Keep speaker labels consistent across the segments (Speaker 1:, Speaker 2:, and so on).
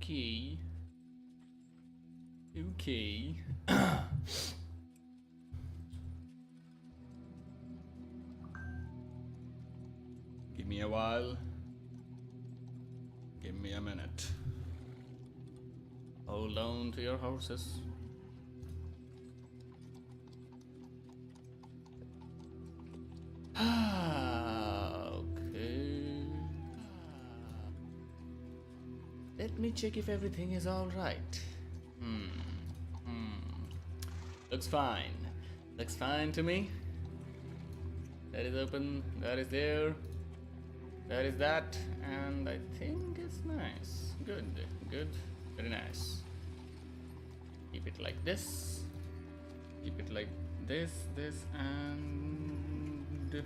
Speaker 1: Okay. Okay. Give me a while. Give me a minute. Hold on to your horses. Okay. Let me check if everything is alright. Looks fine. Looks fine to me. That is open, that is there, that is that, and I think it's nice. Good, good, very nice. Keep it like this. Keep it like this, and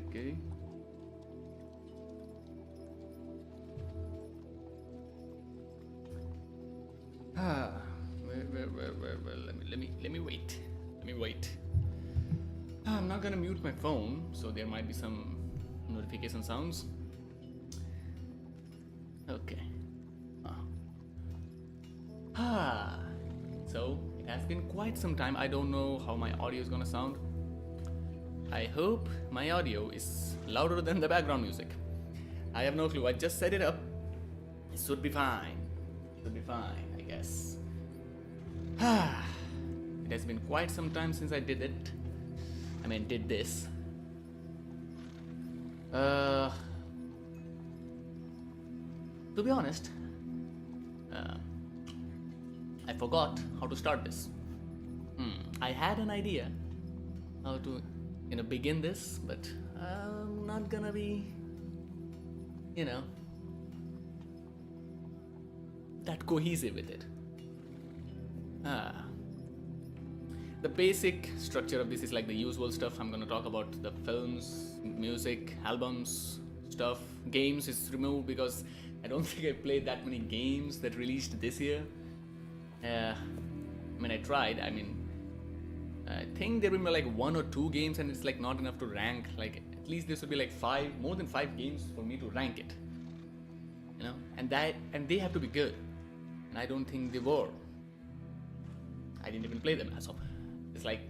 Speaker 1: okay. Well, let me wait. Let me wait. I'm not gonna mute my phone, so there might be some notification sounds. Okay. So it has been quite some time. I don't know how my audio is gonna sound. I hope my audio is louder than the background music. I have no clue. I just set it up. It should be fine. It should be fine, I guess. It has been quite some time since I did it. I mean, did this. To be honest, I forgot how to start this. I had an idea how to, begin this, but I'm not gonna be, that cohesive with it. The basic structure of this is like the usual stuff. I'm gonna talk about the films, music, albums, stuff. Games is removed because I don't think I played that many games that released this year. I tried. I think there will be like 1 or 2 games, and it's like not enough to rank. Like at least there should be like more than 5 games for me to rank it. And they have to be good, and I don't think they were. I didn't even play them, so it's like,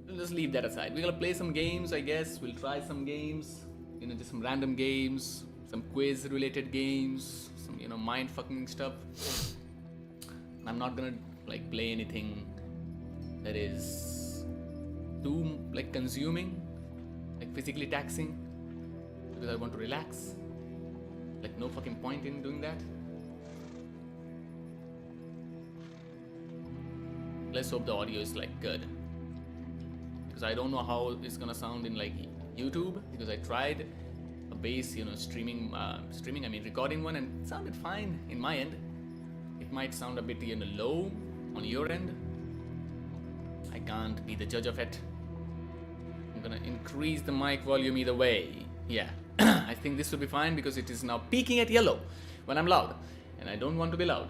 Speaker 1: we'll just leave that aside. We're gonna play some games, I guess. We'll try some games, just some random games, some quiz related games, some mind fucking stuff. I'm not gonna like play anything that is too like consuming, like physically taxing, because I want to relax. Like no fucking point in doing that. Let's hope the audio is like good, because I don't know how it's gonna sound in like YouTube, because I tried a base streaming recording one, and it sounded fine in my end. It might sound a bit low on your end. I can't be the judge of it. I'm gonna increase the mic volume either way. Yeah. I think this will be fine because it is now peaking at yellow when I'm loud, and I don't want to be loud.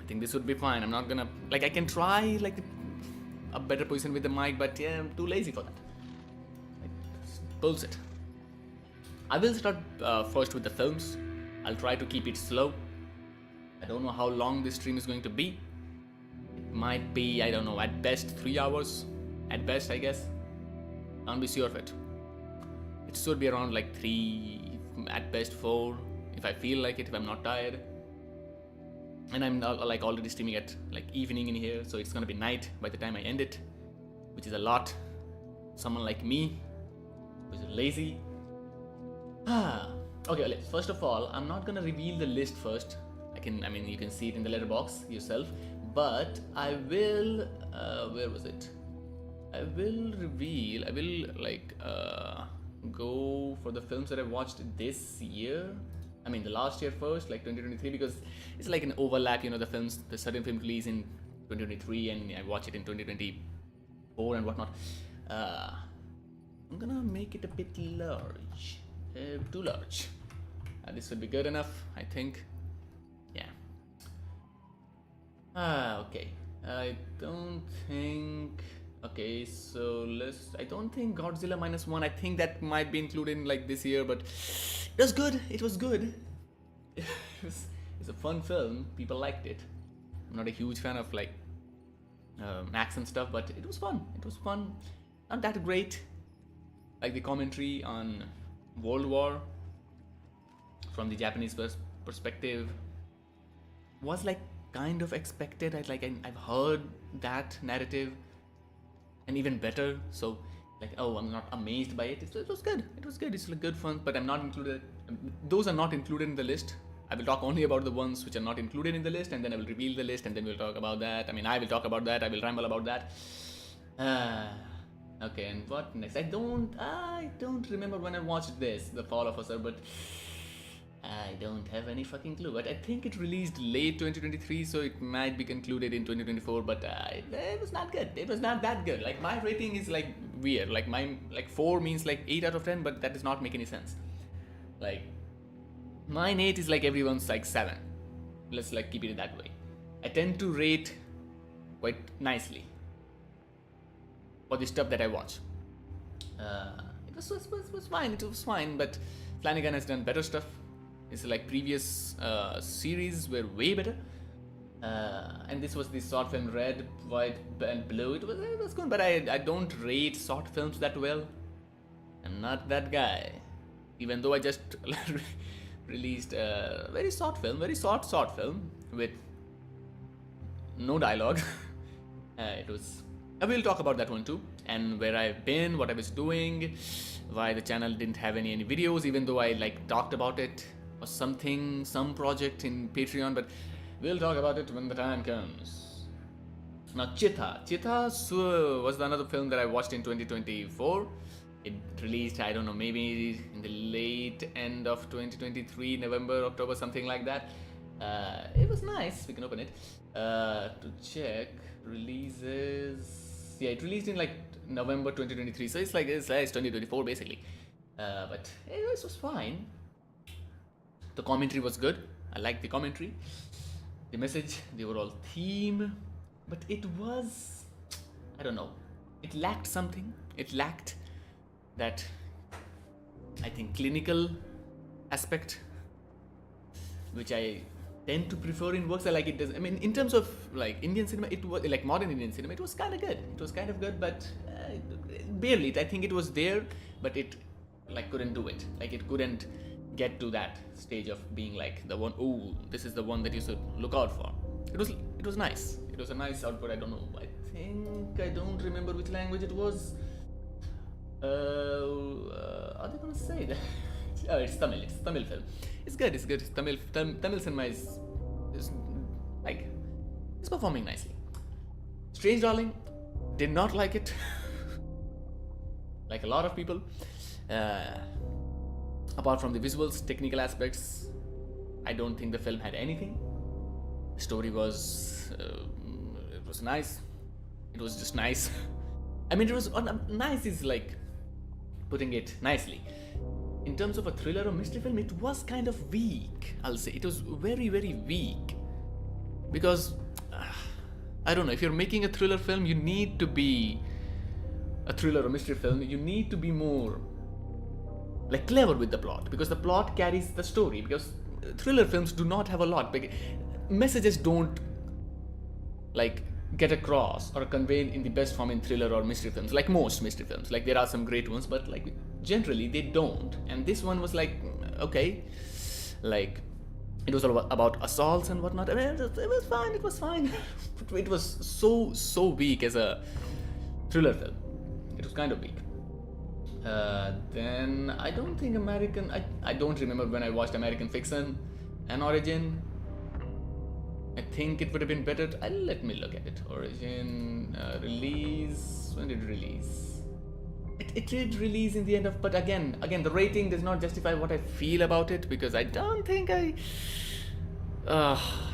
Speaker 1: I think this would be fine. I'm not gonna I can try like a better position with the mic, but yeah, I'm too lazy for that. Bullshit. I will start first with the films. I'll try to keep it slow. I don't know how long this stream is going to be. It might be, I don't know, at best 3 hours. At best, I guess. Can't be sure of it. It should be around like 3, at best 4, if I feel like it, if I'm not tired. And I'm like already streaming at like evening in here, so it's gonna be night by the time I end it, which is a lot. Someone like me, who's lazy. Okay, first of all, I'm not gonna reveal the list first. You can see it in the letterbox yourself, but I will, where was it? I will go for the films that I watched this year. The last year first, like 2023, because it's like an overlap, the films, the certain film release in 2023 and I watch it in 2024 and whatnot. I'm gonna make it a bit large, too large. This would be good enough, I think. Yeah. Okay. I don't think. Okay, so I don't think Godzilla minus one. I think that might be included in like this year, but it was good. It was good. It's a fun film. People liked it. I'm not a huge fan of like action stuff, but it was fun. It was fun. Not that great. Like the commentary on World War from the Japanese perspective was like kind of expected. I've heard that narrative, and even better. So like, oh, I'm not amazed by it. It was good. It was good. It's like good fun, but I'm not included. Those are not included in the list. I will talk only about the ones which are not included in the list, and then I will reveal the list, and then we'll talk about that. I mean, I will talk about that. I will ramble about that. Okay, and what next? I don't remember when I watched this, The Fall of Usher, but I don't have any fucking clue. But I think it released late 2023, so it might be concluded in 2024. But it was not good. It was not that good. Like my rating is like weird. Like my 4 means like 8 out of 10, but that does not make any sense. Like mine 8 is like everyone's like 7. Let's like keep it that way. I tend to rate quite nicely for the stuff that I watch. It was fine. It was fine, but Flanagan has done better stuff. It's like previous series were way better. And this was the short film Red, White, and Blue. It was good, but I don't rate short films that well. I'm not that guy. Even though I just released a very short film film with no dialogue. It was. I will talk about that one too, and where I've been, what I was doing, why the channel didn't have any videos, even though I like talked about it or something, some project in Patreon, but we'll talk about it when the time comes. Now, Cheetah was another film that I watched in 2024. It released, I don't know, maybe in the late end of 2023, November, October, something like that. It was nice. We can open it to check releases. Yeah, it released in like November 2023, so it's 2024 basically. But it was fine. The commentary was good. I liked the commentary, the message, the overall theme, but it was, I don't know, it lacked something. It lacked that, I think, clinical aspect, which I tend to prefer in works. I like it does. I mean, in terms of like Indian cinema, it was like modern Indian cinema. It was kind of good. It was kind of good, but barely. I think it was there, but it like couldn't do it. Like it couldn't get to that stage of being like the one. Oh, this is the one that you should look out for. It was nice. It was a nice output. I don't know. I don't remember which language it was. Are they gonna say that? Oh, it's Tamil. It's Tamil film. It's good. It's good. Tamil cinema is like it's performing nicely. Strange Darling did not like it, like a lot of people. Apart from the visuals, technical aspects, I don't think the film had anything. The story was it was nice. It was just nice. I mean, it was nice. Is like putting it nicely. In terms of a thriller or mystery film, it was kind of weak, I'll say. It was very, very weak. Because, I don't know, if you're making a thriller film, you need to be a thriller or mystery film, you need to be more like clever with the plot, because the plot carries the story. Because thriller films do not have a lot. Messages don't like get across or conveyed in the best form in thriller or mystery films, like most mystery films. Like there are some great ones, but like generally they don't. And this one was like, okay, like it was all about assaults and whatnot. I mean, it was fine. It was fine. It was so weak as a thriller film. It was kind of weak. Then I don't think I don't remember when I watched American Fiction and Origin. I think it would have been better. Let me look at it. Origin release. When did it release? It did release in the end of. But again, the rating does not justify what I feel about it, because I don't think I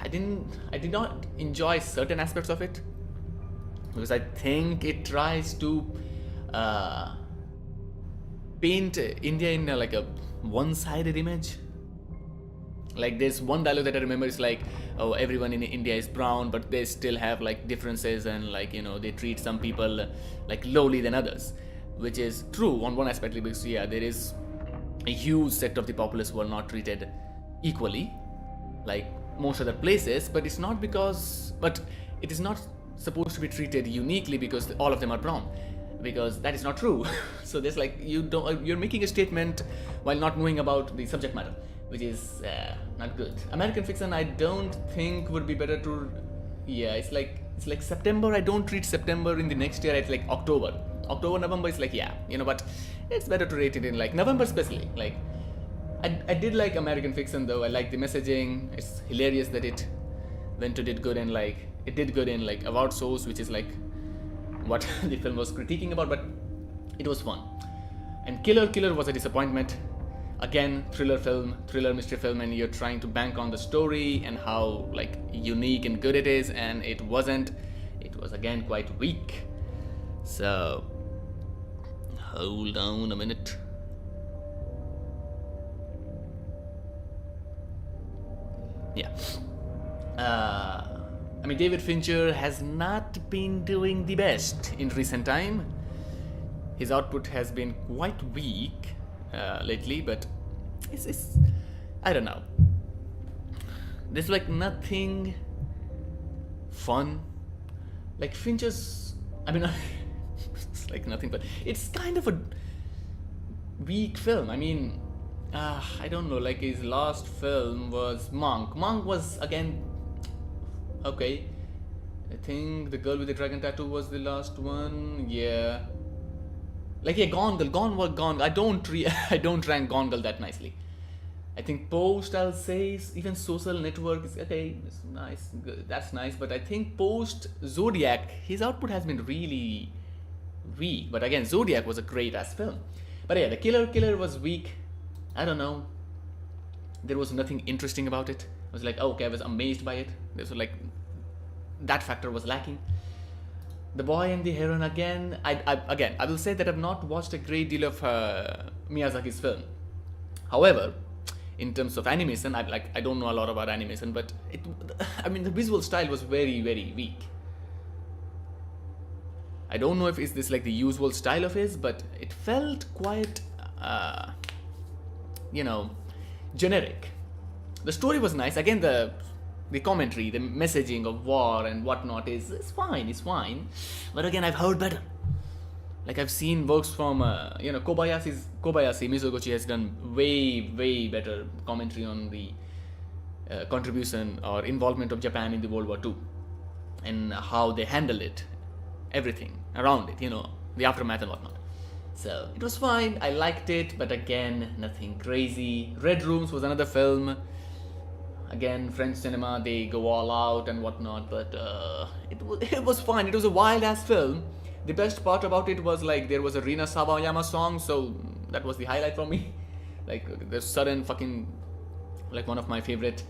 Speaker 1: did not enjoy certain aspects of it, because I think it tries to paint India in like a one-sided image. Like there's one dialogue that I remember is like, oh, everyone in India is brown, but they still have like differences, and like, you know, they treat some people like lowly than others, which is true on one aspect, because yeah, there is a huge set of the populace who are not treated equally like most other places, but it's not because, but it is not supposed to be treated uniquely because all of them are brown, because that is not true. So there's like, you're making a statement while not knowing about the subject matter, which is not good. American Fiction, I don't think would be better to, yeah, it's like September. I don't treat September in the next year. It's like October, November is like, yeah, you know, but it's better to rate it in like November, especially. Like I did like American Fiction though. I like the messaging. It's hilarious that it did good, and like it did good in like award shows, which is like what the film was critiquing about, but it was fun. And Killer was a disappointment. Again, thriller mystery film, and you're trying to bank on the story and how like unique and good it is, and it wasn't. It was again quite weak. So hold on a minute. Yeah. I mean, David Fincher has not been doing the best in recent time. His output has been quite weak lately, but it's I don't know. There's like nothing fun. Like Fincher's, I mean, it's like nothing, but it's kind of a weak film. I mean, I don't know, like his last film was Monk. Monk was again okay. I think The Girl with the Dragon Tattoo was the last one. Yeah. Like, yeah, Gone Girl. I don't rank Gone Girl that nicely. I think Post, I'll say, even Social Network is okay. It's nice, good, that's nice. But I think Post, Zodiac, his output has been really weak. But again, Zodiac was a great ass film. But yeah, The Killer was weak. I don't know. There was nothing interesting about it. I was like, oh, okay, I was amazed by it. There was like, that factor was lacking. The Boy and the Heron, again, I will say that I've not watched a great deal of Miyazaki's film. However, in terms of animation, I don't know a lot about animation, but the visual style was very, very weak. I don't know if it's this like the usual style of his, but it felt quite, generic. The story was nice. Again, the commentary, the messaging of war and whatnot is fine. But again, I've heard better. Like I've seen works from, Kobayashi Mizoguchi has done way better commentary on the contribution or involvement of Japan in the World War II and how they handled it, everything around it, the aftermath and whatnot. So it was fine. I liked it, but again, nothing crazy. Red Rooms was another film. Again, French cinema, they go all out and whatnot, but it was fine. It was a wild ass film. The best part about it was like there was a Rina Sawayama song, so that was the highlight for me. Like there's sudden fucking like one of my favorite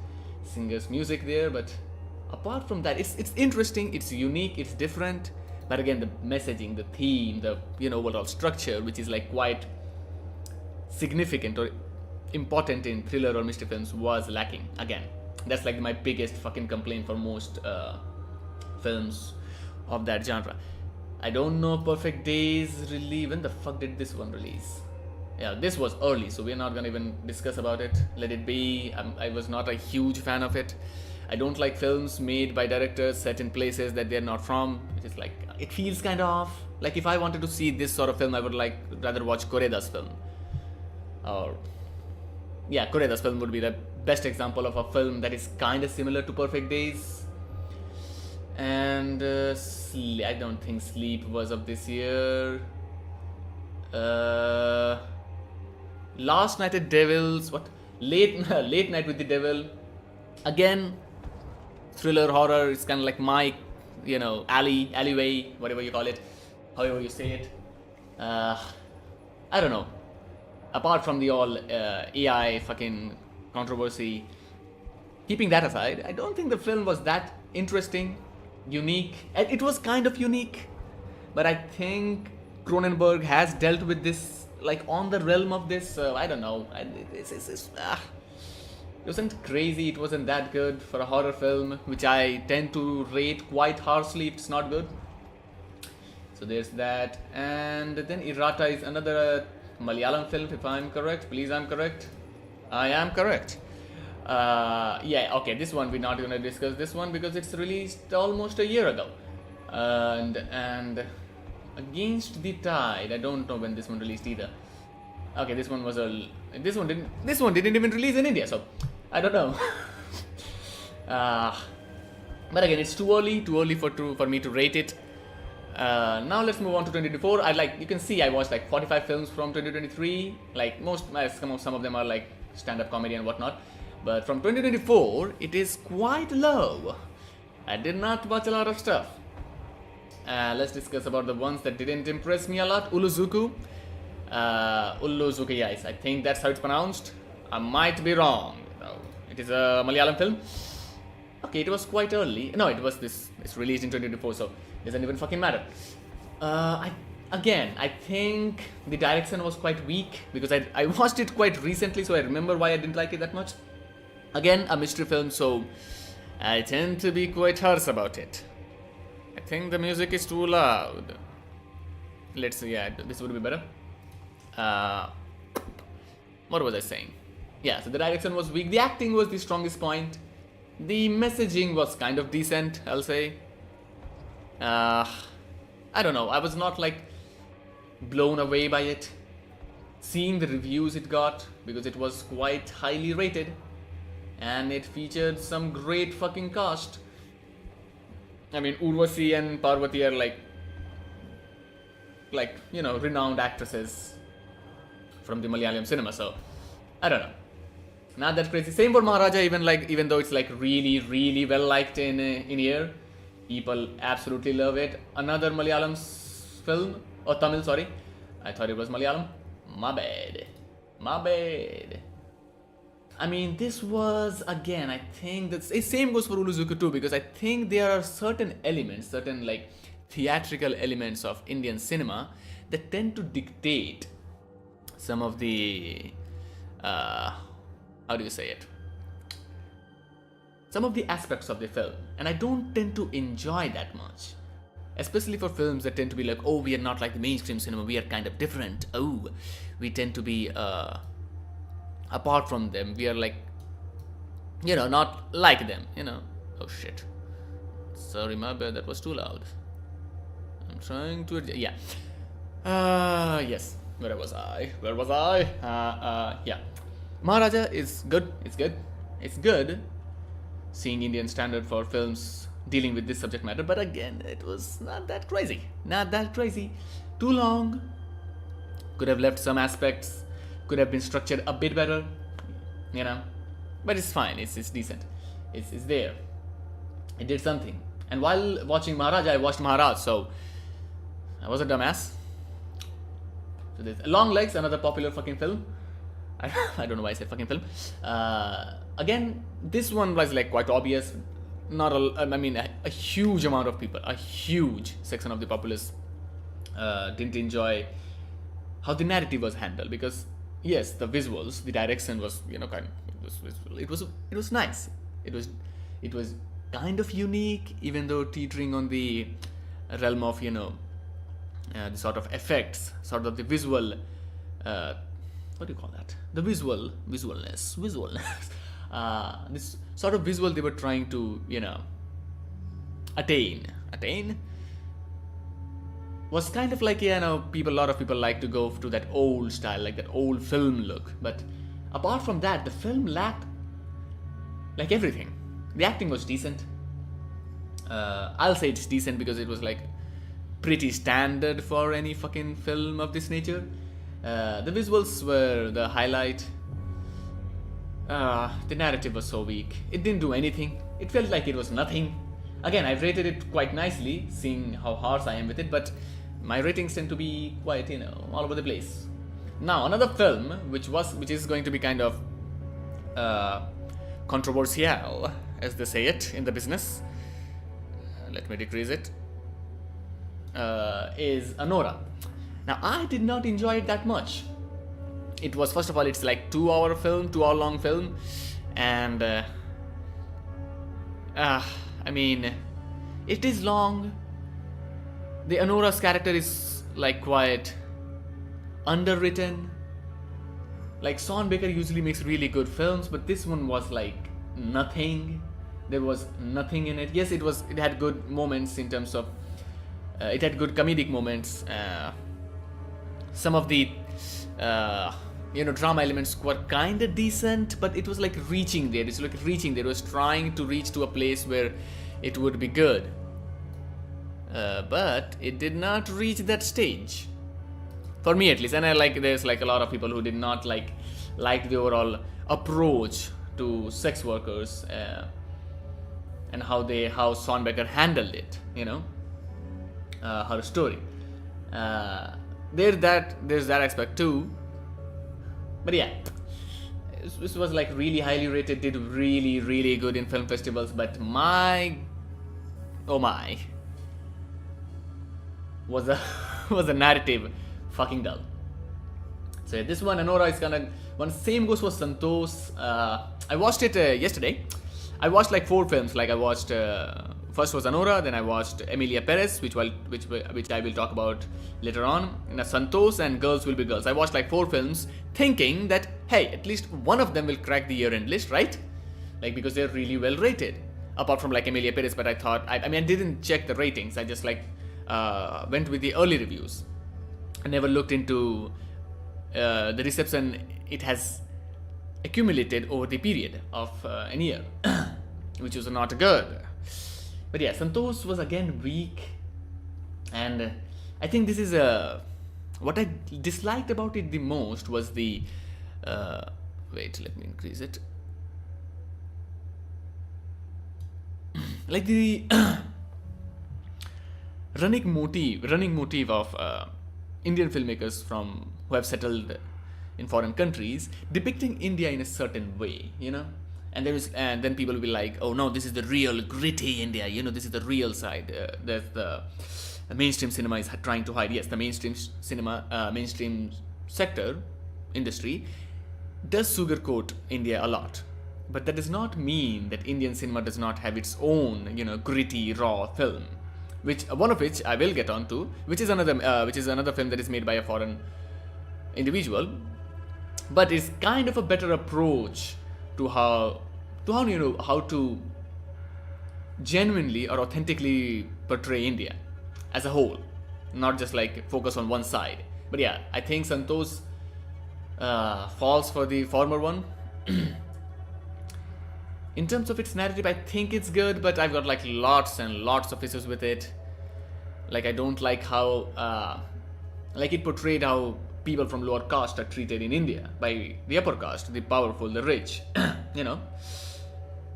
Speaker 1: singers' music there, but apart from that, it's interesting, it's unique, it's different. But again, the messaging, the theme, the overall structure, which is like quite significant or important in thriller or mystery films, was lacking. Again, that's like my biggest fucking complaint for most films of that genre. I don't know Perfect Days release. When the fuck did this one release? Yeah, this was early, so we're not gonna even discuss about it. Let it be. I was not a huge fan of it. I don't like films made by directors set in places that they're not from. Which is like, it feels kind of off. Like if I wanted to see this sort of film, I would rather watch Koreeda's film. Or yeah, Koreeda's film would be the best example of a film that is kind of similar to Perfect Days. And I don't think Sleep was of this year. Last Night at Devil's, Late Night with the Devil. Again, thriller horror. It's kind of like my, alleyway, whatever you call it, however you say it. I don't know. Apart from the all AI fucking controversy, keeping that aside, I don't think the film was that interesting, unique. It was kind of unique, but I think Cronenberg has dealt with this, like on the realm of this. I don't know. It wasn't crazy, it wasn't that good for a horror film, which I tend to rate quite harshly if it's not good. So there's that. And then Irata is another Malayalam film, if I'm correct. Please, I'm correct. I am correct. Yeah, okay, this one we're not gonna discuss this one because it's released almost a year ago. And Against the Tide, I don't know when this one released either. Okay, this one didn't even release in India, so I don't know. But again, it's too early for me to rate it. Now let's move on to 2024. You can see I watched like 45 films from 2023. Like some of them are like stand-up comedy and whatnot. But from 2024, it is quite low. I did not watch a lot of stuff. Let's discuss about the ones that didn't impress me a lot. Uluzuku. Uluzuku, yes, I think that's how it's pronounced. I might be wrong. No, it is a Malayalam film. Okay, it was quite early. No, it's released in 2024, so it doesn't even fucking matter. I think the direction was quite weak because I watched it quite recently, so I remember why I didn't like it that much. Again, a mystery film, so I tend to be quite harsh about it. I think the music is too loud. Let's see, yeah, this would be better. What was I saying? Yeah, so the direction was weak. The acting was the strongest point. The messaging was kind of decent, I'll say. I don't know. I was not like blown away by it. Seeing the reviews it got, because it was quite highly rated. And it featured some great fucking cast. I mean, Urvasi and Parvati are renowned actresses from the Malayalam cinema, so I don't know. Not that crazy. Same for Maharaja, even though it's like really, really well liked in here, people absolutely love it. Another Malayalam film, or Tamil, sorry. I thought it was Malayalam. My bad. I mean, this was, again, I think the same goes for Uluzuku too, because I think there are certain elements, certain like theatrical elements of Indian cinema that tend to dictate some of the, how do you say it? Some of the aspects of the film, and I don't tend to enjoy that much. Especially for films that tend to be like, oh, we are not like the mainstream cinema, we are kind of different. Oh, we tend to be apart from them. We are like, not like them, Oh shit. Sorry, my bad, that was too loud. I'm trying to, yeah. Yes, where was I? Yeah. Maharaja is good, it's good seeing Indian standard for films dealing with this subject matter, but again, it was not that crazy. Too long. Could have left some aspects, could have been structured a bit better, but it's fine, it's decent, it's there, it did something. And while watching Maharaja, I watched Maharaj, so I was a dumbass. So there's Long Legs, another popular fucking film. I don't know why I said fucking film. Again, this one was like quite obvious. A huge amount of people, a huge section of the populace didn't enjoy how the narrative was handled, because yes, the visuals, the direction was, it was nice. It was kind of unique, even though teetering on the realm of, the sort of effects, sort of the visual, what do you call that? The visualness. This sort of visual they were trying to, attain was kind of like, a lot of people like to go to that old style, like that old film look. But apart from that, the film lacked like everything. The acting was decent. I'll say it's decent because it was like pretty standard for any fucking film of this nature. The visuals were the highlight. The narrative was so weak. It didn't do anything. It felt like it was nothing. Again, I've rated it quite nicely, seeing how harsh I am with it, but my ratings tend to be quite, all over the place. Now, another film, which is going to be kind of controversial, as they say it in the business. Let me decrease it. Is Anora. Now, I did not enjoy it that much. It was, first of all, it's like 2 hour long film. And I mean, it is long. The Anora's character is like quite underwritten. Like Sean Baker usually makes really good films, but this one was like nothing. There was nothing in it. Yes, it had good moments in terms of it had good comedic moments. Some of the drama elements were kind of decent, but it was like reaching there. It's like reaching there. It was trying to reach to a place where it would be good, but it did not reach that stage, for me at least. And there's like a lot of people who did not like the overall approach to sex workers and how Sean Baker handled it. Her story. There's that aspect too. But yeah, this was like really highly rated, did really, really good in film festivals, but oh my, was a narrative fucking dull. So yeah, this one, Anora, is gonna one. Same goes for Santosh. I watched it yesterday. I watched like 4 films. Like I watched first was Anora, then I watched Emilia Perez, which I will talk about later on. And Santosh and Girls Will Be Girls. I watched like 4 films, thinking that hey, at least one of them will crack the year-end list, right? Like because they're really well rated. Apart from like Emilia Perez, but I thought I didn't check the ratings. I just went with the early reviews. I never looked into the reception it has accumulated over the period of an year, which was not good. But yeah, Santosh was again weak, and I think this is what I disliked about it the most was the wait, let me increase it. Like the running motif of Indian filmmakers who have settled in foreign countries, depicting India in a certain way, and then people will be like, oh no, this is the real gritty India, this is the real side. That the mainstream cinema is trying to hide. Yes, the mainstream sector industry does sugarcoat India a lot, but that does not mean that Indian cinema does not have its own, gritty, raw film. One of which I will get onto, which is another film that is made by a foreign individual, but it's kind of a better approach to how to genuinely or authentically portray India as a whole, not just like focus on one side. But yeah, I think Santosh falls for the former one. In terms of its narrative, I think it's good, but I've got like lots and lots of issues with it. Like I don't like how like it portrayed how people from lower caste are treated in India by the upper caste, the powerful, the rich,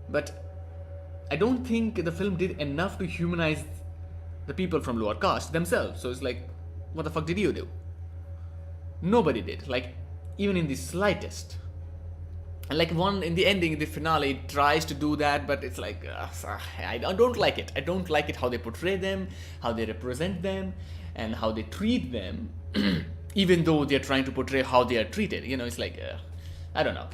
Speaker 1: But I don't think the film did enough to humanize the people from lower caste themselves. So it's like, what the fuck did you do? Nobody did, like even in the slightest. And like in the ending, in the finale, it tries to do that, but it's like, I don't like it. I don't like it how they portray them, how they represent them, and how they treat them, even though they're trying to portray how they are treated. It's like, I don't know.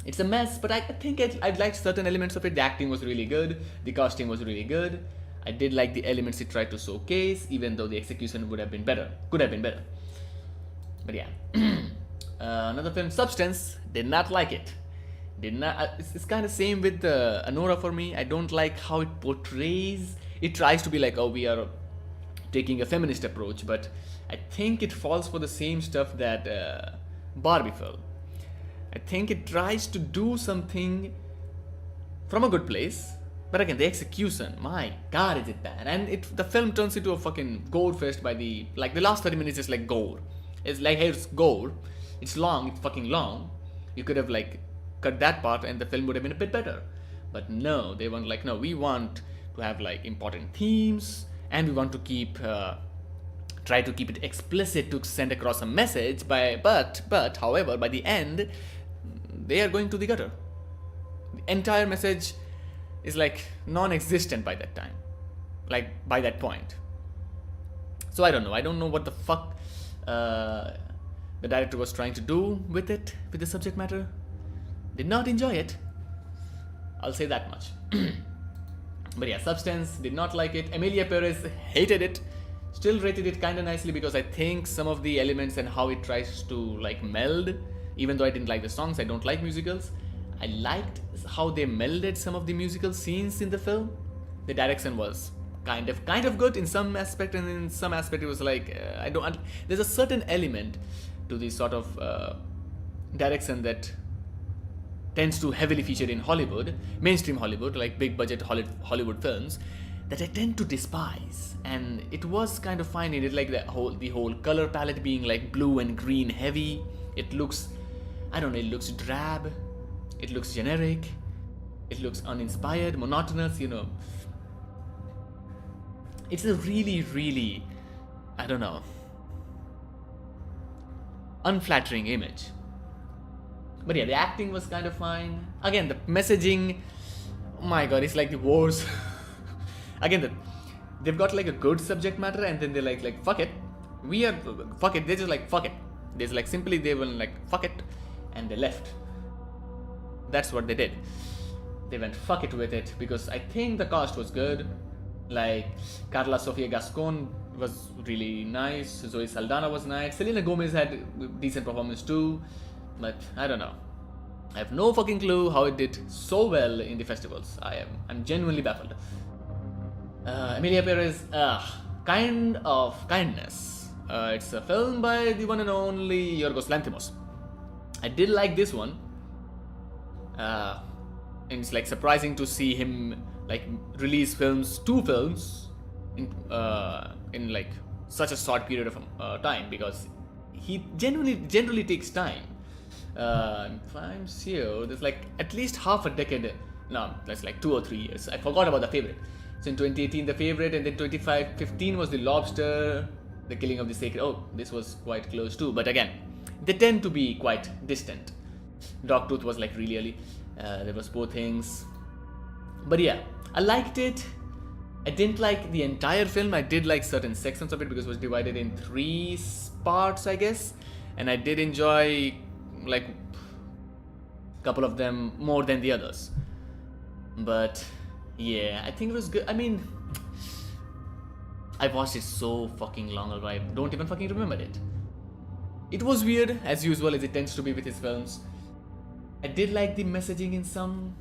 Speaker 1: It's a mess, but I think I'd liked certain elements of it. The acting was really good. The casting was really good. I did like the elements it tried to showcase, even though the execution could have been better. But yeah. Another film, Substance, did not like it. It's kind of same with Anora for me. I don't like how it portrays. It tries to be like, oh, we are taking a feminist approach, but I think it falls for the same stuff that Barbie fell. I think it tries to do something from a good place, but again, the execution, my god, is it bad. And the film turns into a fucking gore fest by the last 30 minutes is like gore. It's like, hey, it's gore. It's long, it's fucking long. You could have cut that part and the film would have been a bit better. But no, they want no, we want to have important themes, and we want to try to keep it explicit to send across a message. But however, by the end, they are going to the gutter. The entire message is non-existent by that time, by that point. So I don't know what the fuck the director was trying to do with the subject matter. Did not enjoy it. I'll say that much. But yeah, Substance, did not like it. Emilia Perez hated it. Still rated it kind of nicely because I think some of the elements and how it tries to like meld, even though I didn't like the songs, I don't like musicals, I liked how they melded some of the musical scenes in the film. The direction was kind of good in some aspect, and in some aspect it was like there's a certain element to this sort of direction that tends to heavily feature in Hollywood, mainstream Hollywood, like big budget Hollywood films, that I tend to despise. And it was kind of fine in it, like the whole color palette being like blue and green heavy. It looks, I don't know, it looks drab, it looks generic, it looks uninspired, monotonous, you know. It's a really, I don't know, unflattering image. But yeah, the acting was kind of fine. Again, the messaging, oh my god, it's like the wars. Again, they've got like a good subject matter, and then they're like fuck it. Fuck it. They're just like, fuck it. There's like simply they were like, fuck it. And they left. That's what they did. They went fuck it with it because I think the cast was good. Like Carla Sofia Gascon was really nice. Zoe Saldana was nice. Selena Gomez had a decent performance too. But I don't know. I have no fucking clue how it did so well in the festivals. I'm genuinely baffled. Emilia Perez, Kind of Kindness. It's a film by the one and only Yorgos Lanthimos. I did like this one. And it's like surprising to see him like release two films in like such a short period of time, because he generally takes time. If I'm sure, there's like at least half a decade. No, that's like 2 or 3 years. I forgot about The Favourite. So in 2018, The Favourite, and then 2015 was The Lobster, The Killing of the Sacred. Oh, this was quite close too. But again, they tend to be quite distant. Dogtooth was like really early. There was Poor Things. But yeah, I liked it. I didn't like the entire film. I did like certain sections of it because it was divided in 3 parts, I guess. And I did enjoy like a couple of them more than the others. But yeah, I think it was good. I mean, I watched it so fucking long ago, I don't even fucking remember it. It was weird, as usual, as it tends to be with his films. I did like the messaging in some,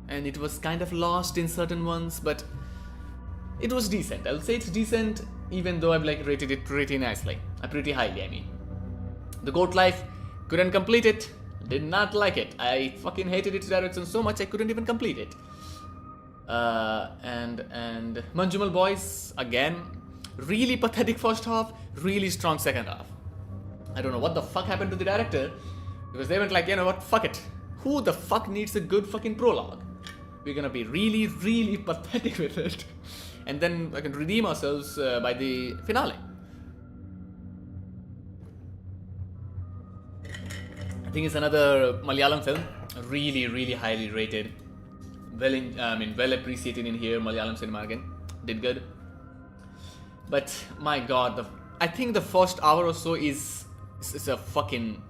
Speaker 1: and it was kind of lost in certain ones, but it was decent. I'll say it's decent, even though I've like rated it pretty nicely. Pretty highly, I mean. The Goat Life, couldn't complete it. Did not like it. I fucking hated its direction so much I couldn't even complete it. And Manjumal Boys, again, really pathetic first half, really strong second half. I don't know what the fuck happened to the director, because they went like, you know what, fuck it. Who the fuck needs a good fucking prologue? We're gonna be really pathetic with it. And then we can redeem ourselves by the finale. I think it's another Malayalam film, really highly rated. Well appreciated in here. Malayalam cinema again did good. But my god, I think the first hour or so is a fucking,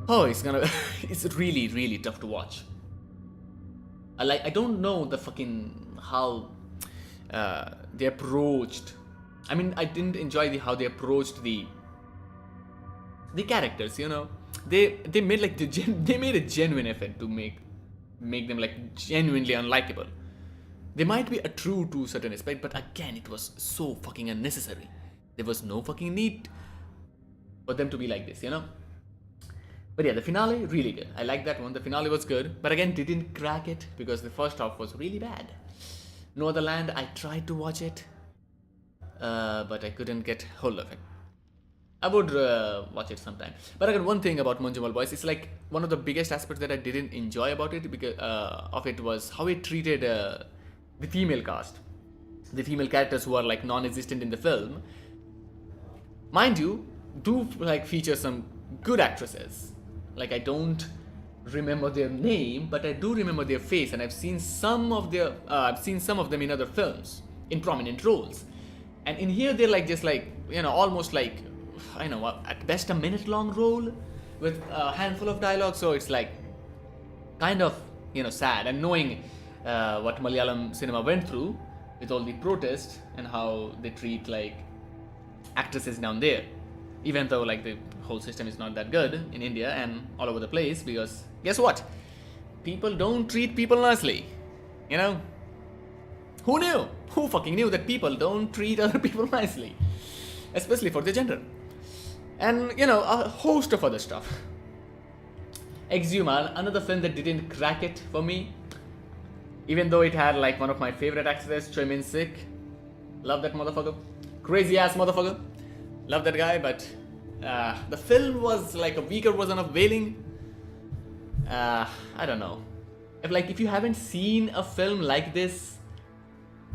Speaker 1: it's really tough to watch. I don't know the fucking how they approached. I mean, I didn't enjoy how they approached the characters. You know, they made like they made a genuine effort to make them like genuinely unlikable. They might be a true to a certain aspect, but again, it was so fucking unnecessary. There was no fucking need for them to be like this, you know. But yeah, the finale, really good. I like that one. The finale was good, but again, didn't crack it because the first half was really bad. No Other Land, I tried to watch it, but I couldn't get hold of it. I would watch it sometime. But again, one thing about Manjumal Boys, it's like one of the biggest aspects that I didn't enjoy about it because of it was how it treated the female cast, the female characters who are like non-existent in the film. Mind you, do like feature some good actresses. Like I don't remember their name, but I do remember their face, and I've seen some of them in other films in prominent roles. And in here, they're like just like, you know, almost like, I know, at best a minute long role. with a handful of dialogue. So it's like kind of, sad. And knowing what Malayalam cinema went through with all the protests and how they treat like actresses down there, even though like the whole system is not that good in India and all over the place, because guess what, people don't treat people nicely, who knew, who fucking knew that people don't treat other people nicely, especially for their gender, and a host of other stuff. Exhuman, another film that didn't crack it for me, even though it had like one of my favorite actors, Choi Min Sik. Love that motherfucker. Crazy ass motherfucker. Love that guy, but the film was like a weaker version of Wailing. I don't know. If you haven't seen a film like this,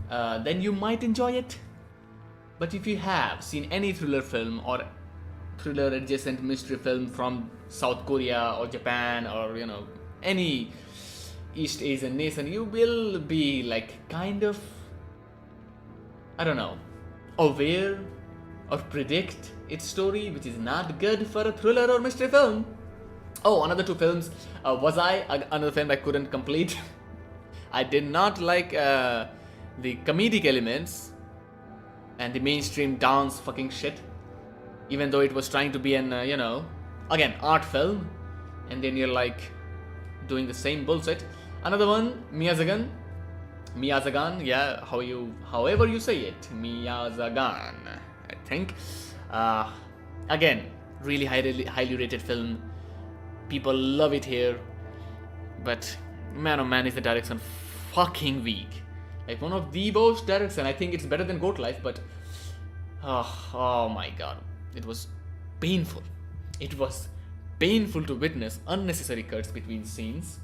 Speaker 1: then you might enjoy it. But if you have seen any thriller film or thriller adjacent mystery film from South Korea or Japan or any East Asian nation, you will be like kind of, I don't know, aware or predict its story, which is not good for a thriller or mystery film. Oh, another two films. Was I another film I couldn't complete? I did not like the comedic elements and the mainstream dance fucking shit, even though it was trying to be an again art film, and then you're like doing the same bullshit. Another one, Miyazagan, yeah, however you say it, Miyazagan, I think. Again, really highly rated film. People love it here, but man oh man, is the direction fucking weak. Like one of the worst direction. I think it's better than Goat Life, but oh my god, it was painful. It was painful to witness unnecessary cuts between scenes,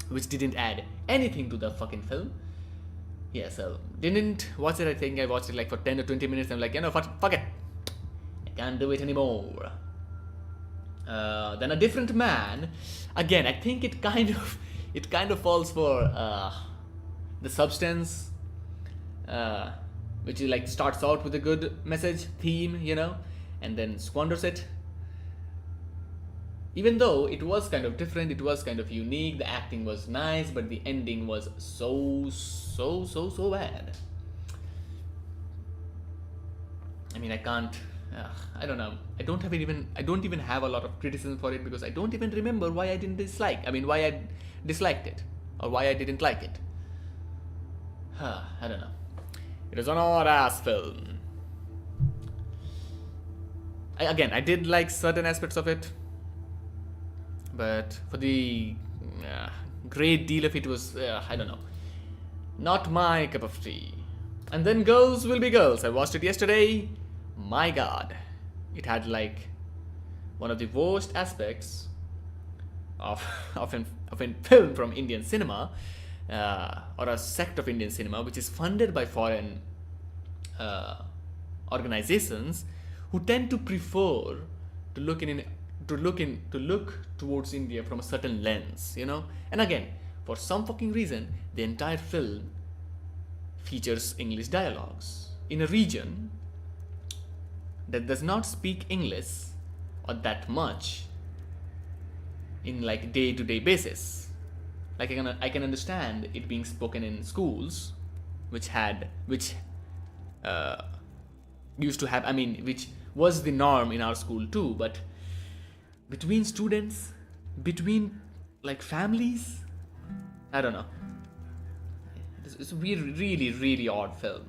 Speaker 1: which didn't add anything to the fucking film. Yeah, so didn't watch it. I think I watched it like for 10 or 20 minutes. I'm like, fuck it, I can't do it anymore. Then A Different Man. Again, I think it kind of falls for the substance, which is like starts out with a good message theme, and then squanders it. Even though it was kind of different, it was kind of unique, the acting was nice, but the ending was so bad. I mean, I can't, I don't know. I don't even have a lot of criticism for it, because I don't even remember why I disliked it, or why I didn't like it. I don't know. It was an odd ass film. I did like certain aspects of it, but for the great deal of it was, I don't know, not my cup of tea. And then Girls Will Be Girls. I watched it yesterday. My god, it had like one of the worst aspects of a film from Indian cinema, or a sect of Indian cinema, which is funded by foreign organizations who tend to prefer to look towards India from a certain lens, And again, for some fucking reason, the entire film features English dialogues in a region that does not speak English or that much in like day-to-day basis. Like I can understand it being spoken in schools, which used to have, which was the norm in our school too, but between students, between like families, I don't know. It's a really odd film.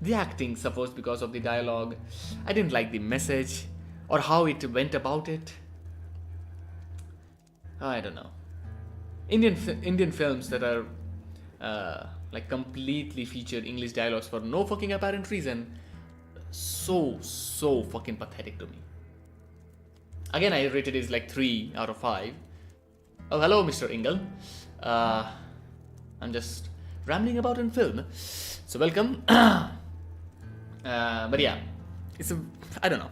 Speaker 1: The acting suffers because of the dialogue. I didn't like the message or how it went about it. I don't know. Indian films that are like completely featured English dialogues for no fucking apparent reason, so fucking pathetic to me. Again, I rated it like 3 out of 5. Oh, hello, Mr. Ingle. I'm just rambling about in film, so welcome. But yeah, I don't know.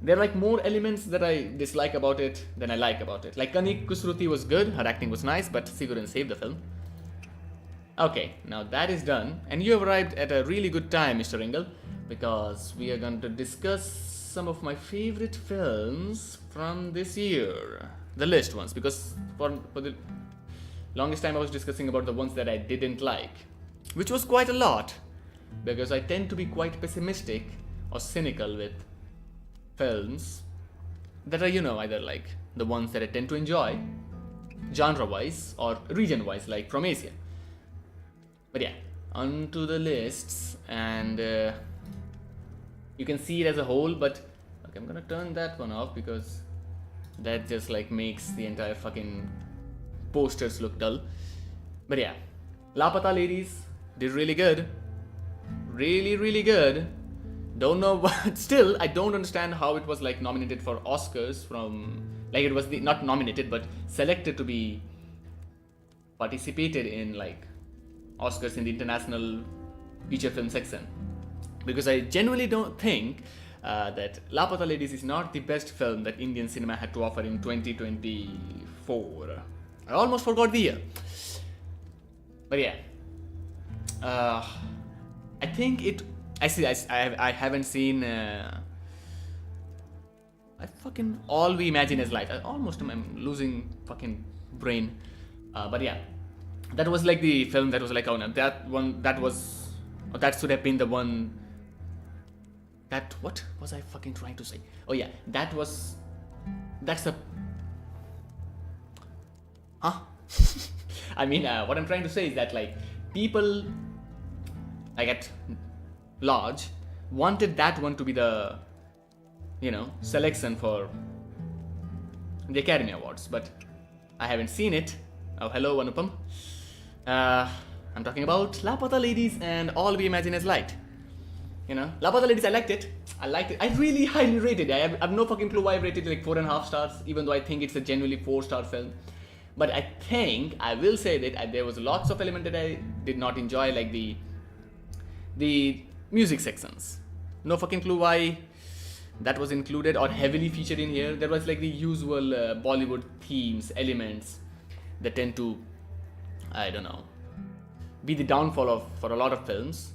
Speaker 1: There are like more elements that I dislike about it than I like about it. Like Kanik Kusruti was good, her acting was nice, but she couldn't save the film. Okay, now that is done, and you have arrived at a really good time, Mr. Ingle, because we are going to discuss some of my favorite films from this year. The list ones, because for the longest time I was discussing about the ones that I didn't like, which was quite a lot, because I tend to be quite pessimistic or cynical with films that are, either like the ones that I tend to enjoy, genre-wise or region-wise, like from Asia. But yeah, onto the lists, and you can see it as a whole, but okay, I'm gonna turn that one off because that just like makes the entire fucking posters look dull. But yeah, Lapata Ladies did really good. Really, really good. Don't know what, still, I don't understand how it was like nominated for Oscars from, like it was not nominated, but selected to be participated in like Oscars in the international feature film section. Because I genuinely don't think that Lapata Ladies is not the best film that Indian cinema had to offer in 2024. I almost forgot the year. But yeah. I think it... I haven't seen... All We Imagine Is Light. I'm losing fucking brain. But yeah. That was like the film that was like, oh no, that should have been the one... What was I fucking trying to say? Oh yeah, that's a... Huh? I mean, what I'm trying to say is that like, people, like at large, wanted that one to be the, selection for the Academy Awards, but I haven't seen it. Oh, hello, Anupam. I'm talking about Lapata Ladies and All We Imagine Is Light. Lapata Ladies, I liked it. I really highly rated it. I have no fucking clue why I rated it like 4.5 stars, even though I think it's a genuinely 4-star film. But I think I will say that there was lots of elements that I did not enjoy, like the music sections. No fucking clue why that was included or heavily featured in here. There was like the usual Bollywood themes, elements that tend to, I don't know, be the downfall for a lot of films.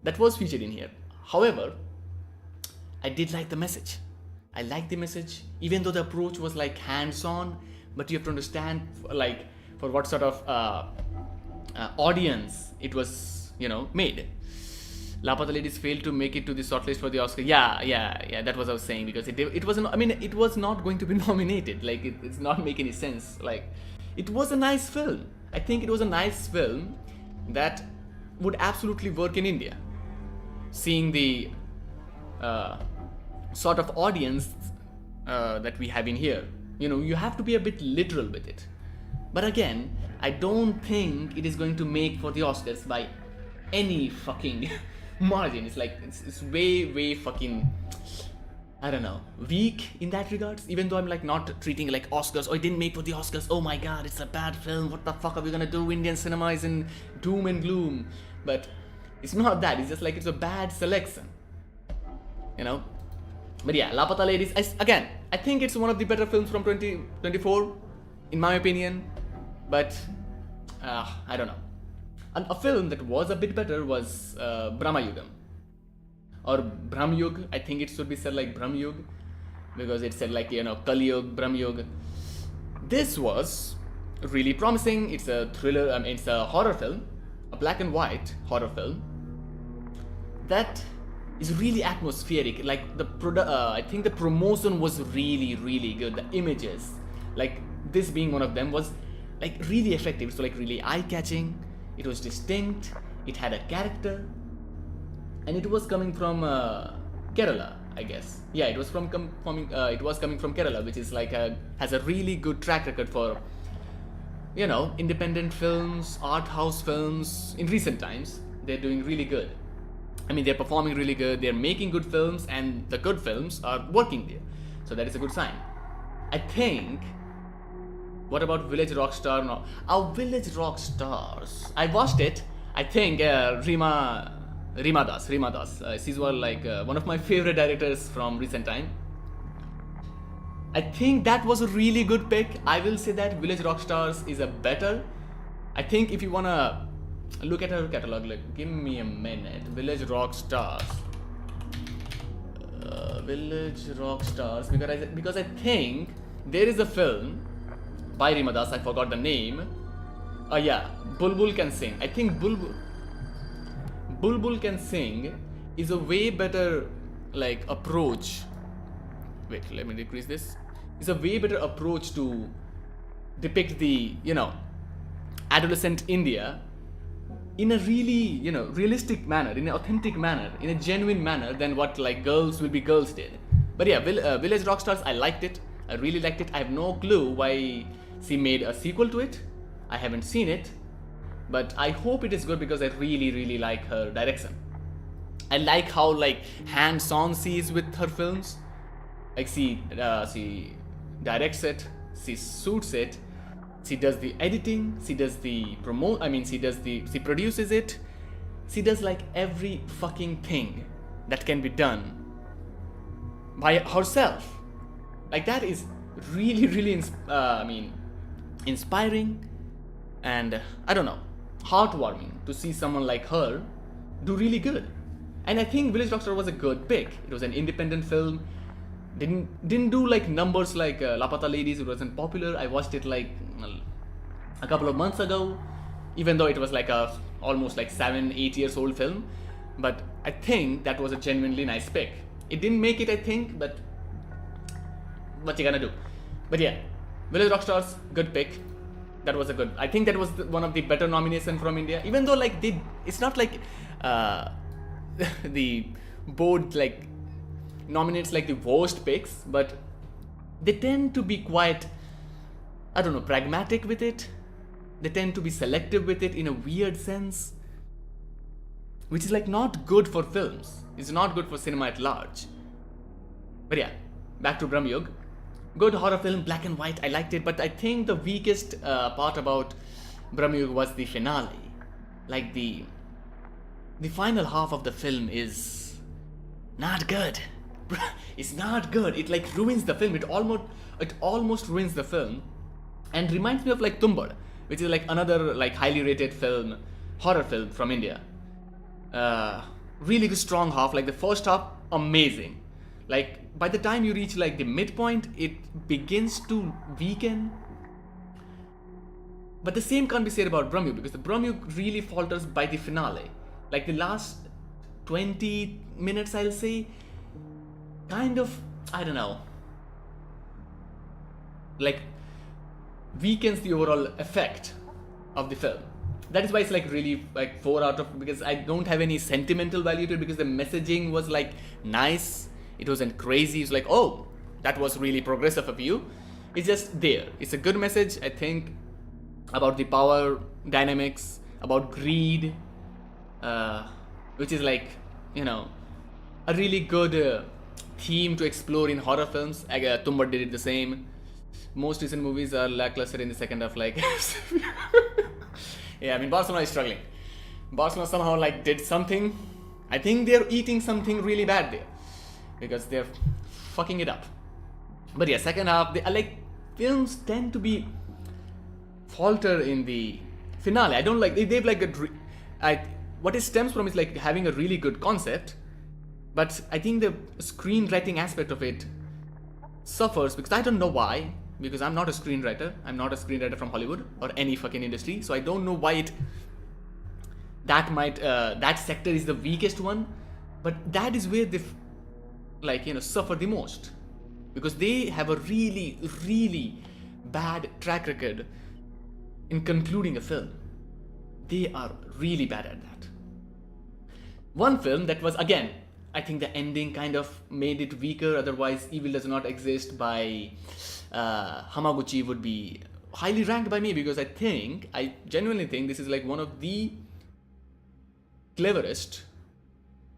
Speaker 1: That was featured in here. However, I did like the message. I liked the message, even though the approach was like hands-on, but you have to understand like for what sort of audience it was, made. Lapata Ladies failed to make it to the shortlist for the Oscar. Yeah, that was what I was saying, because it wasn't, it was not going to be nominated. Like it's not making any sense. Like it was a nice film. I think it was a nice film that would absolutely work in India. Seeing the sort of audience that we have in here, you have to be a bit literal with it. But again, I don't think it is going to make for the Oscars by any fucking margin. It's like it's way fucking, I don't know, weak in that regards. Even though I'm like not treating like Oscars, it didn't make for the Oscars, oh my god, it's a bad film, what the fuck are we gonna do, Indian cinema is in doom and gloom. But it's not that, it's just like it's a bad selection, But yeah, Lapata Ladies, I think it's one of the better films from 2024, in my opinion. But I don't know. And a film that was a bit better was Brahmayugam, or Brahmyug. I think it should be said like Brahmyug, because it said like, Kaliyug, Brahmyug. This was really promising. It's a thriller, it's a horror film, a black and white horror film that is really atmospheric. Like I think the promotion was really good. The images, like this being one of them, was like really effective. So like really eye-catching. It was distinct. It had a character, and it was coming from Kerala, I guess. Yeah, it was coming from Kerala, which is like has a really good track record for independent films, art house films. In recent times, they're doing really good. They're performing really good. They're making good films, and the good films are working there. So that is a good sign. I think. What about Village Rockstar? No, Village Rockstars. I watched it. I think Rima Das. She's one of my favorite directors from recent time. I think that was a really good pick. I will say that Village Rockstars is a better. I think if you wanna look at her catalog, like give me a minute. Village Rockstars. Village Rock Stars, because I think there is a film by Rimadas, I forgot the name. Yeah, Bulbul Can Sing. I think Bulbul Can Sing is a way better like approach. Wait, let me decrease this. It's a way better approach to depict the, adolescent India in a really, realistic manner, in an authentic manner, in a genuine manner than what like Girls Will Be Girls did. But yeah, Village Rockstars, I liked it. I really liked it. I have no clue why she made a sequel to it. I haven't seen it, but I hope it is good because I really, really like her direction. I like how like hands-on she is with her films. Like she directs it, she shoots it, she does the editing, she does the she produces it, she does like every fucking thing that can be done by herself. Like that is really, really inspiring and I don't know, heartwarming to see someone like her do really good. And I think Village Rockstar was a good pick. It was an independent film. Didn't do like numbers like Lapata Ladies. It wasn't popular. I watched it like a couple of months ago, even though it was like a almost like 7-8 years old film. But I think that was a genuinely nice pick. It didn't make it, I think, but what you gonna do? But yeah, Village Rockstars, good pick. That was a good. I think that was one of the better nominations from India. Even though like it's not like the board like nominates like the worst picks, but they tend to be quite, I don't know, pragmatic with it. They tend to be selective with it in a weird sense, which is like not good for films. It's not good for cinema at large. But yeah, back to Brahmayug. Good horror film, black and white. I liked it, but I think the weakest part about Brahmayug was the finale. Like the final half of the film is not good. It's not good. It like ruins the film. It almost ruins the film, and reminds me of like Tumbad, which is like another like highly rated film, horror film from India. Really good strong half. Like the first half, amazing. Like by the time you reach like the midpoint, it begins to weaken. But the same can't be said about Brahmayug, because the Brahmayug really falters by the finale. Like the last 20 minutes, I'll say, kind of, I don't know, like weakens the overall effect of the film. That is why it's like really like 4 out of, because I don't have any sentimental value to it, because the messaging was like nice. It wasn't crazy. It's like, oh, that was really progressive of you. It's just there. It's a good message, I think, about the power dynamics, about greed, which is like, a really good theme to explore in horror films. Tumbad did it the same. Most recent movies are lackluster in the second half. Like, yeah, I mean, Barcelona is struggling. Barcelona somehow like did something. I think they're eating something really bad there, because they're fucking it up. But yeah, second half, they are like, films tend to be falter in the finale. I don't like, they've like what it stems from is like having a really good concept, but I think the screenwriting aspect of it suffers, because I don't know why, because I'm not a screenwriter. I'm not a screenwriter from Hollywood or any fucking industry, so I don't know why that sector is the weakest one, but that is where they suffer the most, because they have a really, really bad track record in concluding a film. They are really bad at that. One film that was, again, I think the ending kind of made it weaker. Otherwise, Evil Does Not Exist by Hamaguchi would be highly ranked by me, because I genuinely think this is like one of the cleverest,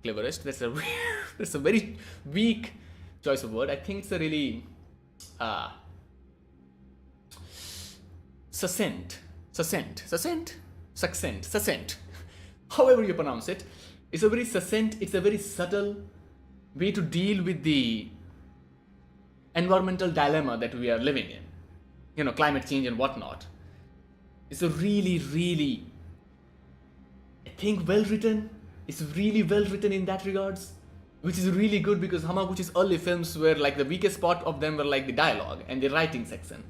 Speaker 1: that's a very weak choice of word. I think it's a really succinct, however you pronounce it. It's a very succinct, it's a very subtle way to deal with the environmental dilemma that we are living in, climate change and whatnot. It's a really, really, I think, well written. It's really well written in that regards, which is really good because Hamaguchi's early films were like the weakest spot of them were like the dialogue and the writing section.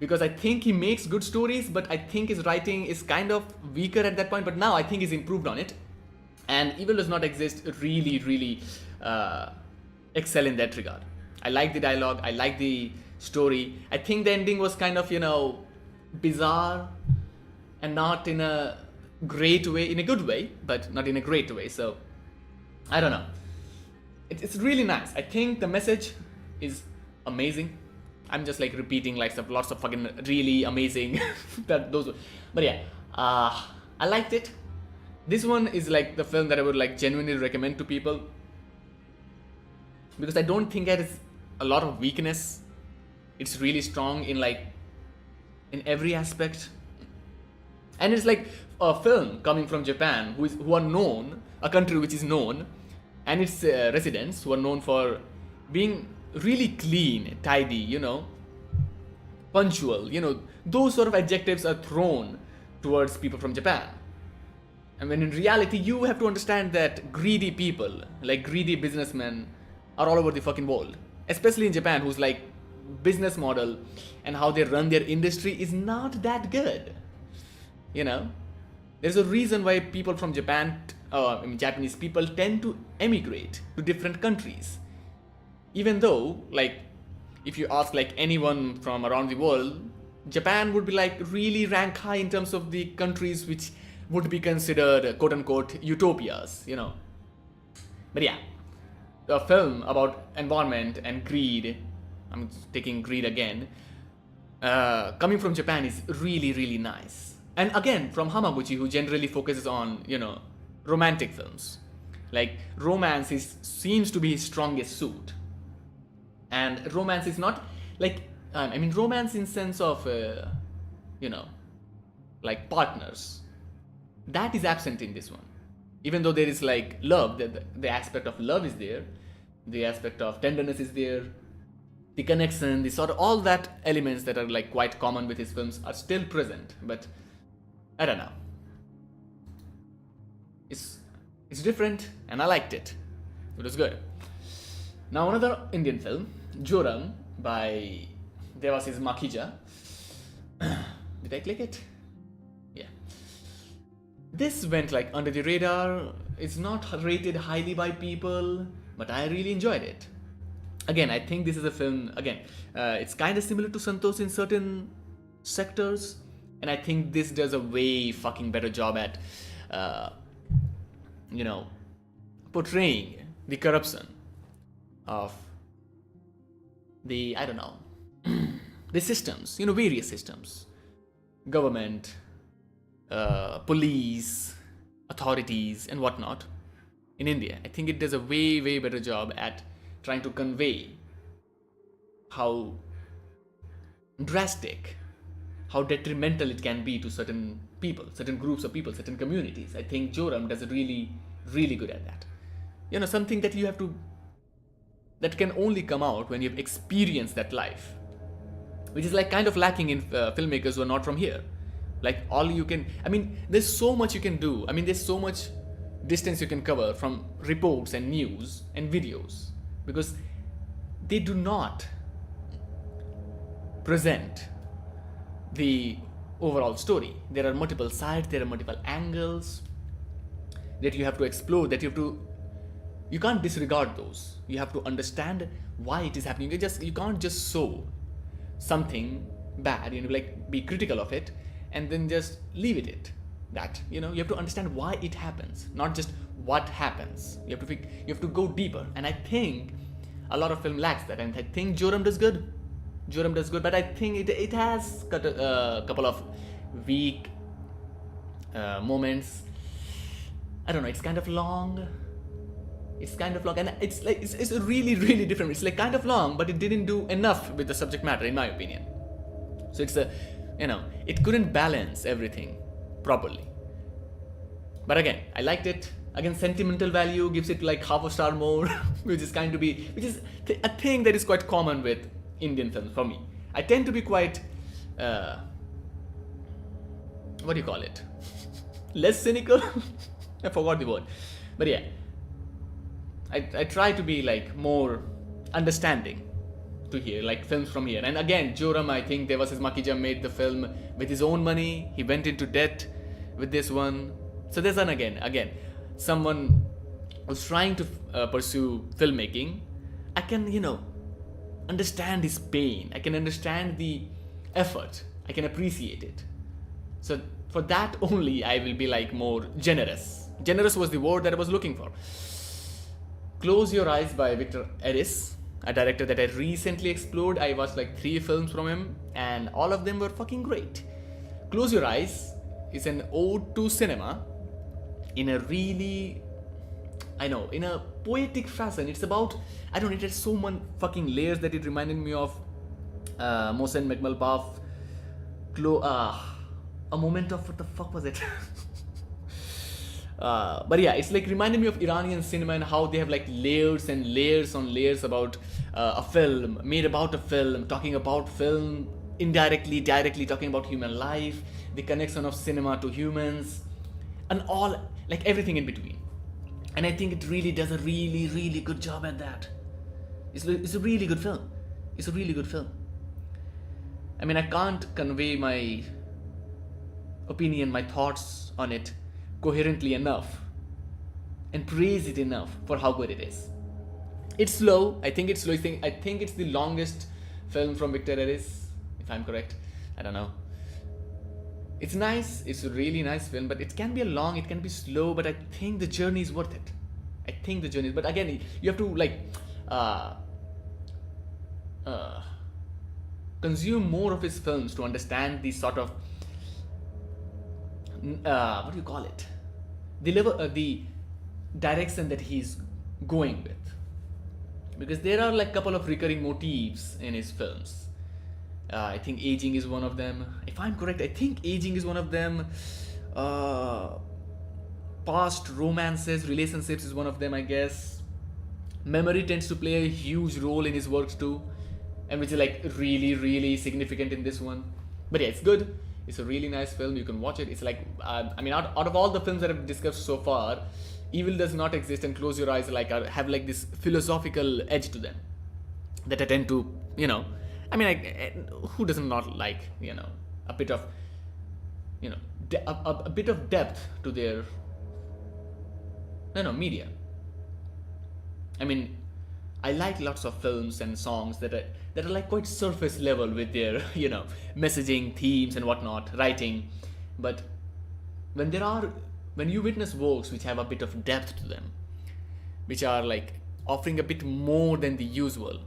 Speaker 1: Because I think he makes good stories, but I think his writing is kind of weaker at that point. But now I think he's improved on it. And Evil Does Not Exist really excel in that regard. I like the dialogue, I like the story. I think the ending was kind of, bizarre and not in a great way, in a good way, but not in a great way. So, I don't know. It's really nice. I think the message is amazing. I'm just like repeating like lots of fucking really amazing but yeah, I liked it. This one is like the film that I would like genuinely recommend to people because I don't think it is a lot of weakness. It's really strong in every aspect, and it's like a film coming from Japan who are known, a country which is known, and its residents who are known for being really clean, tidy, punctual, those sort of adjectives are thrown towards people from Japan. And when in reality, you have to understand that greedy people, like greedy businessmen, are all over the fucking world. Especially in Japan, whose like business model and how they run their industry is not that good. There's a reason why people from Japan, Japanese people tend to emigrate to different countries. Even though, like, if you ask like anyone from around the world, Japan would be like really rank high in terms of the countries which would be considered quote unquote utopias, But yeah, a film about environment and greed, I'm taking greed again, coming from Japan is really nice. And again, from Hamaguchi, who generally focuses on, romantic films. Like, romance seems to be his strongest suit. And romance is not like, romance in sense of, like partners. That is absent in this one. Even though there is like love, the aspect of love is there, the aspect of tenderness is there, the connection, the sort of all that elements that are like quite common with his films are still present. But I don't know. It's different, and I liked it. It was good. Now another Indian film, Joram by Devasys Makhija. Did I click it? Yeah. This went like under the radar. It's not rated highly by people, but I really enjoyed it. Again, I think this is a film, it's kind of similar to Santosh in certain sectors, and I think this does a way fucking better job at, portraying the corruption of the, the systems, various systems, government, police, authorities, and whatnot in India. I think it does a way better job at trying to convey how drastic, how detrimental it can be to certain people, certain groups of people, certain communities. I think Joram does really good at that. Something that that can only come out when you've experienced that life, which is like kind of lacking in filmmakers who are not from here. Like there's so much you can do. There's so much distance you can cover from reports and news and videos, because they do not present the overall story. There are multiple sides, there are multiple angles that you have to explore, you can't disregard those. You have to understand why it is happening. You can't just show something bad, be critical of it and then just leave it that. You have to understand why it happens, not just what happens. You have to go deeper, and I think a lot of film lacks that, and I think Joram does good, but I think it has got a couple of weak moments. I don't know, it's kind of long, and it's really different. It's like kind of long, but it didn't do enough with the subject matter, in my opinion. So it's it couldn't balance everything properly. But again, I liked it. Again, sentimental value gives it like half a star more, which is a thing that is quite common with Indian films for me. I tend to be quite, what do you call it? Less cynical? I forgot the word. But yeah, I try to be like more understanding to here, like films from here. And again, Joram, I think Devasis Makija made the film with his own money. He went into debt with this one. So there's an again, someone who's trying to pursue filmmaking. I can, understand his pain. I can understand the effort. I can appreciate it. So for that only, I will be like more generous. Generous was the word that I was looking for. Close Your Eyes by Victor Eris, a director that I recently explored. I watched like 3 films from him, and all of them were fucking great. Close Your Eyes is an ode to cinema in a really, in a poetic fashion. It's about, it had so many fucking layers that it reminded me of Mohsen Megmalbaf, a moment of, what the fuck was it? But yeah, it's like reminded me of Iranian cinema and how they have like layers and layers on layers about a film, made about a film, talking about film indirectly, directly talking about human life, the connection of cinema to humans, and all, like everything in between. And I think it really does a really, really good job at that. It's a really good film. It's a really good film. I mean, I can't convey my opinion, my thoughts on it coherently enough and praise it enough for how good it is. It's slow. I think it's slow. I think it's the longest film from Victor Eris, if I'm correct. I don't know. It's nice. It's a really nice film, but it can be long, it can be slow, but I think the journey is worth it. I think the journey is, but again, you have to like consume more of his films to understand the sort of what do you call it? The direction that he's going with, because there are like couple of recurring motifs in his films. I think aging is one of them. If I'm correct, I think aging is one of them. Past romances, relationships is one of them, I guess. Memory tends to play a huge role in his works too, and which is like really, really significant in this one. But yeah, it's good. It's a really nice film. You can watch it. It's like, out of all the films that I've discussed so far, Evil Does Not Exist and Close Your Eyes have like this philosophical edge to them that I tend to, who doesn't not like, a bit of, a bit of depth to their, media. I mean, I like lots of films and songs that are like quite surface level with their, messaging, themes and whatnot, writing. But when you witness works which have a bit of depth to them, which are like offering a bit more than the usual,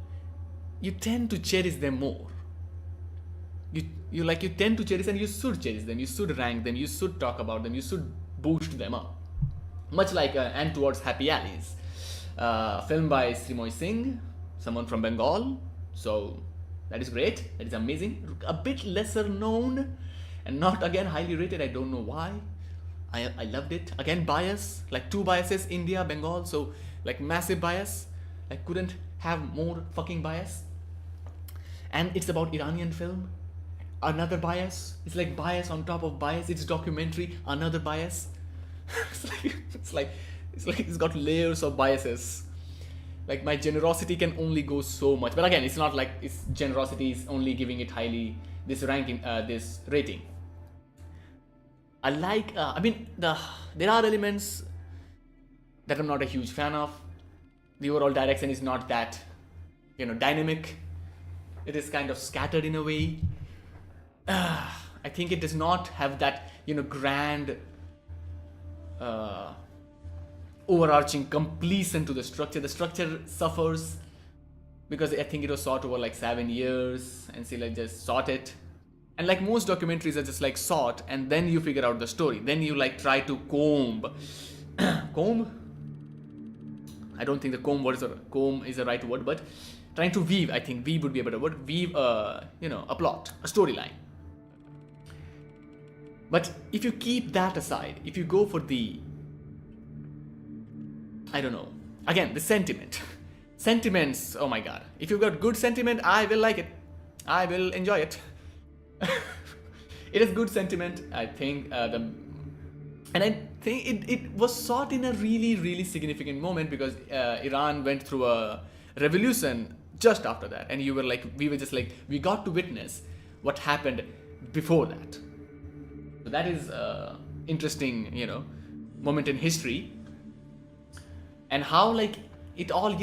Speaker 1: you tend to cherish them more. You tend to cherish, and you should cherish them, you should rank them, you should talk about them, you should boost them up. Much like And Towards Happy Alleys, film by Srimoy Singh, someone from Bengal. So that is great, that is amazing. A bit lesser known and not again highly rated. I don't know why. I loved it. Again, bias, like 2 biases, India, Bengal, so like massive bias. I couldn't have more fucking bias. And it's about Iranian film, another bias. It's like bias on top of bias. It's documentary, another bias. it's like it's got layers of biases. Like my generosity can only go so much, but again, it's not like its generosity is only giving it highly this ranking, this rating. I like, there are elements that I'm not a huge fan of. The overall direction is not that, dynamic. It is kind of scattered in a way. I think it does not have that, grand, overarching completion to the structure. The structure suffers because I think it was shot over like 7 years, and so like just shot it. And like most documentaries are just like shot and then you figure out the story. Then you like try to comb. I don't think the comb is the right word, but trying to weave. I think weave would be a better word. Weave, a plot, a storyline. But if you keep that aside, if you go for the, again, the sentiment. Sentiments, oh my god. If you've got good sentiment, I will like it. I will enjoy it. It is good sentiment. I think And I think it was shot in a really, really significant moment because Iran went through a revolution just after that. And we were just like, we got to witness what happened before that. So that is interesting, moment in history. And how like it all,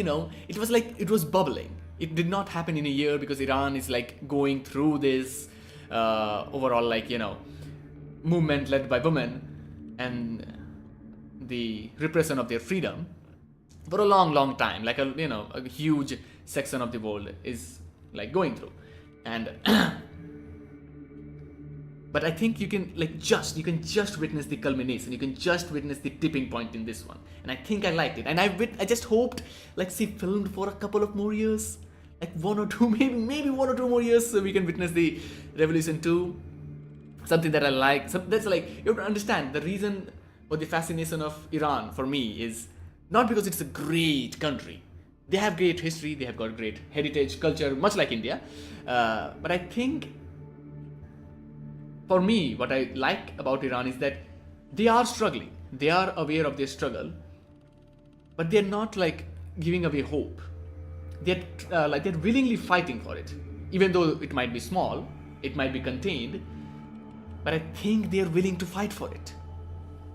Speaker 1: it was like it was bubbling. It did not happen in a year because Iran is like going through this overall movement led by women and the repression of their freedom for a long, long time. Like a huge section of the world is like going through, and but I think you can just witness the culmination. You can just witness the tipping point in this one, and I think I liked it. And I just hoped like she filmed for a couple of more years, like 1 or 2, maybe 1 or 2 more years, so we can witness the Revolution 2. Something that I like. That's like, you have to understand the reason for the fascination of Iran for me is not because it's a great country. They have great history. They have got great heritage, culture, much like India. But I think for me, what I like about Iran is that they are struggling. They are aware of their struggle, but they're not like giving away hope. They're they're willingly fighting for it, even though it might be small, it might be contained. But I think they're willing to fight for it,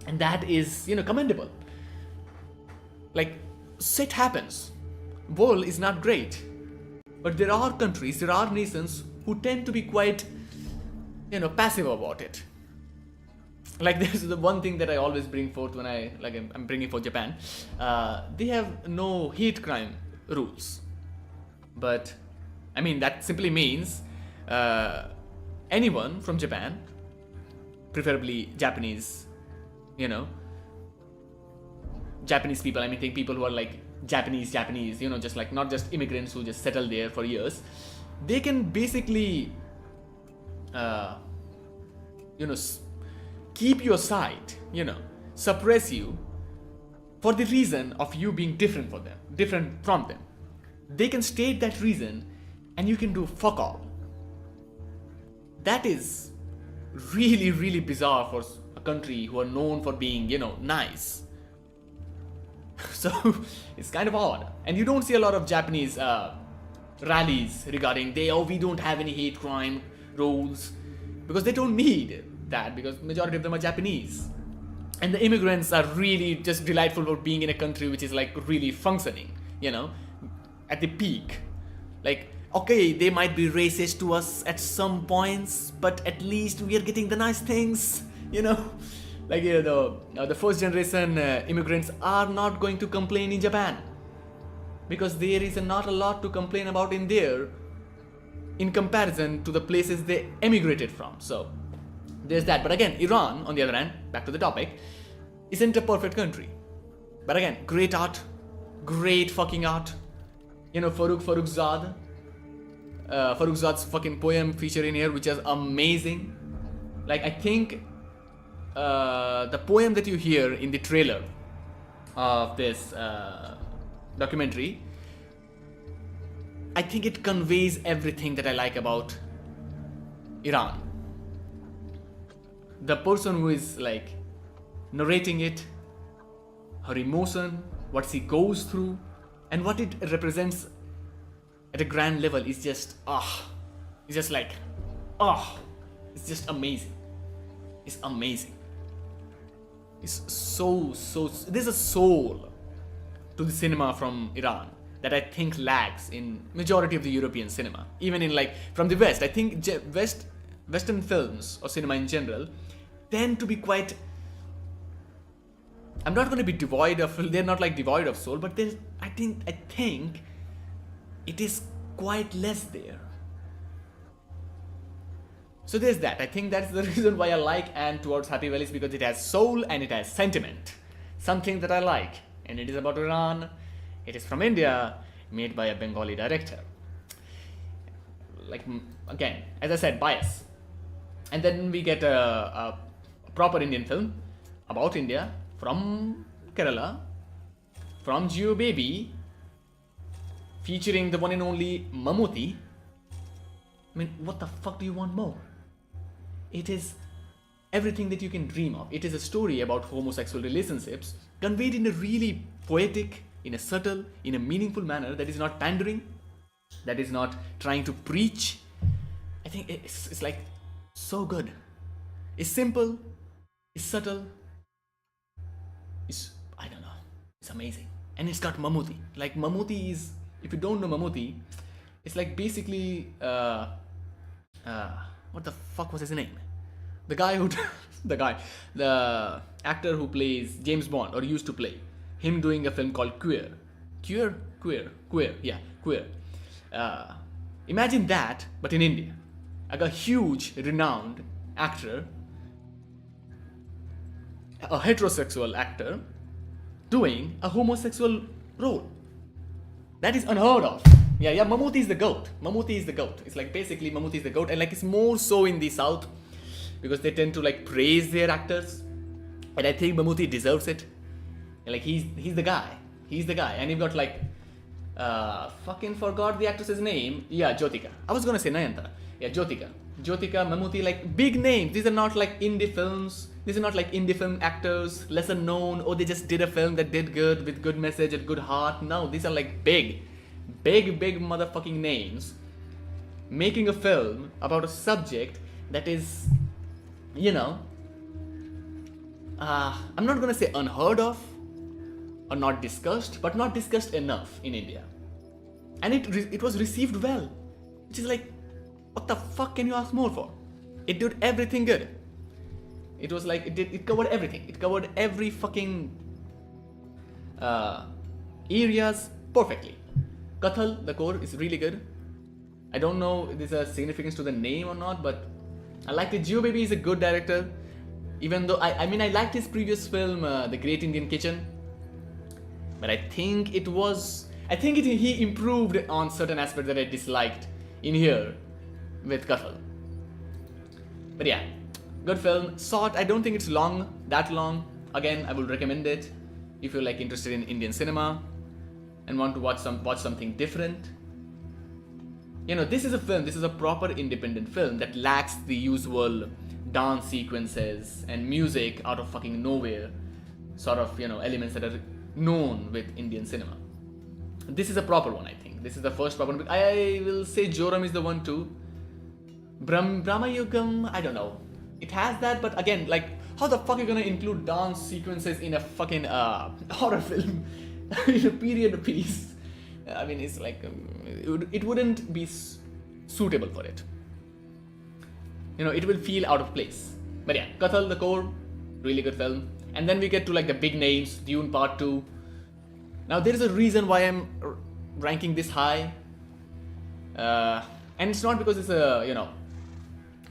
Speaker 1: and that is commendable. Like shit happens, world is not great, but there are countries, there are nations who tend to be quite passive about it. Like this is the one thing that I always bring forth when I'm bringing for Japan. They have no hate crime rules, but I mean that simply means anyone from Japan, preferably Japanese, Japanese people. I mean, think people who are like Japanese, just like not just immigrants who just settle there for years. They can basically, keep you aside, suppress you for the reason of you being different from them. They can state that reason, and you can do fuck all. That is really, really bizarre for a country who are known for being, nice. So it's kind of odd. And you don't see a lot of Japanese rallies regarding we don't have any hate crime rules, because they don't need that, because majority of them are Japanese. And the immigrants are really just delightful for being in a country which is like really functioning, at the peak. Like, okay, they might be racist to us at some points, but at least we are getting the nice things, Like, the first generation immigrants are not going to complain in Japan, because there is not a lot to complain about in there in comparison to the places they emigrated from. So there's that. But again, Iran, on the other hand, back to the topic, isn't a perfect country. But again, great art, great fucking art. Farrukhzad's fucking poem featured in here, which is amazing. Like, I think the poem that you hear in the trailer of this documentary, I think it conveys everything that I like about Iran. The person who is like narrating it, her emotion, what she goes through, and what it represents at a grand level is just it's just like it's just amazing. It's amazing. It's so there's a soul to the cinema from Iran that I think lacks in majority of the European cinema. Even in like from the West, I think Western films or cinema in general tend to be quite, I'm not going to be devoid of, they're not like devoid of soul, but there's, I think it is quite less there. So there's that. I think that's the reason why I like And Towards Happy Valley, because it has soul and it has sentiment. Something that I like. And it is about Iran. It is from India, made by a Bengali director. Like, again, as I said, bias. And then we get a proper Indian film about India, from Kerala, from Jio Baby, featuring the one and only Mammootty. I mean, what the fuck do you want more? It is everything that you can dream of. It is a story about homosexual relationships conveyed in a really poetic, in a subtle, in a meaningful manner that is not pandering, that is not trying to preach. I think it's like so good. It's simple, it's subtle, it's, I don't know, it's amazing. And it's got Mammootty. Like Mammootty is, if you don't know Mammootty, it's like basically, what the fuck was his name? The guy who, the actor who plays James Bond, or used to play, him doing a film called Queer. Yeah, Queer. Imagine that, but in India. Like a huge, renowned actor, a heterosexual actor, doing a homosexual role. That is unheard of. Yeah, Mammootty is the GOAT. Mammootty is the GOAT. It's like basically Mammootty is the GOAT, and like it's more so in the South because they tend to like praise their actors, and I think Mammootty deserves it. And like he's the guy. He's the guy, and you've got like fucking forgot the actress's name. Yeah, Jyotika. I was gonna say Nayantara. Yeah, Jyotika, Mammootty, like big names. These are not like indie films. These are not like indie film actors, lesser known, or they just did a film that did good with good message and good heart. No, these are like big motherfucking names making a film about a subject that is, you know, I'm not gonna say unheard of or not discussed, but not discussed enough in India. And it was received well, which is like, what the fuck can you ask more for? It did everything good. It was like it covered everything. It covered every fucking areas perfectly. Kathal, the core, is really good. I don't know if there's a significance to the name or not, but I like it. Jio Baby is a good director. Even though I liked his previous film, The Great Indian Kitchen, but I think he improved on certain aspects that I disliked in here with Kathal. But yeah, good film. Short. I don't think it's that long. Again, I would recommend it if you're like interested in Indian cinema and want to watch something different. You know, this is a proper independent film that lacks the usual dance sequences and music out of fucking nowhere sort of, you know, elements that are known with Indian cinema. This is a proper one, I think. This is the first proper one. I will say Joram is the one too. Brahma Yugam, I don't know. It has that, but again, like, how the fuck are you gonna include dance sequences in a fucking horror film? In a period piece? I mean, it's like, it wouldn't be suitable for it. You know, it will feel out of place. But yeah, Kathal, the core, really good film. And then we get to like the big names, Dune Part 2. Now there is a reason why I'm ranking this high. And it's not because it's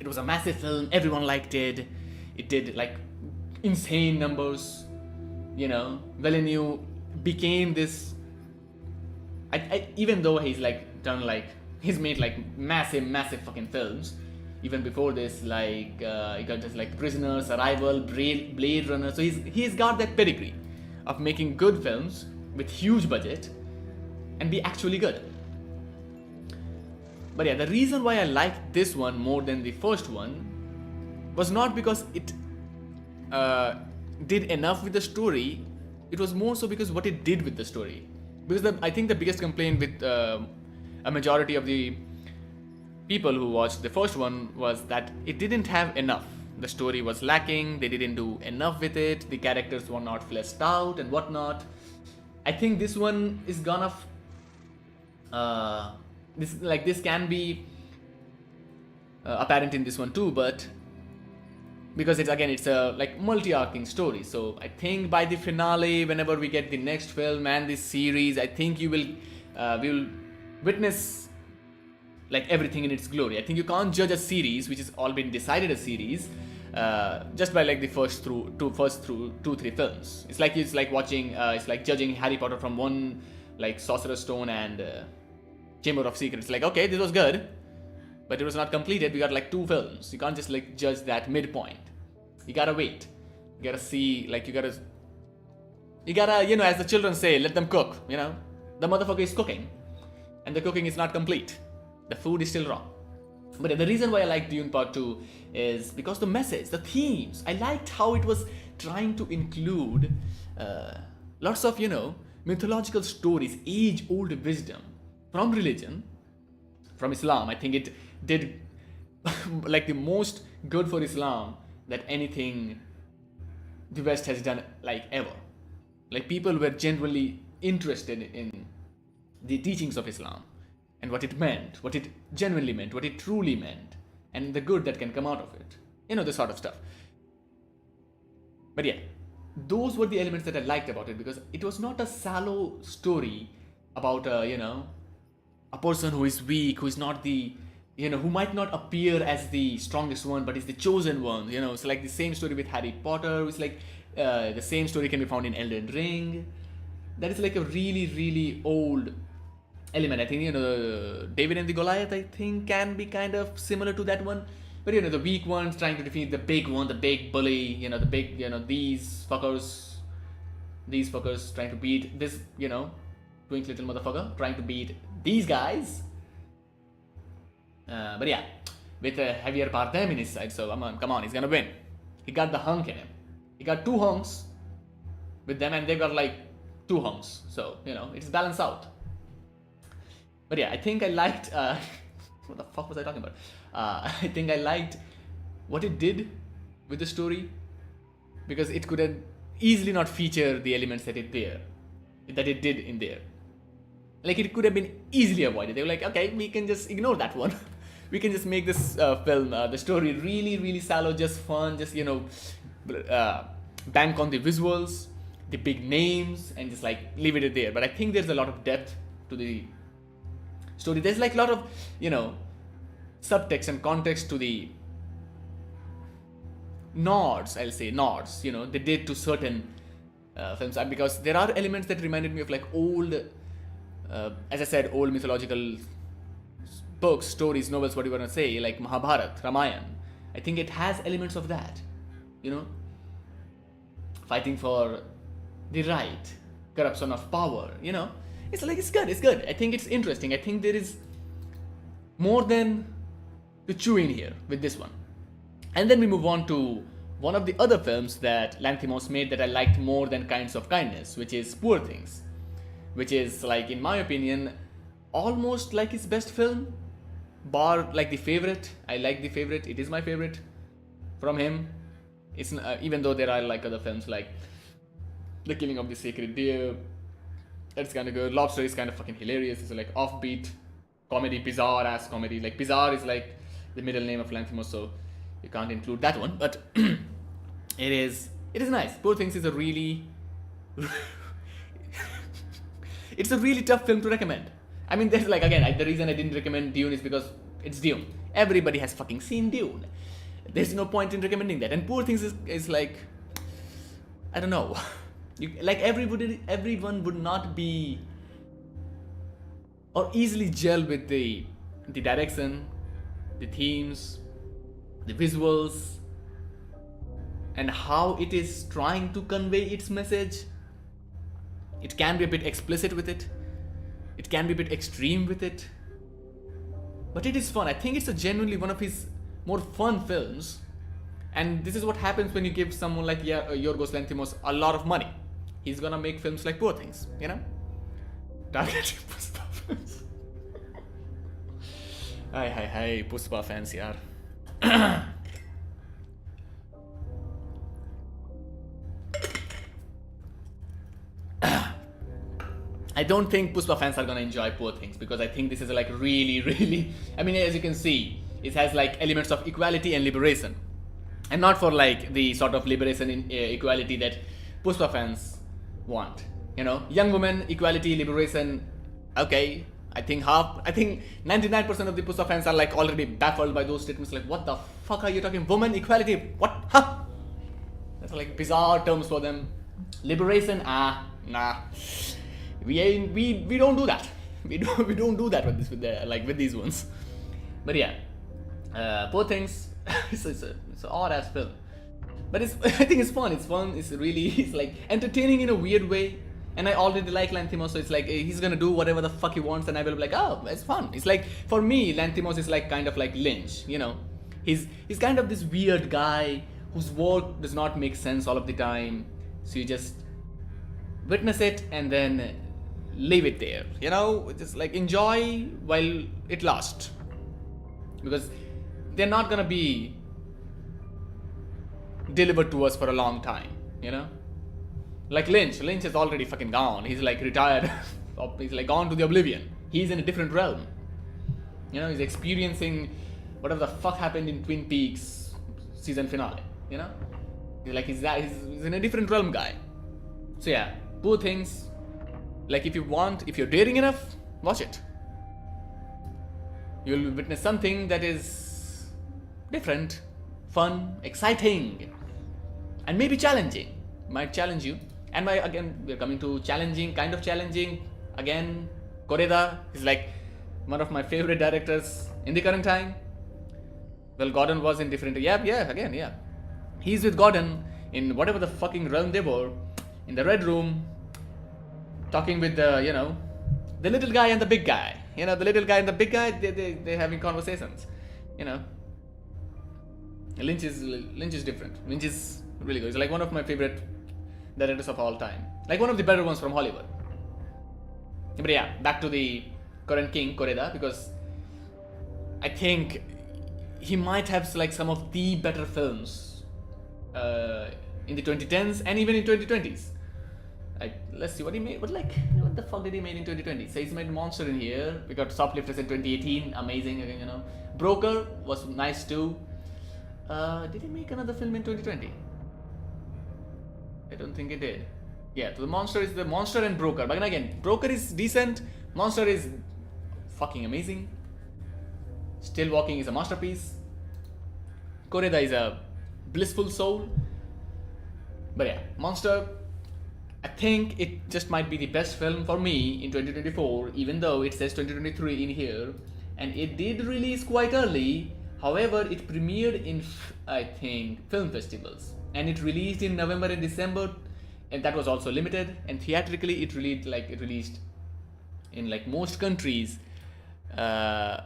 Speaker 1: it was a massive film, everyone liked it. It did like insane numbers. You know, Villeneuve became this, even though he's made like massive fucking films. Even before this, like he got just like Prisoners, Arrival, Blade Runner. So he's got that pedigree of making good films with huge budget and be actually good. But yeah, the reason why I liked this one more than the first one was not because it did enough with the story. It was more so because what it did with the story. Because I think the biggest complaint with a majority of the people who watched the first one was that it didn't have enough. The story was lacking, they didn't do enough with it, the characters were not fleshed out and whatnot. I think this one is gonna this can be apparent in this one too, but because it's a like multi-arcing story. So I think by the finale, whenever we get the next film and this series, I think we will witness like everything in its glory. I think you can't judge a series which has all been decided a series just by like the first 2-3 films. It's like watching it's like judging Harry Potter from one like Sorcerer's Stone and Chamber of Secrets. Like, okay, this was good, but it was not completed. We got like 2 films. You can't just like judge that midpoint. You gotta wait. You gotta see, like, you gotta, you know, as the children say, let them cook. You know, the motherfucker is cooking and the cooking is not complete. The food is still raw. But the reason why I liked Dune Part 2 is because the message, the themes. I liked how it was trying to include lots of, mythological stories, age old wisdom from religion, from Islam. I think it did like the most good for Islam that anything the West has done like ever. Like people were genuinely interested in the teachings of Islam and what it meant, what it genuinely meant, what it truly meant, and the good that can come out of it. This sort of stuff. But yeah, those were the elements that I liked about it, because it was not a shallow story about a person who is weak, who is not the who might not appear as the strongest one, but is the chosen one. It's like the same story with Harry Potter. It's like the same story can be found in Elden Ring. That is like a really, really old element. I think David and the Goliath, I think, can be kind of similar to that one. But the weak ones trying to defeat the big one, the big bully. The big these fuckers trying to beat this twink little motherfucker, trying to beat these guys. But yeah, with Javier Bardem in his side, so come on, he's gonna win. He got the hunk in him. He got 2 hunks with them, and they've got like 2 hunks. So it's balanced out. But yeah, I think I liked. What the fuck was I talking about? I think I liked what it did with the story, because it could have easily not feature the elements that it did in there. Like it could have been easily avoided. They were like, okay, we can just ignore that one. We can just make this film, the story really, really shallow, just fun, just bank on the visuals, the big names, and just like leave it there. But I think there's a lot of depth to the story. There's like a lot of subtext and context to the nods. I'll say nods. They did to certain films, because there are elements that reminded me of like old. As I said, old mythological books, stories, novels, what you want to say, like Mahabharata, Ramayana. I think it has elements of that, fighting for the right, corruption of power, it's good. I think it's interesting. I think there is more than to chew in here with this one. And then we move on to one of the other films that Lanthimos made that I liked more than Kinds of Kindness, which is Poor Things. Which is, like, in my opinion, almost like his best film, bar like The Favorite. I like The Favorite. It is my favorite from him. It's even though there are like other films like The Killing of the Sacred Deer. That's kind of good. Lobster is kind of fucking hilarious. It's like offbeat comedy, bizarre ass comedy. Like bizarre is like the middle name of Lanthimos, so you can't include that one. But it is nice. Poor Things is a really it's a really tough film to recommend. I mean, there's like, again, the reason I didn't recommend Dune is because it's Dune. Everybody has fucking seen Dune. There's no point in recommending that. And Poor Things is like, I don't know. Everyone would not be or easily gel with the direction, the themes, the visuals, and how it is trying to convey its message. It can be a bit explicit with it. It can be a bit extreme with it. But it is fun. I think it's genuinely one of his more fun films. And this is what happens when you give someone like Yorgos Lanthimos a lot of money. He's gonna make films like Poor Things, Targeting Puspa fans. Hi, Puspa fans, yaar. I don't think Puspa fans are gonna enjoy Poor Things, because I think this is like really, really. I mean, as you can see, it has like elements of equality and liberation, and not for like the sort of liberation in equality that Puspa fans want. Young women, equality, liberation. Okay, I think 99% of the Puspa fans are like already baffled by those statements. Like, what the fuck are you talking? Woman, equality? What? Huh? That's like bizarre terms for them. Liberation? Nah. We don't do that. We don't do that with these ones. But yeah, Poor Things. it's an odd ass film, but I think it's fun. It's fun. It's like entertaining in a weird way. And I already like Lanthimos, so it's like he's gonna do whatever the fuck he wants, and I will be like, oh, it's fun. It's like, for me, Lanthimos is like kind of like Lynch, you know. He's kind of this weird guy whose work does not make sense all of the time. So you just witness it and then leave it there, you know, just like enjoy while it lasts. Because they're not gonna be delivered to us for a long time, you know. Like Lynch is already fucking gone. He's like retired. He's like gone to the oblivion. He's in a different realm. You know, he's experiencing whatever the fuck happened in Twin Peaks season finale. You know, he's in a different realm, guy. So yeah, poor things. Like if you're daring enough, watch it. You'll witness something that is different, fun, exciting, and maybe challenging. Might challenge you. And again, we're coming to kind of challenging. Again, Koreda is like one of my favorite directors in the current time. Well, Gordon was in different. Yeah. He's with Gordon in whatever the fucking realm they were, in the Red Room, talking with the little guy and the big guy. You know, the little guy and the big guy, they're having conversations. You know, Lynch is different. Lynch is really good. He's like one of my favorite directors of all time. Like one of the better ones from Hollywood. But yeah, back to the current king, Koreda, because I think he might have like some of the better films in the 2010s and even in 2020s. Let's see what he made. What the fuck did he made in 2020? So he's made Monster in here. We got Shoplifters in 2018, amazing again, you know. Broker was nice too. Did he make another film in 2020? I don't think he did. Yeah, so the Monster is the Monster and Broker. But again, Broker is decent. Monster is fucking amazing. Still Walking is a masterpiece. Koreda is a blissful soul. But yeah, Monster, I think it just might be the best film for me in 2024, even though it says 2023 in here. And it did release quite early. However, it premiered in, I think, film festivals. And it released in November and December. And that was also limited. And theatrically, it released in like most countries by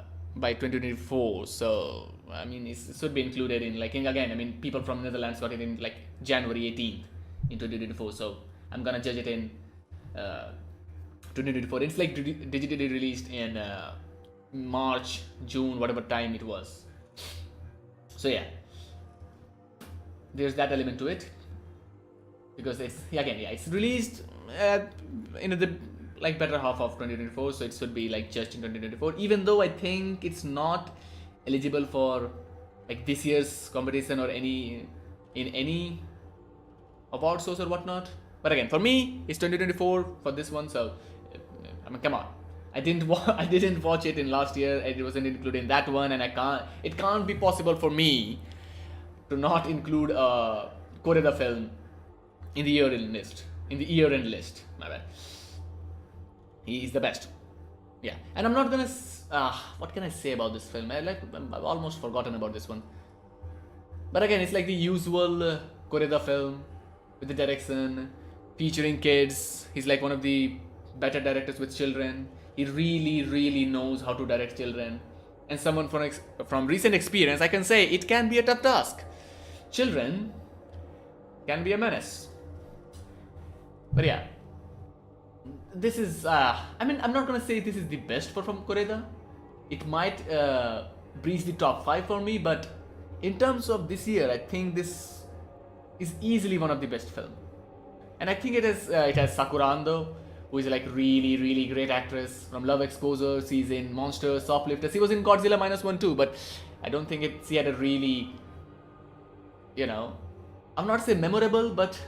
Speaker 1: 2024. So, I mean, it should be included in like, again, I mean, people from Netherlands got it in like January 18th in 2024. So, I'm gonna judge it in 2024. It's like digitally released in March, June, whatever time it was. So yeah, there's that element to it, because it's released in the like better half of 2024, so it should be like just in 2024. Even though I think it's not eligible for like this year's competition or any award shows or whatnot. But again, for me, it's 2024 for this one. So I mean, come on. I didn't watch it in last year, and it wasn't included in that one, and it can't be possible for me to not include a Koreda film in the year-end list. My bad. He is the best. Yeah, and I'm not gonna. What can I say about this film? I've almost forgotten about this one. But again, it's like the usual Koreda film with the direction, featuring kids. He's like one of the better directors with children. He really, really knows how to direct children. And someone from recent experience, I can say it can be a tough task. Children can be a menace. But yeah, this is, I mean, I'm not gonna say this is the best from Koreda. It might breach the top 5 for me, but in terms of this year, I think this is easily one of the best films. And I think it has Sakura Ando, who is like really, really great actress from Love Exposure. She's in Monsters, Shoplifters. She was in Godzilla -1 too, but I don't think she had a really, I'm not saying memorable, but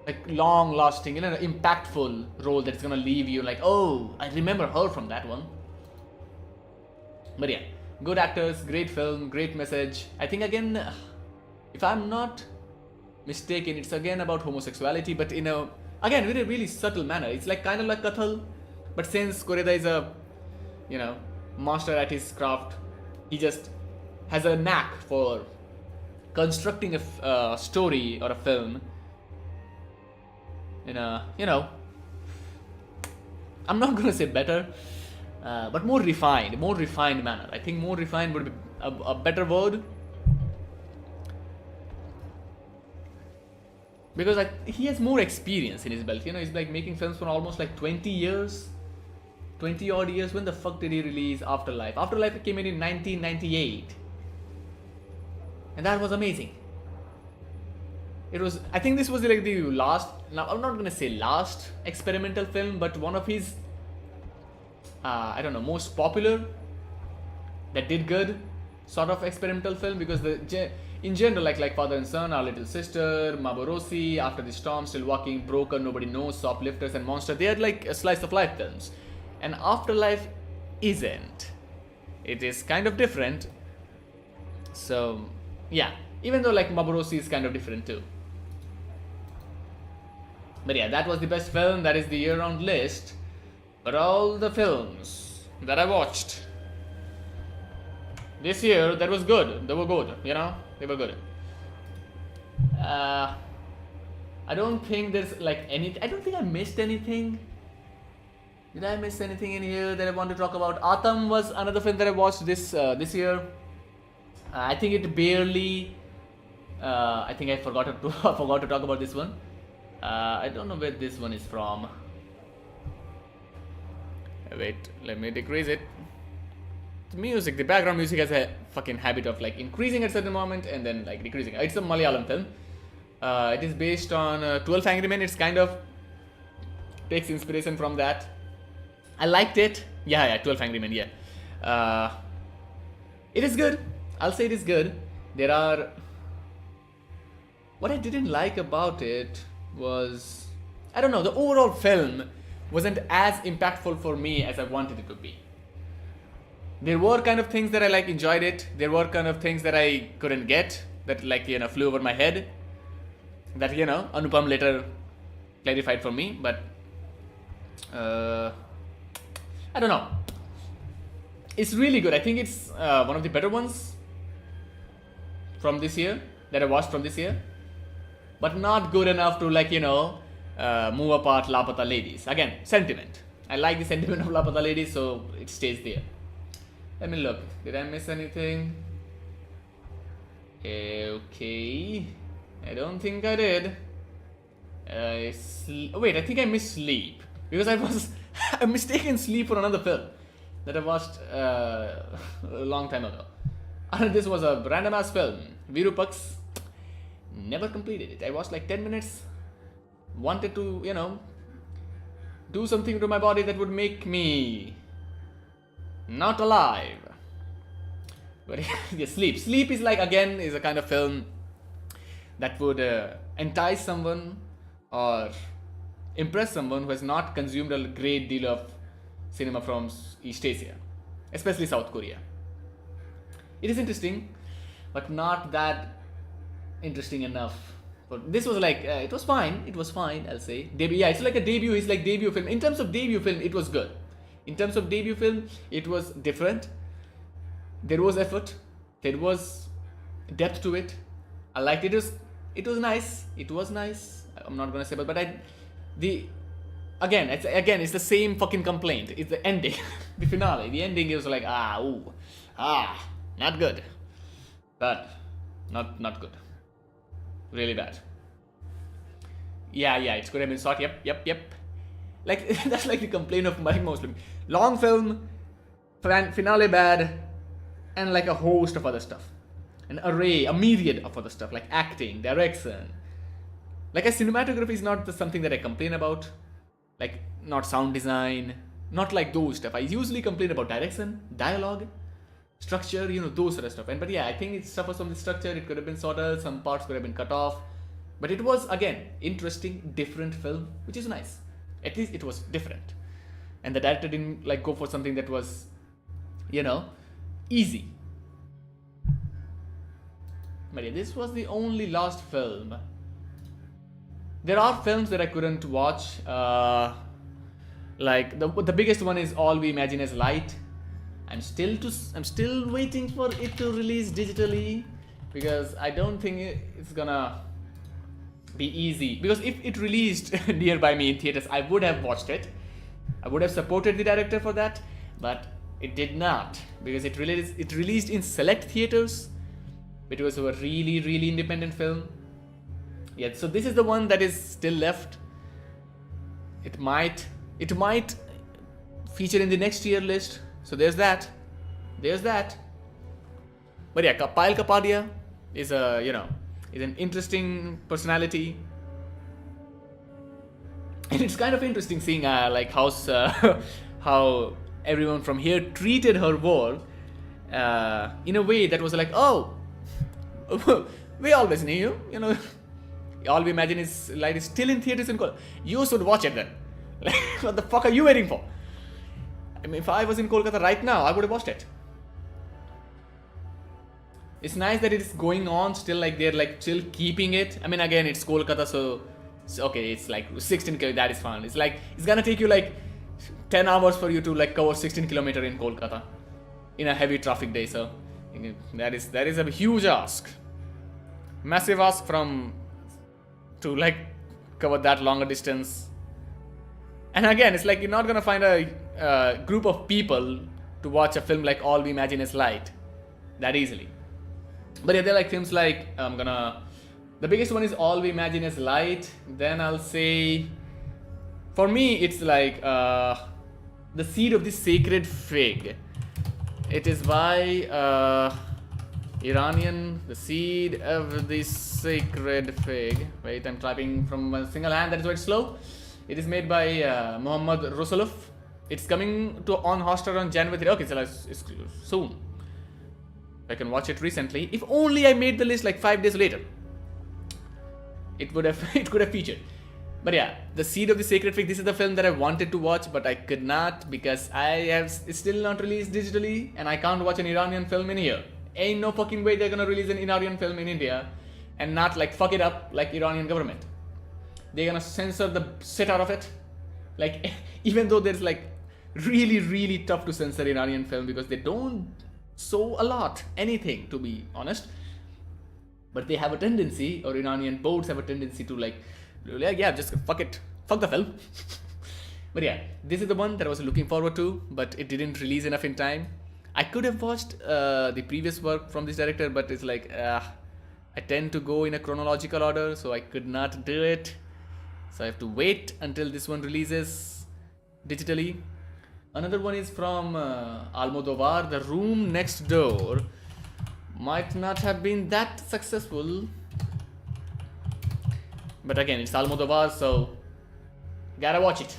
Speaker 1: like long-lasting, impactful role that's gonna leave you like, oh, I remember her from that one. But yeah, good actors, great film, great message. I think again, if I'm not mistaken, it's again about homosexuality, but in a very really subtle manner. It's like kind of like Kathal, but since Koreda is a master at his craft, he just has a knack for constructing a story or a film in a, I'm not gonna say better, but more refined manner. I think more refined would be a better word, because he has more experience in his belt. He's like making films for almost like 20 years, 20 odd years. When the fuck did he release Afterlife? Afterlife came in 1998, and that was amazing. I think this was like the last, now I'm not gonna say last experimental film, but one of his, I don't know, most popular, that did good sort of experimental film, because in general, like Father and Son, Our Little Sister, Maborosi, After the Storm, Still Walking, Broker, Nobody Knows, Shoplifters, and Monster, they are like a slice of life films. And Afterlife isn't. It is kind of different. So, yeah. Even though like Maborosi is kind of different too. But yeah, that was the best film. That is the year-round list. But all the films that I watched this year, that was good. They were good, they were good. I don't think there's like I don't think I missed anything. Did I miss anything in here that I want to talk about? Atam was another film that I watched this year. I think it barely. I think I forgot to talk about this one. I don't know where this one is from. Wait, let me decrease it. The background music has a fucking habit of like increasing at a certain moment and then like decreasing. It's a Malayalam film. It is based on 12 Angry Men. It's kind of takes inspiration from that. I liked it. Yeah, 12 Angry Men, yeah. It is good. I'll say it is good. What I didn't like about it was, I don't know, the overall film wasn't as impactful for me as I wanted it to be. There were kind of things that I like enjoyed it. There were kind of things that I couldn't get, that like, flew over my head. That, Anupam later clarified for me, but I don't know. It's really good. I think it's one of the better ones from this year, that I watched from this year. But not good enough to like, move apart Lapata Ladies. Again, sentiment. I like the sentiment of Lapata Ladies, so it stays there. Let me look. Did I miss anything? Okay. I don't think I did. Wait, I think I missed Sleep. Because I mistaken Sleep for another film that I watched a long time ago. And this was a random ass film. Virupaks. Never completed it. I watched like 10 minutes. Wanted to, do something to my body that would make me not alive. But yeah, Sleep. Sleep is like, again, is a kind of film that would entice someone or impress someone who has not consumed a great deal of cinema from East Asia, especially South Korea. It is interesting, but not that interesting enough. But this was like, it was fine, I'll say. It's like a debut, it's like debut film. In terms of debut film, it was good. In terms of debut film, it was different. There was effort, there was depth to it. I liked it. It was nice. I'm not gonna say, but it's the same fucking complaint. It's the ending, the finale. The ending is like not good, but not good. Really bad. Yeah, it could have been short. Yep. Like that's like the complaint of Mike Mosley. Long film, finale bad, and like a host of other stuff. A myriad of other stuff like acting, direction. Like a cinematography is not something that I complain about. Like not sound design, not like those stuff. I usually complain about direction, dialogue, structure, those sort of stuff. But yeah, I think it suffers from the structure. It could have been shorter, some parts could have been cut off. But it was, again, interesting, different film, which is nice. At least it was different. And the director didn't like go for something that was, easy. But yeah, this was the only last film. There are films that I couldn't watch. Like the biggest one is All We Imagine As Light. I'm still waiting for it to release digitally, because I don't think it's gonna be easy, because if it released nearby me in theaters, I would have watched it. I would have supported the director for that, but it did not, because it released in select theaters. It was a really, really independent film. Yeah, so this is the one that is still left. It might feature in the next year list. So there's that. But yeah, Payal Kapadia is an interesting personality, and it's kind of interesting seeing like how everyone from here treated her work in a way that was like, oh, we always knew you. You know, All We Imagine Is Light is still in theaters in Kolkata. You should watch it then. Like, what the fuck are you waiting for? I mean, if I was in Kolkata right now, I would have watched it. It's nice that it is going on still, like they're like still keeping it. I mean, again, it's Kolkata, so okay, it's like 16 km, that is fine. It's like, it's gonna take you like 10 hours for you to like cover 16 kilometers in Kolkata in a heavy traffic day, so that is a huge ask. Massive ask to like cover that longer distance. And again, it's like you're not gonna find a group of people to watch a film like All We Imagine Is Light that easily. But yeah, they're like films like the biggest one is All We Imagine Is Light. Then I'll say, for me, it's like The Seed of the Sacred Fig. It is by Iranian, The Seed of the Sacred Fig. Wait, I'm typing from a single hand, that is why it's slow. It is made by Mohammad Rosolov. It's coming to on Hotstar on January 3. Okay, so it's soon. I can watch it recently. If only I made the list like 5 days later, it could have featured. But yeah, The Seed of the Sacred Fig. This is the film that I wanted to watch, but I could not because it's still not released digitally, and I can't watch an Iranian film in here. Ain't no fucking way they're gonna release an Iranian film in India and not like fuck it up like Iranian government. They're gonna censor the shit out of it. Like, even though there's like really, really tough to censor Iranian film because they don't show a lot, anything, to be honest. But they have a tendency, or Iranian boards have a tendency to like yeah, just fuck it, fuck the film. But yeah, this is the one that I was looking forward to, but it didn't release enough in time. I could have watched the previous work from this director, but it's like I tend to go in a chronological order, so I could not do it. So I have to wait until this one releases digitally. Another one is from Almodovar, The Room Next Door. Might not have been that successful, but again, it's Almodovar, so you gotta watch it.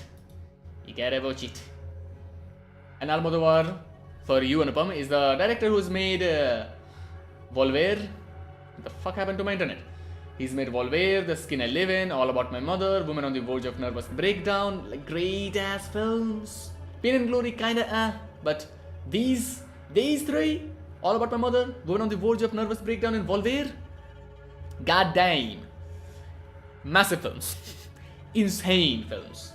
Speaker 1: And Almodovar, for you, Anupam, is the director who's made Volver. What the fuck happened to my internet? He's made Volver, The Skin I Live In, All About My Mother, Woman on the Verge of Nervous Breakdown, like great ass films. Pain and Glory kinda but these three, All About My Mother, Woman on the Verge of Nervous Breakdown, and Volver, goddamn, massive films. Insane films.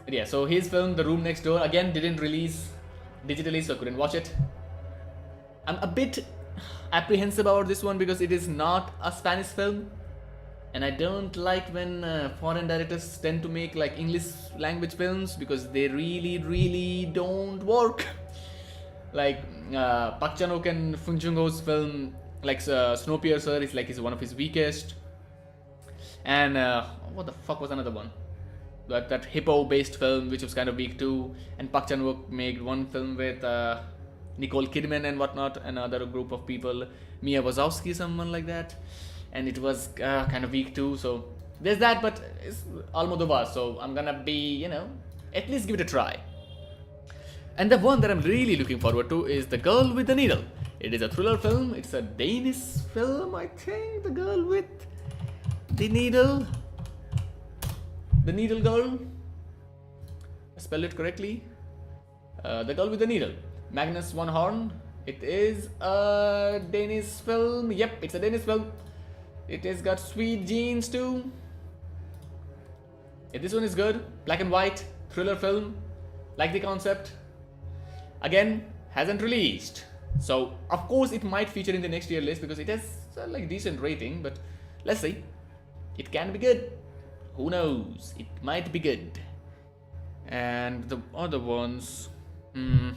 Speaker 1: But yeah, so his film The Room Next Door again didn't release digitally, so I couldn't watch it. I'm a bit apprehensive about this one because it is not a Spanish film, and I don't like when foreign directors tend to make like English language films because they really, really don't work. Like Park Chan-wook and Fung Joong-ho's film, like Snowpiercer, is one of his weakest. And what the fuck was another one? That hippo-based film, which was kind of weak too. And Park Chan-wook made one film with Nicole Kidman and whatnot, another group of people, Mia Wazowski, someone like that, and it was kind of weak too. So there's that, but it's Almodovar, so I'm gonna be, at least give it a try. And the one that I'm really looking forward to is The Girl with the Needle. It is a thriller film. It's a Danish film, I think. The Girl with the Needle. The Needle Girl. I spelled it correctly. The Girl with the Needle. Magnus von Horn. It is a Danish film. Yep, it's a Danish film. It has got sweet jeans too. Yeah, this one is good. Black and white thriller film. Like the concept. Again, hasn't released. So of course it might feature in the next year list because it has like decent rating. But let's see. It can be good. Who knows? It might be good. And the other ones, I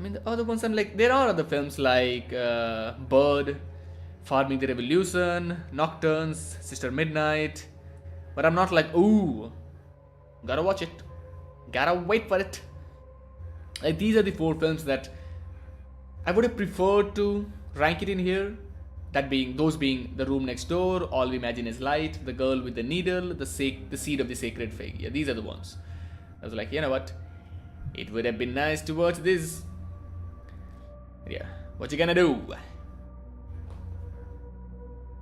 Speaker 1: mean, the other ones, I'm like, there are other films like Bird, Farming the Revolution, Nocturnes, Sister Midnight, but I'm not like, ooh, gotta watch it, gotta wait for it. Like, these are the 4 films that I would have preferred to rank it in here. That being, those being The Room Next Door, All We Imagine Is Light, The Girl with the Needle, The Seed of the Sacred Fig. Yeah, these are the ones. I was like, you know what? It would have been nice to watch this. Yeah, what you gonna do?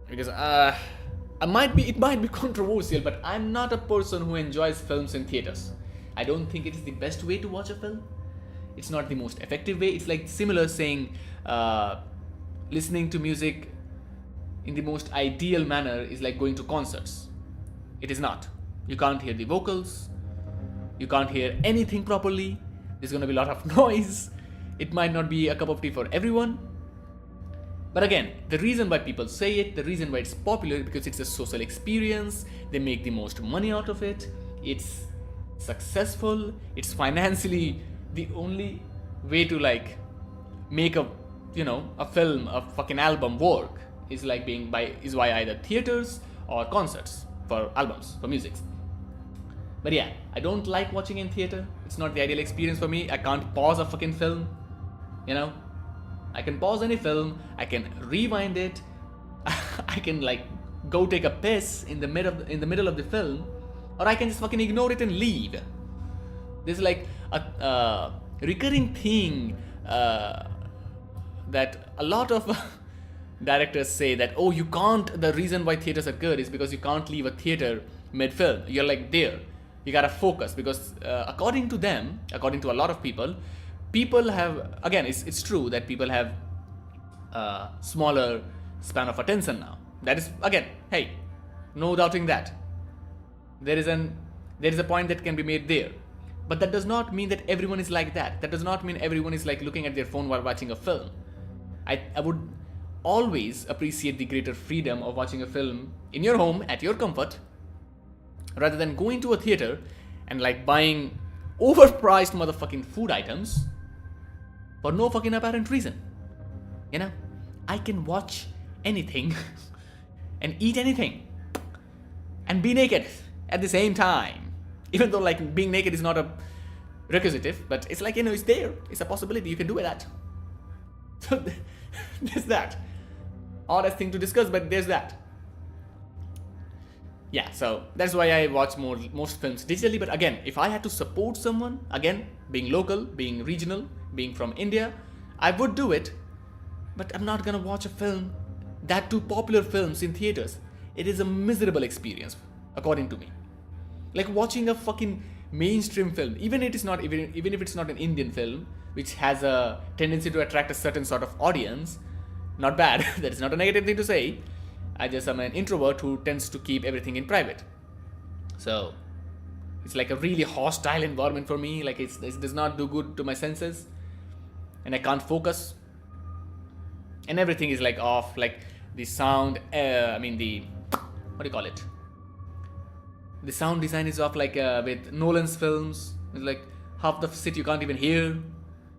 Speaker 1: Because it might be controversial, but I'm not a person who enjoys films in theaters. I don't think it is the best way to watch a film. It's not the most effective way. It's like similar saying listening to music in the most ideal manner is like going to concerts. It is not. You can't hear the vocals. You can't hear anything properly. There's gonna be a lot of noise. It might not be a cup of tea for everyone. But again, the reason why people say it, the reason why it's popular is because it's a social experience. They make the most money out of it. It's successful. It's financially the only way to like make a film, a fucking album work is like is by either theaters or concerts for albums, for music. But yeah, I don't like watching in theater. It's not the ideal experience for me. I can't pause a fucking film. I can pause any film, I can rewind it, I can like go take a piss in the middle of the film, or I can just fucking ignore it and leave. There's like a recurring thing that a lot of directors say that, oh, you can't, the reason why theaters are good is because you can't leave a theater mid-film. You're like there. You gotta focus because according to them, according to a lot of people have, again, it's true that people have smaller span of attention now. That is, again, hey, no doubting that. There is a point that can be made there. But that does not mean that everyone is like that. That does not mean everyone is like looking at their phone while watching a film. I would always appreciate the greater freedom of watching a film in your home at your comfort rather than going to a theater and like buying overpriced motherfucking food items for no fucking apparent reason. I can watch anything and eat anything and be naked at the same time. Even though like being naked is not a requisitive, but it's like, it's there. It's a possibility. You can do that. So there's that. Oddest thing to discuss, but there's that. Yeah, so that's why I watch most films digitally. But again, if I had to support someone, again, being local, being regional, being from India, I would do it. But I'm not gonna watch a film, that too popular films in theaters. It is a miserable experience, according to me. Like watching a fucking mainstream film, even if it's not an Indian film, which has a tendency to attract a certain sort of audience, not bad. That is not a negative thing to say. I just am an introvert who tends to keep everything in private. So it's like a really hostile environment for me. Like it does not do good to my senses, and I can't focus. And everything is like off. Like the sound. What do you call it? The sound design is off. Like with Nolan's films, it's like half the shit you can't even hear.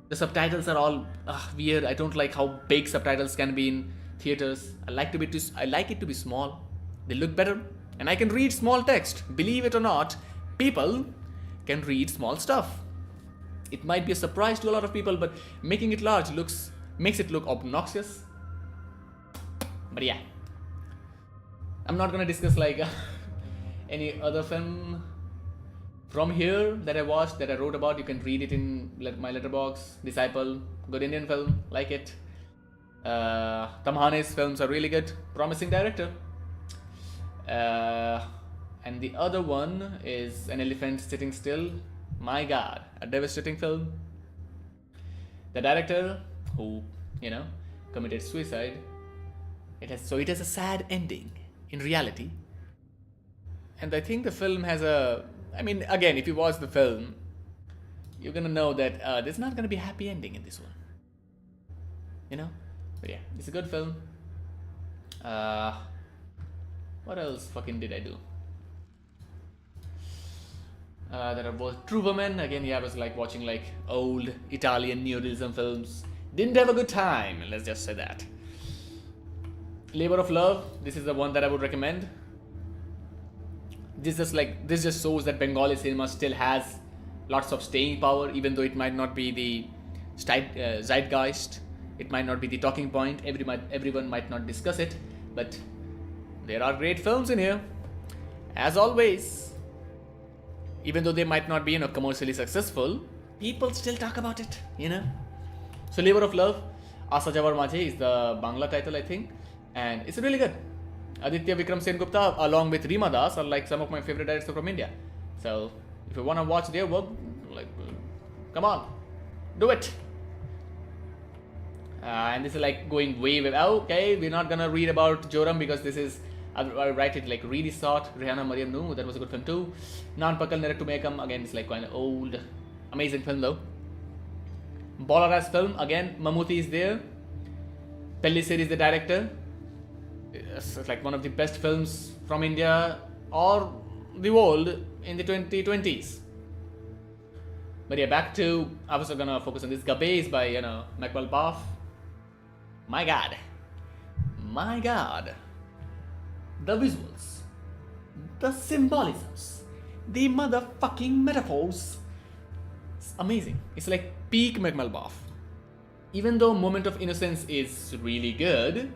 Speaker 1: The subtitles are all weird. I don't like how big subtitles can be in theaters. I like it to be small. They look better, and I can read small text. Believe it or not, people can read small stuff. It might be a surprise to a lot of people, but making it large makes it look obnoxious. But yeah, I'm not gonna discuss like any other film from here that I watched, that I wrote about. You can read it in my letterbox. Disciple, good Indian film, like it. Tamhane's films are really good, promising director. And the other one is An Elephant Sitting Still. My God, a devastating film. The director who, committed suicide. It has a sad ending in reality. And I think the film has again, if you watch the film, you're gonna know that there's not gonna be a happy ending in this one. But yeah, it's a good film. What else fucking did I do? There are both True Women. Again, yeah, I was like watching like old Italian neorealism films. Didn't have a good time, let's just say that. Labor of Love. This is the one that I would recommend. This just shows that Bengali cinema still has lots of staying power, even though it might not be the zeitgeist. It might not be the talking point. Everyone might not discuss it, but there are great films in here, as always. Even though they might not be, commercially successful, people still talk about it, So Labor of Love, Asa Javar Majhe is the Bangla title, I think, and it's really good. Aditya Vikram Sen Gupta along with Rima Das are like some of my favorite directors from India. So if you want to watch their work, like, come on, do it. And this is like going way. Okay, we're not gonna read about Joram because this is, I'll write it like really short. Rihanna Mariam Nu, that was a good film too. Nan Pakal Neraktu Mekam, again it's like kind of old, amazing film though. Bolaras film, again Mammootty is there. Pelliser is the director. It's like one of the best films from India or the world in the 2020s. But yeah, back to, I was gonna focus on this. Gabe is by, Macbal Baf. My god. The visuals, the symbolisms, the motherfucking metaphors. It's amazing. It's like peak Macmalbath. Even though Moment of Innocence is really good,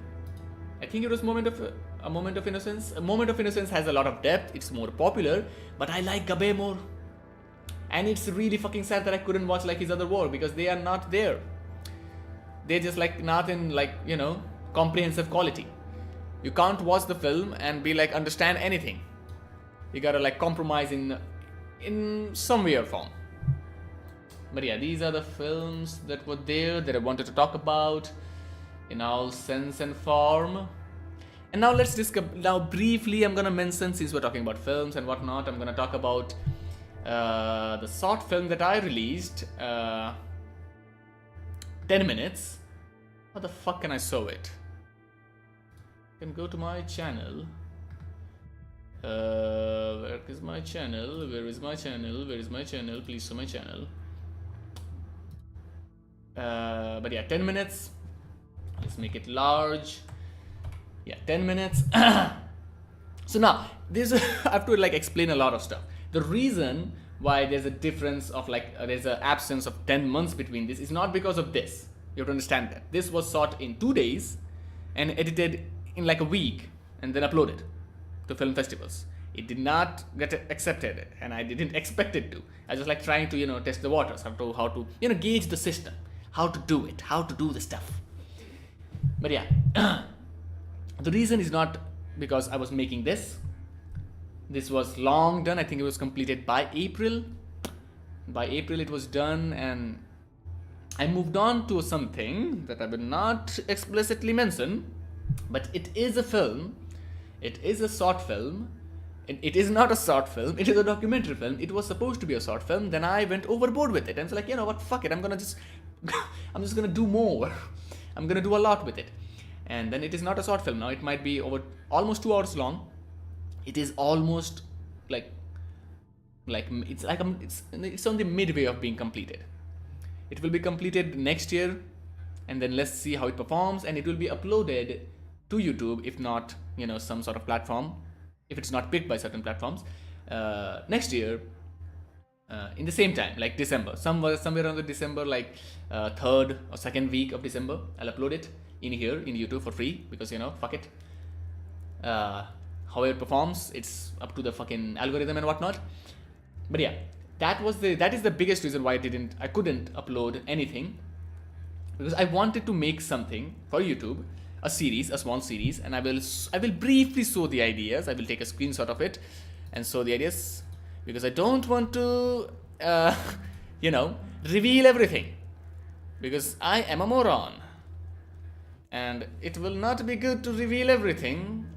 Speaker 1: I think it was a Moment of Innocence. A Moment of Innocence has a lot of depth. It's more popular, but I like Gabe more. And it's really fucking sad that I couldn't watch like his other work because they are not there. They're just like not in comprehensive quality. You can't watch the film and be like understand anything. You gotta like compromise in some weird form. But yeah, these are the films that were there that I wanted to talk about in all sense and form. And now let's discuss. Now briefly, I'm gonna mention, since we're talking about films and whatnot, I'm gonna talk about the short film that I released. 10 minutes. How the fuck can I show it? Can go to my channel. Where is my channel? Where is my channel? Where is my channel? Please show my channel. But yeah, 10 minutes. Let's make it large. Yeah, 10 minutes. So now I have to like explain a lot of stuff. The reason why there's a difference of there's an absence of 10 months between this is not because of this. You have to understand that this was shot in 2 days and edited in like a week and then uploaded to film festivals. It did not get accepted and I didn't expect it to. I was just like trying to test the waters, how to gauge the system, how to do it, how to do the stuff. But yeah, the reason is not because I was making this. This was long done. I think it was completed by April. By April it was done and I moved on to something that I will not explicitly mention. But it is a film. It is a short film. It is not a short film. It is a documentary film. It was supposed to be a short film. Then I went overboard with it. And it's like, you know what? Fuck it. I'm just gonna do more. I'm gonna do a lot with it. And then it is not a short film now. It might be over almost 2 hours long. It is almost it's on the midway of being completed. It will be completed next year. And then let's see how it performs. And it will be uploaded to YouTube, if not, some sort of platform, if it's not picked by certain platforms, next year, in the same time, like December, somewhere around the December, third or second week of December, I'll upload it in here in YouTube for free because fuck it. How it performs, it's up to the fucking algorithm and whatnot. But yeah, that is the biggest reason why I couldn't upload anything, because I wanted to make something for YouTube. A small series, and I will briefly show the ideas. I will take a screenshot of it and show the ideas because I don't want to, reveal everything because I am a moron and it will not be good to reveal everything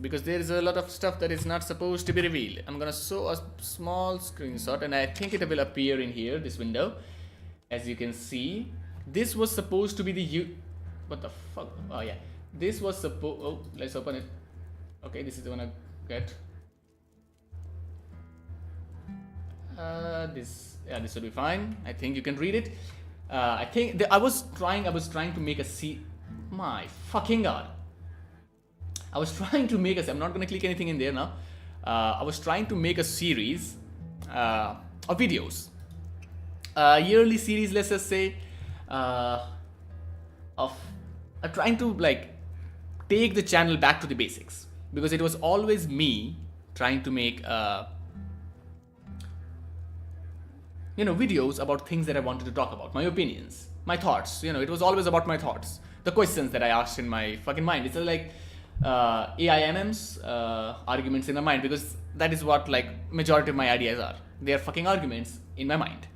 Speaker 1: because there is a lot of stuff that is not supposed to be revealed. I'm gonna show a small screenshot and I think it will appear in here, this window. As you can see, this was supposed to be what the fuck? Oh yeah, this was supposed. Oh, let's open it. Okay, this is gonna get this will be fine. I think you can read it. I think I was trying to make a my fucking god. I was trying to make I'm not gonna click anything in there now. I was trying to make a series of videos, yearly series, let's just say, of trying to like take the channel back to the basics, because it was always me trying to make videos about things that I wanted to talk about, my opinions, my thoughts. It was always about my thoughts, the questions that I asked in my fucking mind. It's like AIMM's arguments in my mind, because that is what like majority of my ideas are. They are fucking arguments in my mind.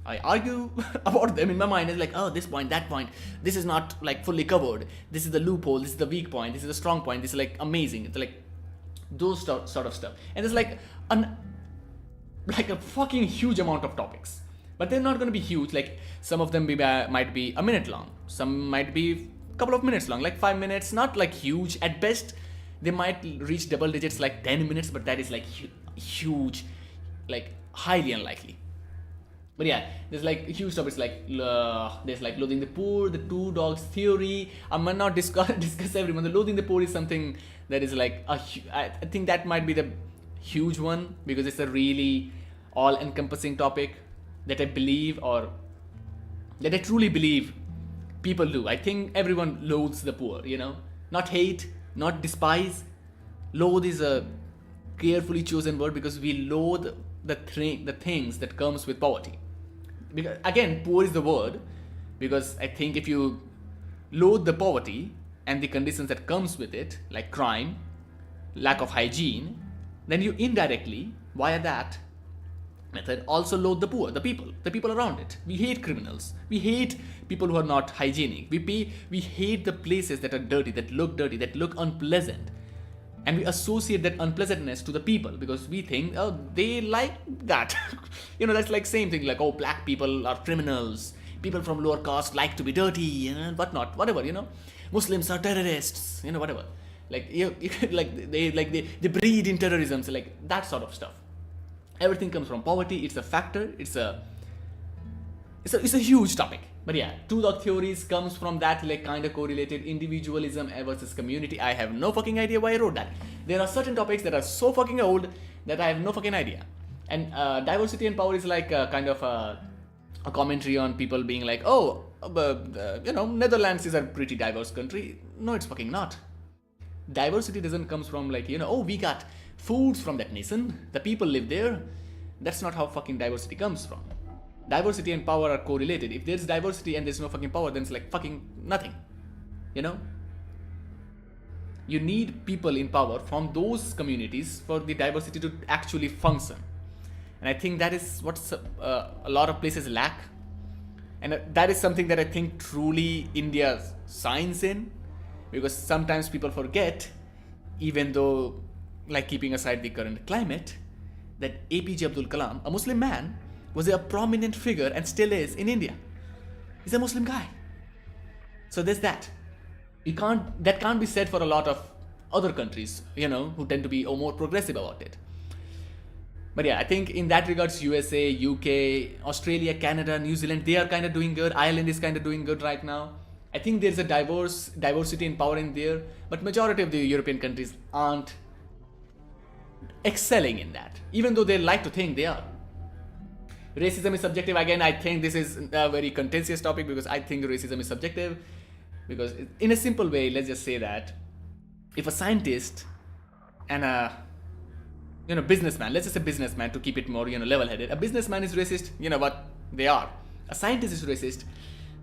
Speaker 1: I argue about them in my mind. It's like, oh, this point, that point, this is not like fully covered. This is the loophole. This is the weak point. This is the strong point. This is like amazing. It's like those sort of stuff. And it's like a fucking huge amount of topics. But they're not going to be huge. Like some of them might be a minute long. Some might be a couple of minutes long, like 5 minutes. Not like huge. At best, they might reach double digits, like 10 minutes. But that is like huge, like highly unlikely. But yeah, there's like huge topics like there's like loathing the poor, the two dogs theory. I might not discuss everyone. The loathing the poor is something that is like I think that might be the huge one, because it's a really all-encompassing topic that I believe, or that I truly believe people do. I think everyone loathes the poor. Not hate, not despise. Loathe is a carefully chosen word, because we loathe the things that comes with poverty. Because again, poor is the word, because I think if you loathe the poverty and the conditions that comes with it, like crime, lack of hygiene, then you indirectly, via that method, also loathe the poor, the people around it. We hate criminals. We hate people who are not hygienic. We hate the places that are dirty, that look unpleasant. And we associate that unpleasantness to the people, because we think, oh, they like that. That's like same thing, like, oh, black people are criminals. People from lower caste like to be dirty and whatnot, whatever, Muslims are terrorists, whatever. Like, they breed in terrorism, so like that sort of stuff. Everything comes from poverty. It's a factor. It's a huge topic. But yeah, two dog theories comes from that, like kind of correlated individualism versus community. I have no fucking idea why I wrote that. There are certain topics that are so fucking old that I have no fucking idea. And diversity and power is like kind of a commentary on people being like, oh, Netherlands is a pretty diverse country. No, it's fucking not. Diversity doesn't comes from like, oh, we got foods from that nation, the people live there. That's not how fucking diversity comes from. Diversity and power are correlated. If there's diversity and there's no fucking power, then it's like fucking nothing. You need people in power from those communities for the diversity to actually function. And I think that is what a lot of places lack. And that is something that I think truly India shines in, because sometimes people forget, even though, like keeping aside the current climate, that APJ Abdul Kalam, a Muslim man, was a prominent figure and still is in India. He's a Muslim guy. So there's that. That can't be said for a lot of other countries, who tend to be more progressive about it. But yeah, I think in that regards, USA, UK, Australia, Canada, New Zealand, they are kind of doing good. Ireland is kind of doing good right now. I think there's a diversity and power in there, but majority of the European countries aren't excelling in that, even though they like to think they are. Racism is subjective. Again, I think this is a very contentious topic, because I think racism is subjective. Because in a simple way, let's just say that if a scientist and a businessman, let's just say businessman to keep it more level-headed, a businessman is racist, what they are. A scientist is racist,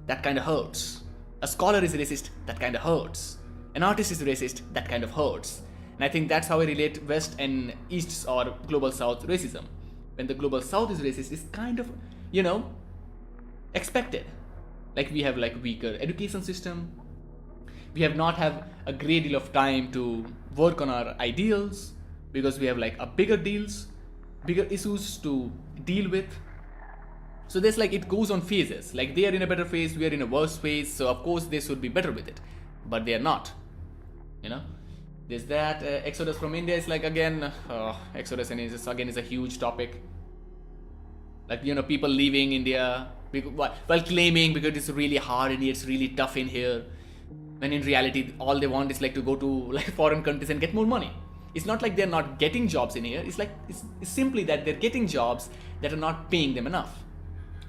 Speaker 1: that kind of hurts. A scholar is racist, that kind of hurts. An artist is racist, that kind of hurts. And I think that's how I relate West and East or Global South racism. When the Global South is racist, it's kind of, expected. Like we have like weaker education system. We have not have a great deal of time to work on our ideals, because we have like a bigger issues to deal with. So there's like, it goes on phases. Like they are in a better phase, we are in a worse phase. So of course they should be better with it, but they are not, There's that. Exodus from India is like, again, Exodus is a huge topic. Like, people leaving India while claiming because it's really hard in here, it's really tough in here. When in reality, all they want is like to go to like foreign countries and get more money. It's not like they're not getting jobs in here. It's like it's simply that they're getting jobs that are not paying them enough.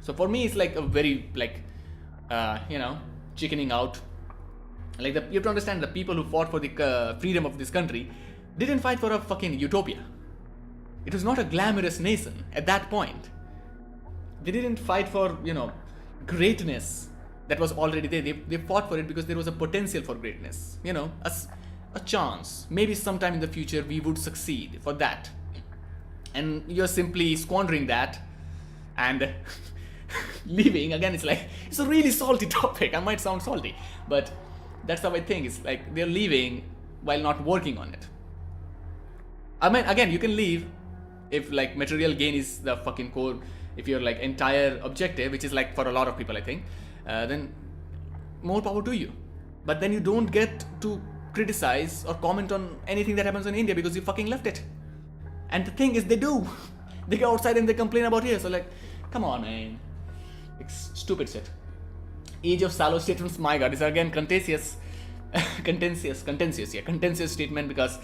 Speaker 1: So for me, it's like a very like, chickening out. Like you have to understand the people who fought for the freedom of this country didn't fight for a fucking utopia. It was not a glamorous nation at that point. They didn't fight for greatness that was already there. They fought for it because there was a potential for greatness. A chance. Maybe sometime in the future we would succeed for that. And you're simply squandering that and leaving. Again, it's a really salty topic. I might sound salty, but that's how I think. It's like they're leaving while not working on it. I mean, again, you can leave if like material gain is the fucking core. If your like entire objective, which is like for a lot of people, I think, then more power to you. But then you don't get to criticize or comment on anything that happens in India because you fucking left it. And the thing is, they do. They go outside and they complain about here. So like, come on, man. It's stupid shit. Age of sallow statements. My God, it's again contentious statement because,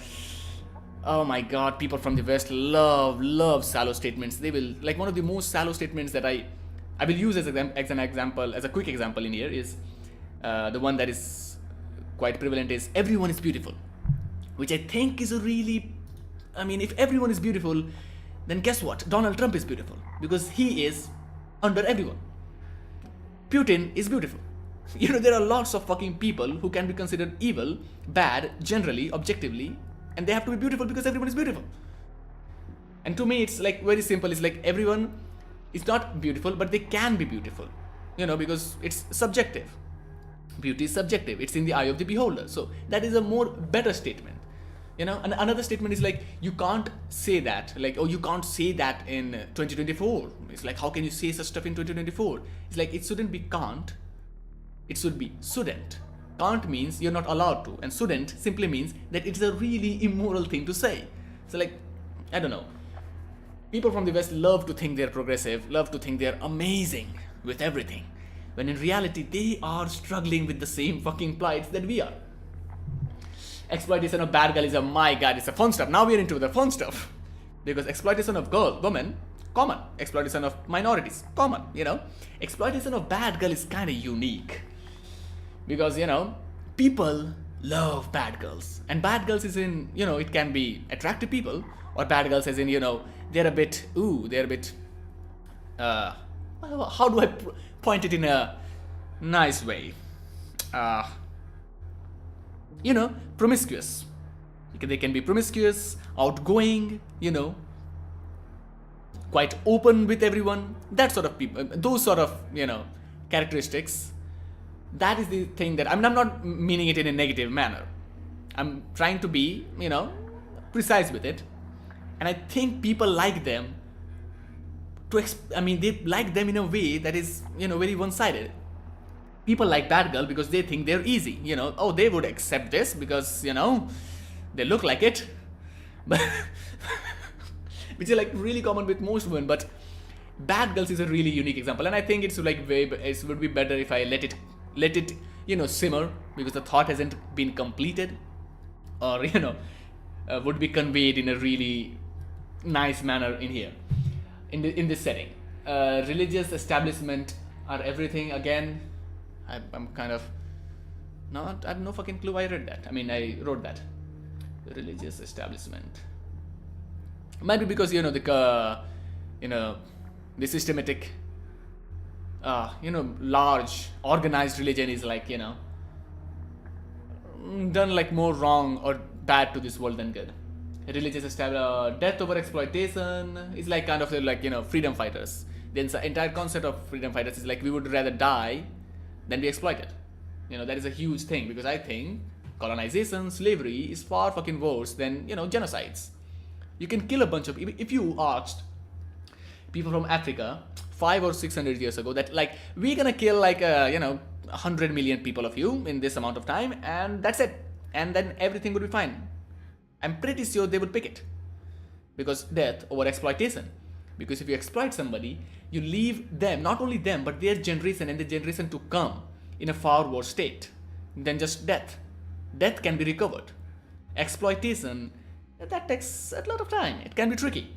Speaker 1: oh my God, people from the West love sallow statements. They will like one of the most sallow statements that I will use as an example, as a quick example in here is the one that is quite prevalent is everyone is beautiful, which I think is a really, I mean, if everyone is beautiful, then guess what? Donald Trump is beautiful because he is under everyone. Putin is beautiful. There are lots of fucking people who can be considered evil, bad, generally, objectively, and they have to be beautiful because everyone is beautiful. And to me, it's like very simple. It's like everyone is not beautiful, but they can be beautiful, because it's subjective. Beauty is subjective. It's in the eye of the beholder. So that is a more better statement. And another statement is like, you can't say that, like, oh, you can't say that in 2024. It's like, how can you say such stuff in 2024? It's like, it shouldn't be can't. It should be shouldn't. Can't means you're not allowed to, and shouldn't simply means that it's a really immoral thing to say. So like, I don't know. People from the West love to think they're progressive, love to think they're amazing with everything, when in reality they are struggling with the same fucking plights that we are. Exploitation of bad girl is my God, it's a fun stuff. Now we're into the fun stuff. Because exploitation of women, common. Exploitation of minorities, common, Exploitation of bad girl is kind of unique. Because, people love bad girls. And bad girls is in, it can be attractive people, or bad girls as in, they're a bit, how do I point it in a nice way? Promiscuous. They can be promiscuous, outgoing, quite open with everyone. That sort of people, those sort of, characteristics. That is the thing that, I'm not meaning it in a negative manner. I'm trying to be, precise with it. And I think people like them they like them in a way that is, very one-sided. People like bad girl because they think they're easy, oh, they would accept this because, they look like it. But which is like really common with most women, but bad girls is a really unique example. And I think it would be better if I let it, simmer, because the thought hasn't been completed, or, would be conveyed in a really nice manner in here, in this setting. Religious establishment are everything. Again, I'm kind of I have no fucking clue. I wrote that. The religious establishment. Might be because the systematic, large organized religion is like done like more wrong or bad to this world than good. Religious death over exploitation is like kind of like freedom fighters. The entire concept of freedom fighters is like we would rather die than be exploited. That is a huge thing, because I think colonization, slavery is far fucking worse than genocides. You can kill a bunch of people. If you asked people from Africa 500 or 600 years ago that like we're gonna kill like 100 million people of you in this amount of time, and that's it, and then everything would be fine. I'm pretty sure they would pick it. Because death over exploitation. Because if you exploit somebody, you leave them, not only them, but their generation and the generation to come in a far worse state than just death. Death can be recovered. Exploitation, that takes a lot of time. It can be tricky.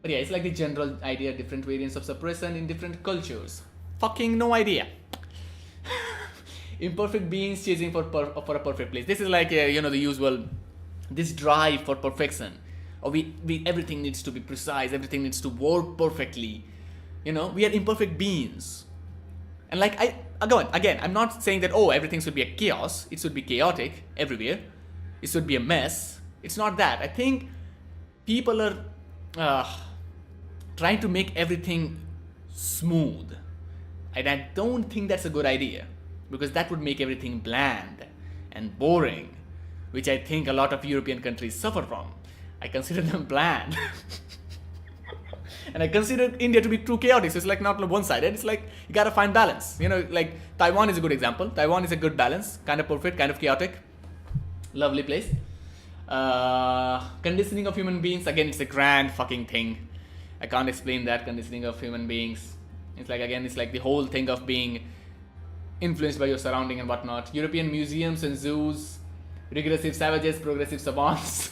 Speaker 1: But yeah, it's like the general idea, different variants of suppression in different cultures. Fucking no idea. Imperfect beings chasing for a perfect place. This is like the usual, this drive for perfection. Or we everything needs to be precise, everything needs to work perfectly. We are imperfect beings. And like again, I'm not saying that everything should be a chaos. It should be chaotic everywhere. It should be a mess. It's not that. I think people are trying to make everything smooth. And I don't think that's a good idea. Because that would make everything bland and boring. Which I think a lot of European countries suffer from. I consider them bland. And I consider India to be too chaotic. So it's like not one-sided. It's like you gotta find balance. Like Taiwan is a good example. Taiwan is a good balance. Kind of perfect, kind of chaotic. Lovely place. Conditioning of human beings. Again, it's a grand fucking thing. I can't explain that. Conditioning of human beings. It's like the whole thing of being influenced by your surrounding and whatnot. European museums and zoos. Regressive savages, progressive savants.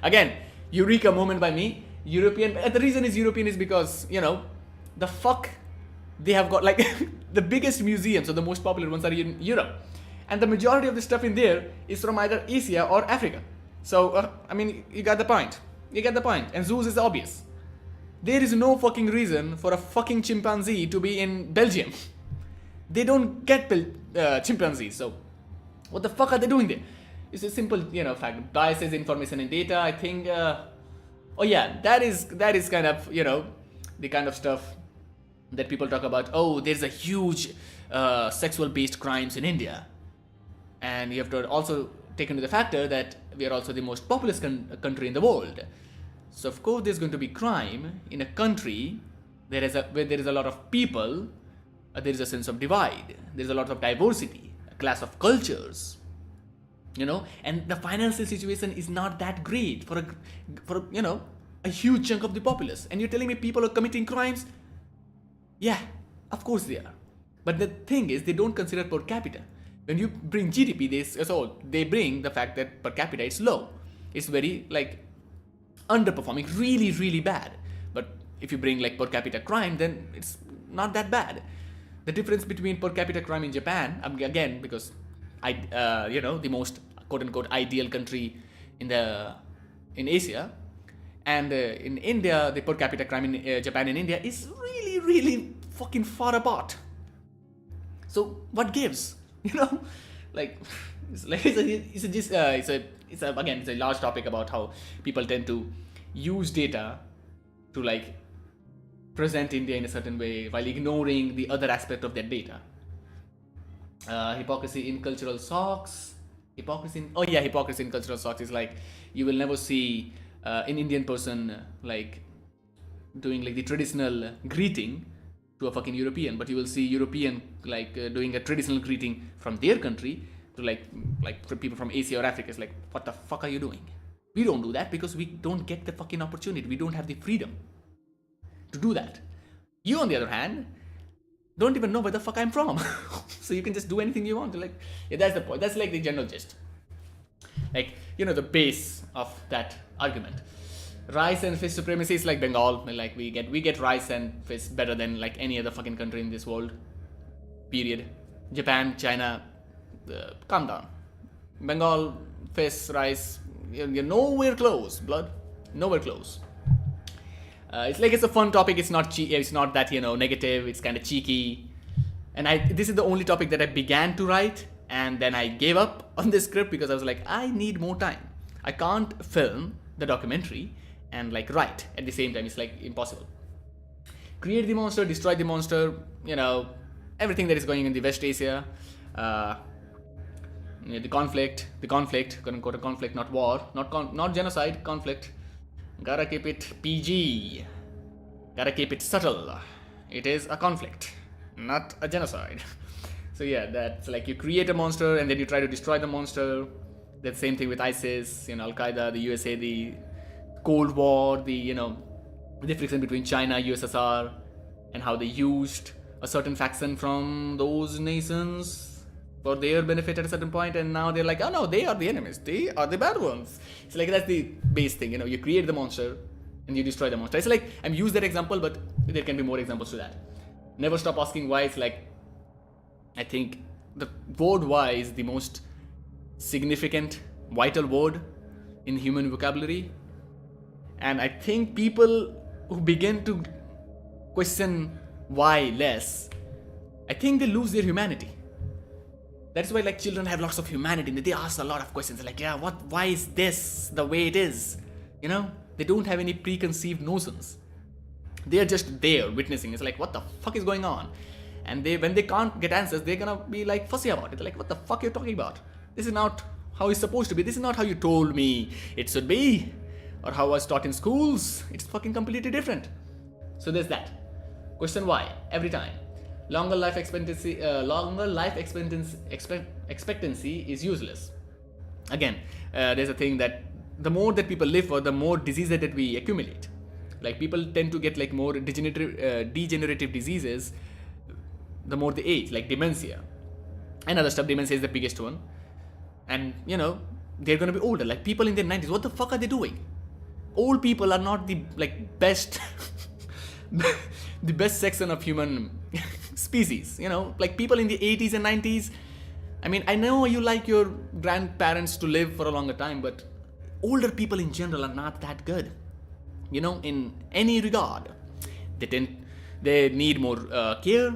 Speaker 1: Again, eureka moment by me. European. The reason is European is because, the fuck they have got, like, the biggest museums or the most popular ones are in Europe. And the majority of the stuff in there is from either Asia or Africa. So, you got the point. And zoos is obvious. There is no fucking reason for a fucking chimpanzee to be in Belgium. They don't get chimpanzees, so what the fuck are they doing there? It's a simple, fact. Biases, information and data, I think, that is kind of, the kind of stuff that people talk about. There's a huge sexual-based crimes in India. And you have to also take into the factor that we are also the most populous country in the world. So of course there's going to be crime in a country where there is a lot of people. There is a sense of divide. There is a lot of diversity, a class of cultures. And the financial situation is not that great for a huge chunk of the populace. And you're telling me people are committing crimes? Yeah, of course they are. But the thing is, they don't consider per capita. When you bring GDP, they bring the fact that per capita is low. It's very underperforming, really, really bad. But if you bring per capita crime, then it's not that bad. The difference between per capita crime in Japan, again, because the most quote-unquote ideal country in Asia, and in India, the per capita crime in Japan and India is really, really fucking far apart. So what gives? It's a large topic about how people tend to use data to present India in a certain way while ignoring the other aspect of that data. Hypocrisy in cultural socks. Hypocrisy in cultural socks is you will never see an Indian person doing the traditional greeting to a fucking European, but you will see European doing a traditional greeting from their country to for people from Asia or Africa. It's what the fuck are you doing? We don't do that because we don't get the fucking opportunity. We don't have the freedom to do that. You, on the other hand, don't even know where the fuck I'm from. So you can just do anything you want. That's the point. That's the general gist. The base of that argument. Rice and fish supremacy is like Bengal. We get rice and fish better than any other fucking country in this world. Period. Japan, China, calm down. Bengal, fish, rice, you're nowhere close, blood. Nowhere close. It's a fun topic. It's not that negative. It's kind of cheeky. And this is the only topic that I began to write, and then I gave up on this script because I was I need more time. I can't film the documentary and write at the same time. It's impossible. Create the monster, destroy the monster. Everything that is going in the West Asia. The conflict, quote unquote, a conflict, not war, not genocide, conflict. Gotta keep it PG. Gotta keep it subtle. It is a conflict, not a genocide. So yeah, that's you create a monster and then you try to destroy the monster. The same thing with ISIS, Al Qaeda, the USA, the Cold War, the friction between China, USSR, and how they used a certain faction from those nations for their benefit at a certain point, and now they're like, oh no, they are the enemies, they are the bad ones. It's like that's the base thing, you create the monster and you destroy the monster. It's like I'm used that example, but there can be more examples to that. Never stop asking why. It's like, I think the word why is the most significant, vital word in human vocabulary. And I think people who begin to question why less, I think they lose their humanity. That's why like children have lots of humanity. They ask a lot of questions like, yeah, why is this the way it is? They don't have any preconceived notions. They are just there witnessing. It's like, what the fuck is going on? And when they can't get answers, they're gonna be like fussy about it. They're like, what the fuck are you talking about? This is not how it's supposed to be. This is not how you told me it should be. Or how I was taught in schools. It's fucking completely different. So there's that. Question why? Every time. Longer life expectancy is useless. Again, there's a thing that the more that people live for, the more diseases that we accumulate. Like people tend to get like more degenerative diseases the more they age, like dementia and other stuff. Dementia is the biggest one. And they're gonna be older. Like people in their 90s, what the fuck are they doing? Old people are not the like best the best section of human species. Like people in the 80s and 90s. I mean, I know you like your grandparents to live for a longer time, but older people in general are not that good. In any regard. They need more care.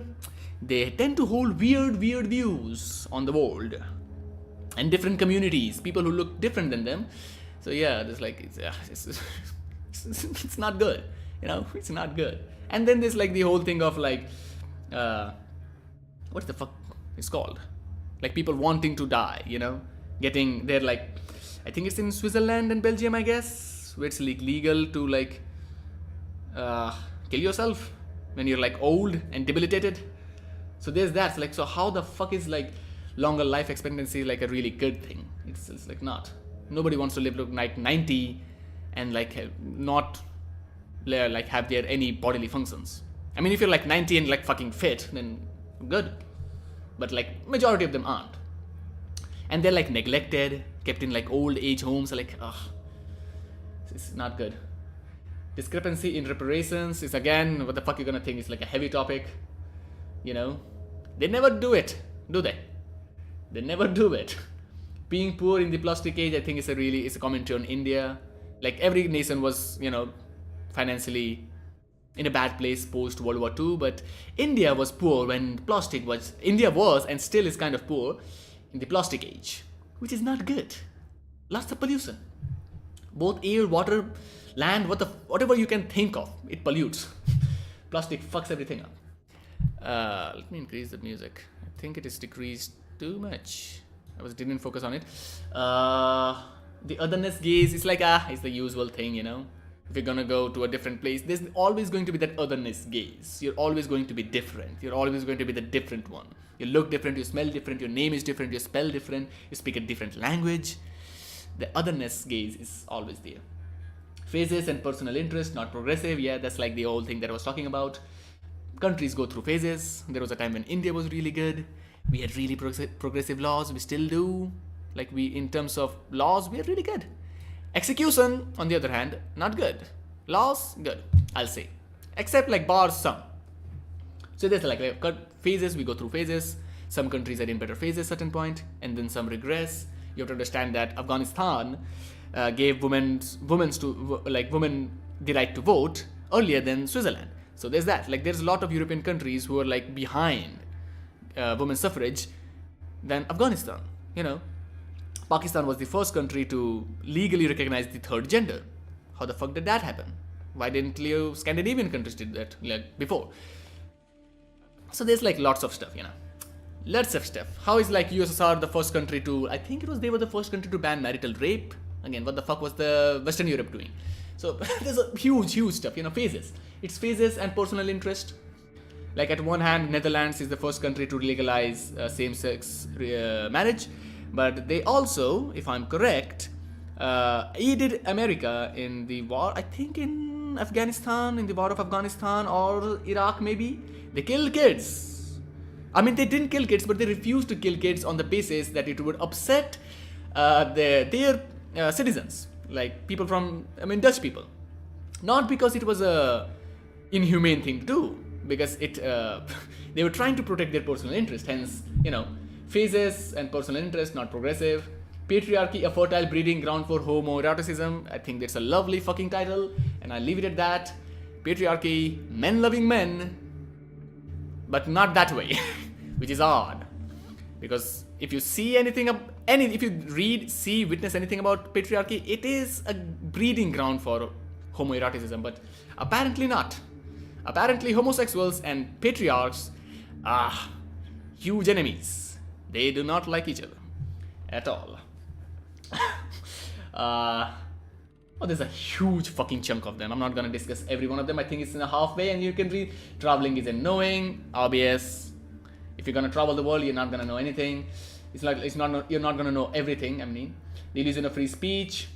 Speaker 1: They tend to hold weird views on the world and different communities, people who look different than them. So yeah, there's like it's not good. It's not good. And then there's like the whole thing of like what the fuck it's called? Like people wanting to die. They're like, I think it's in Switzerland and Belgium, I guess, where it's like legal to like kill yourself when you're like old and debilitated. So there's that. So how the fuck is like longer life expectancy like a really good thing? It's like not. Nobody wants to live like 90 and like not like have there any bodily functions. I mean, if you're like 90 and like fucking fit, then good. But like majority of them aren't. And they're like neglected, kept in like old age homes. Like, it's not good. Discrepancy in reparations is again, what the fuck you're gonna think? It's like a heavy topic. They never do it, do they? They never do it. Being poor in the plastic age, I think it's a commentary on India. Like every nation was, financially in a bad place post World War II, but India was poor when India was and still is kind of poor in the plastic age, which is not good. Lots of pollution. Both air, water, land, whatever you can think of, it pollutes. Plastic fucks everything up. Let me increase the music. I think it is decreased too much. Didn't focus on it. The otherness gaze is like, it's the usual thing, If you're gonna go to a different place, there's always going to be that otherness gaze. You're always going to be different. You're always going to be the different one. You look different, you smell different, your name is different, you spell different, you speak a different language. The otherness gaze is always there. Phases and personal interest, not progressive. Yeah, that's like the old thing that I was talking about. Countries go through phases. There was a time when India was really good. We had really progressive laws. We still do. Like in terms of laws, we are really good. Execution, on the other hand, not good. Laws, good, I'll say. Except like bars, some. So there's like phases, we go through phases. Some countries are in better phases at certain point, and then some regress. You have to understand that Afghanistan gave women the right to vote earlier than Switzerland. So there's that. Like there's a lot of European countries who are like behind women's suffrage than Afghanistan. Pakistan was the first country to legally recognize the third gender. How the fuck did that happen? Why didn't Scandinavian countries did that like before? So there's like lots of stuff, Lots of stuff. How is like USSR the first country to, I think they were the first country to ban marital rape. Again, what the fuck was the Western Europe doing? So there's a huge stuff, phases. It's phases and personal interest. Like at one hand, Netherlands is the first country to legalize same-sex marriage. But they also, if I'm correct, aided America in the war, I think in Afghanistan, in the war of Afghanistan or Iraq maybe. They killed kids. I mean, they didn't kill kids, but they refused to kill kids on the basis that it would upset their citizens, like people from, I mean, Dutch people. Not because it was a inhumane thing to do, because it they were trying to protect their personal interest. Hence, phases and personal interest, not progressive. Patriarchy, a fertile breeding ground for homoeroticism. I think that's a lovely fucking title, and I'll leave it at that. Patriarchy, men loving men, but not that way, which is odd. Because if you see anything, if you read, see, witness anything about patriarchy, it is a breeding ground for homoeroticism, but apparently not. Apparently, homosexuals and patriarchs are huge enemies. They do not like each other at all. There's a huge fucking chunk of them. I'm not gonna discuss every one of them. I think it's in a halfway, and you can read. Traveling is knowing, obvious. If you're gonna travel the world, you're not gonna know anything. You're not gonna know everything. I mean, the illusion of free speech.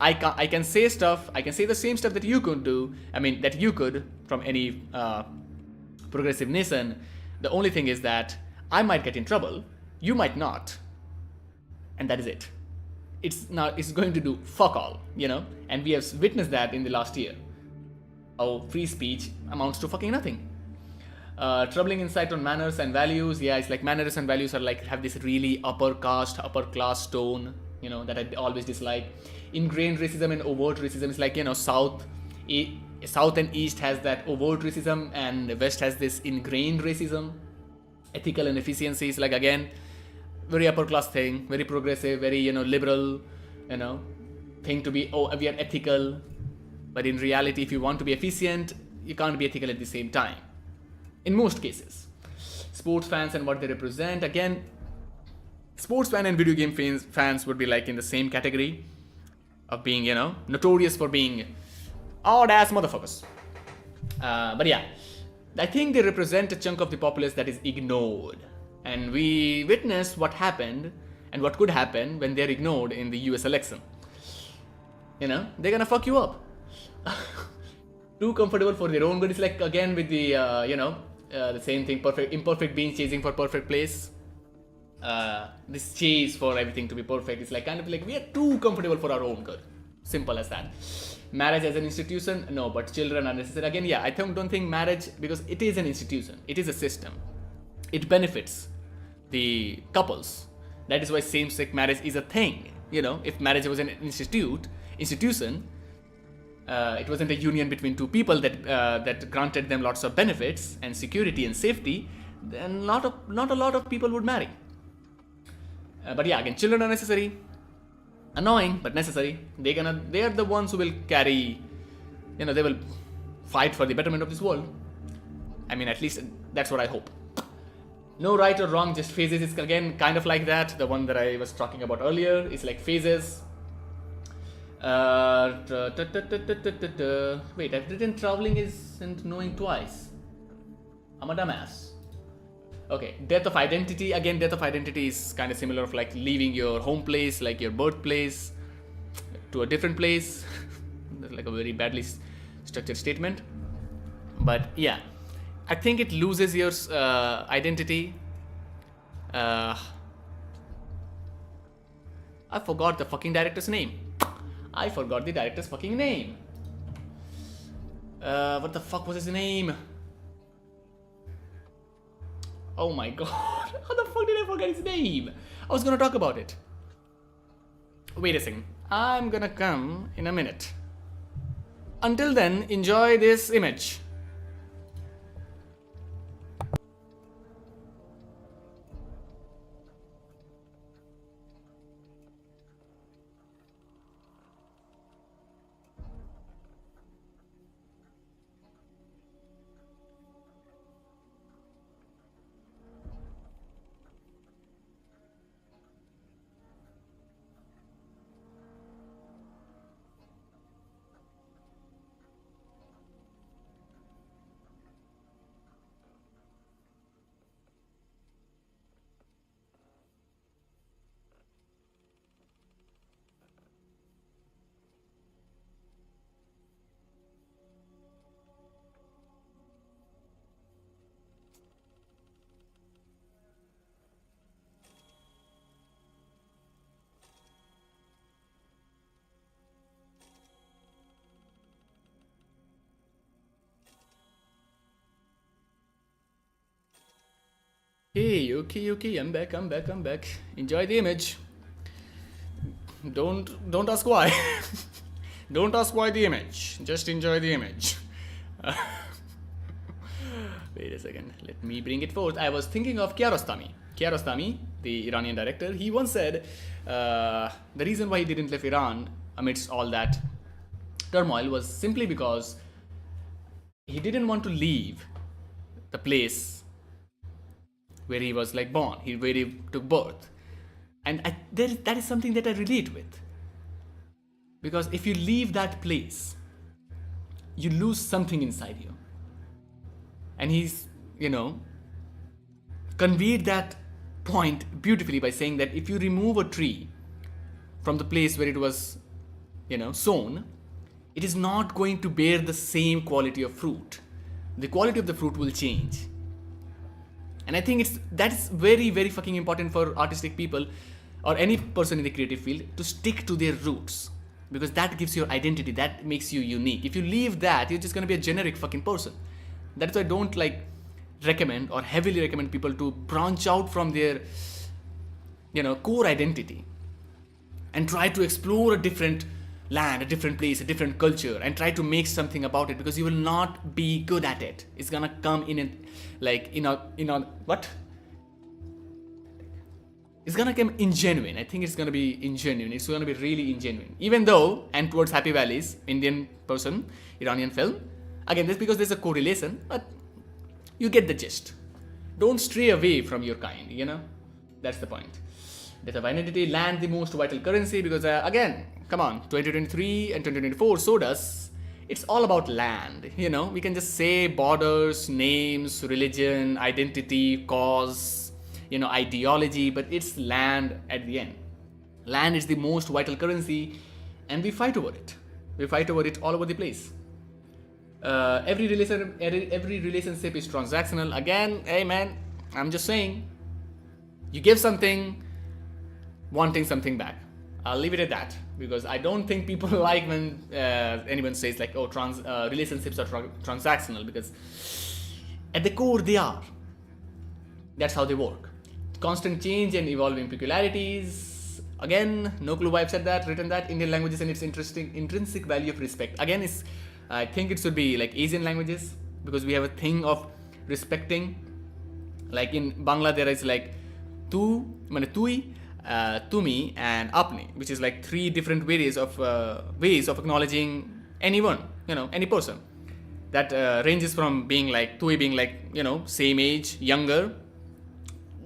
Speaker 1: I can say stuff. I can say the same stuff that you could do. I mean, that you could from any progressive nation. The only thing is that I might get in trouble. You might not, and that is it. It's going to do fuck all. And we have witnessed that in the last year. How free speech amounts to fucking nothing. Troubling insight on manners and values. Yeah, it's like manners and values are like have this really upper class tone. That I always dislike. Ingrained racism and overt racism is like South and East has that overt racism, and the West has this ingrained racism. Ethical and efficiency is like again very upper class thing, very progressive, very liberal, thing to be. Oh, we are ethical, but in reality, if you want to be efficient, you can't be ethical at the same time. In most cases, sports fans and what they represent. Again, sports fan and video game fans would be like in the same category of being, notorious for being odd ass motherfuckers. But yeah, I think they represent a chunk of the populace that is ignored. And we witnessed what happened and what could happen when they're ignored in the US election. They're gonna fuck you up. Too comfortable for their own good. It's like again with the, the same thing, imperfect beings chasing for perfect place. This chase for everything to be perfect is like kind of like we are too comfortable for our own good. Simple as that. Marriage as an institution, no, but children are necessary. Again, yeah, I don't think marriage, because it is an institution, it is a system. It benefits the couples. That is why same-sex marriage is a thing. If marriage was an institution, it wasn't a union between two people that granted them lots of benefits and security and safety, then not a lot of people would marry. But yeah, again, children are necessary. Annoying, but necessary. They are the ones who will carry, they will fight for the betterment of this world. I mean, at least that's what I hope. No right or wrong, just phases. It's again kind of like that. The one that I was talking about earlier is like phases. Wait, I've written traveling isn't knowing twice. I'm a dumbass. Okay, death of identity. Again, death of identity is kind of similar of like leaving your home place, like your birthplace, to a different place. That's like a very badly structured statement. But yeah, I think it loses your identity. I forgot the fucking director's name. I forgot the director's fucking name. What the fuck was his name? Oh my god. How the fuck did I forget his name? I was gonna talk about it. Wait a second. I'm gonna come in a minute. Until then, enjoy this image. Okay, I'm back. Enjoy the image. Don't ask why. Don't ask why the image. Just enjoy the image. Wait a second. Let me bring it forth. I was thinking of Kiarostami. Kiarostami, the Iranian director, he once said the reason why he didn't leave Iran amidst all that turmoil was simply because he didn't want to leave the place where he was like born, where he took birth. And that is something that I relate with. Because if you leave that place, you lose something inside you. And he's, conveyed that point beautifully by saying that if you remove a tree from the place where it was, sown, it is not going to bear the same quality of fruit. The quality of the fruit will change. And I think that's very, very fucking important for artistic people or any person in the creative field to stick to their roots. Because that gives your identity, that makes you unique. If you leave that, you're just gonna be a generic fucking person. That's why I don't recommend or heavily recommend people to branch out from their, core identity and try to explore a different land, a different place, a different culture, and try to make something about it, because you will not be good at it. It's gonna come it's gonna come ingenuine. I think it's gonna be ingenuine. It's gonna be really ingenuine. Even though, and towards Happy Valleys, Indian person, Iranian film, again, that's because there's a correlation, but you get the gist. Don't stray away from your kind, That's the point. Death of identity, land the most vital currency, because again, come on, 2023 and 2024 showed us it's all about land. We can just say borders, names, religion, identity, cause, ideology, but it's land at the end. Land is the most vital currency, and we fight over it. We fight over it all over the place. Every relationship is transactional. Again, hey man, I'm just saying, you give something, wanting something back. I'll leave it at that, because I don't think people like when anyone says relationships are transactional, because at the core they are. That's how they work. Constant change and evolving peculiarities. Again, no clue why I've said that, written that. Indian languages and its intrinsic value of respect. Again, I think it should be like Asian languages, because we have a thing of respecting. Like in Bangla, there is like tui, tumi, and apni, which is like three different ways of acknowledging anyone, any person. That ranges from being like tui being like, same age, younger,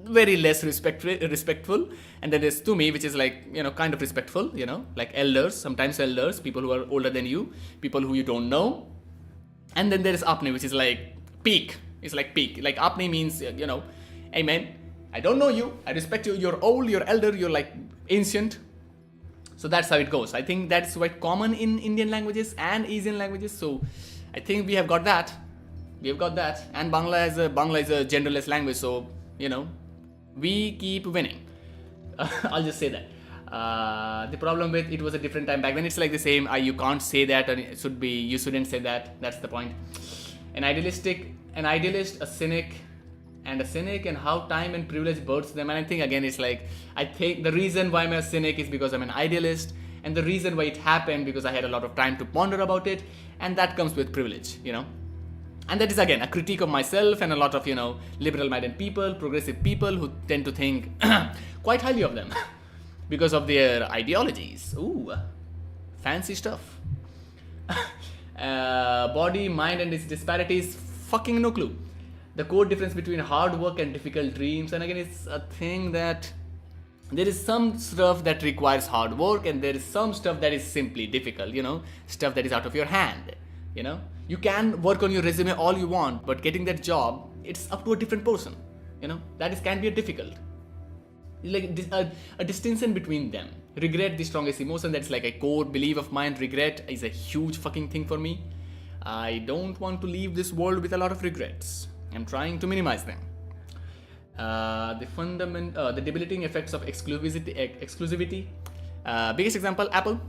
Speaker 1: very less respectful, and then there's tumi, which is like, kind of respectful, like elders, sometimes elders, people who are older than you, people who you don't know. And then there is apni, which is like peak. It's like peak. Like apni means, hey man, I don't know you, I respect you, you're old, you're elder, you're like ancient. So that's how it goes. I think that's quite common in Indian languages and Asian languages. So I think we have got that. And Bangla is a genderless language. So, we keep winning. I'll just say that. The problem with it was a different time back then. It's like the same. You can't say that, or it should be. You shouldn't say that. That's the point. An idealist, a cynic, and how time and privilege births them. And I think again, it's like, I think the reason why I'm a cynic is because I'm an idealist, and the reason why it happened because I had a lot of time to ponder about it, and that comes with privilege, And that is again a critique of myself and a lot of, liberal-minded people, progressive people who tend to think quite highly of them because of their ideologies. Ooh, fancy stuff. Body, mind, and its disparities, fucking no clue. The core difference between hard work and difficult dreams. And again, it's a thing that there is some stuff that requires hard work, and there is some stuff that is simply difficult, stuff that is out of your hand, You can work on your resume all you want, but getting that job, it's up to a different person, can be difficult. Like a distinction between them. Regret, the strongest emotion, that's like a core belief of mine. Regret is a huge fucking thing for me. I don't want to leave this world with a lot of regrets. I'm trying to minimize them. The debilitating effects of exclusivity. Biggest example, Apple.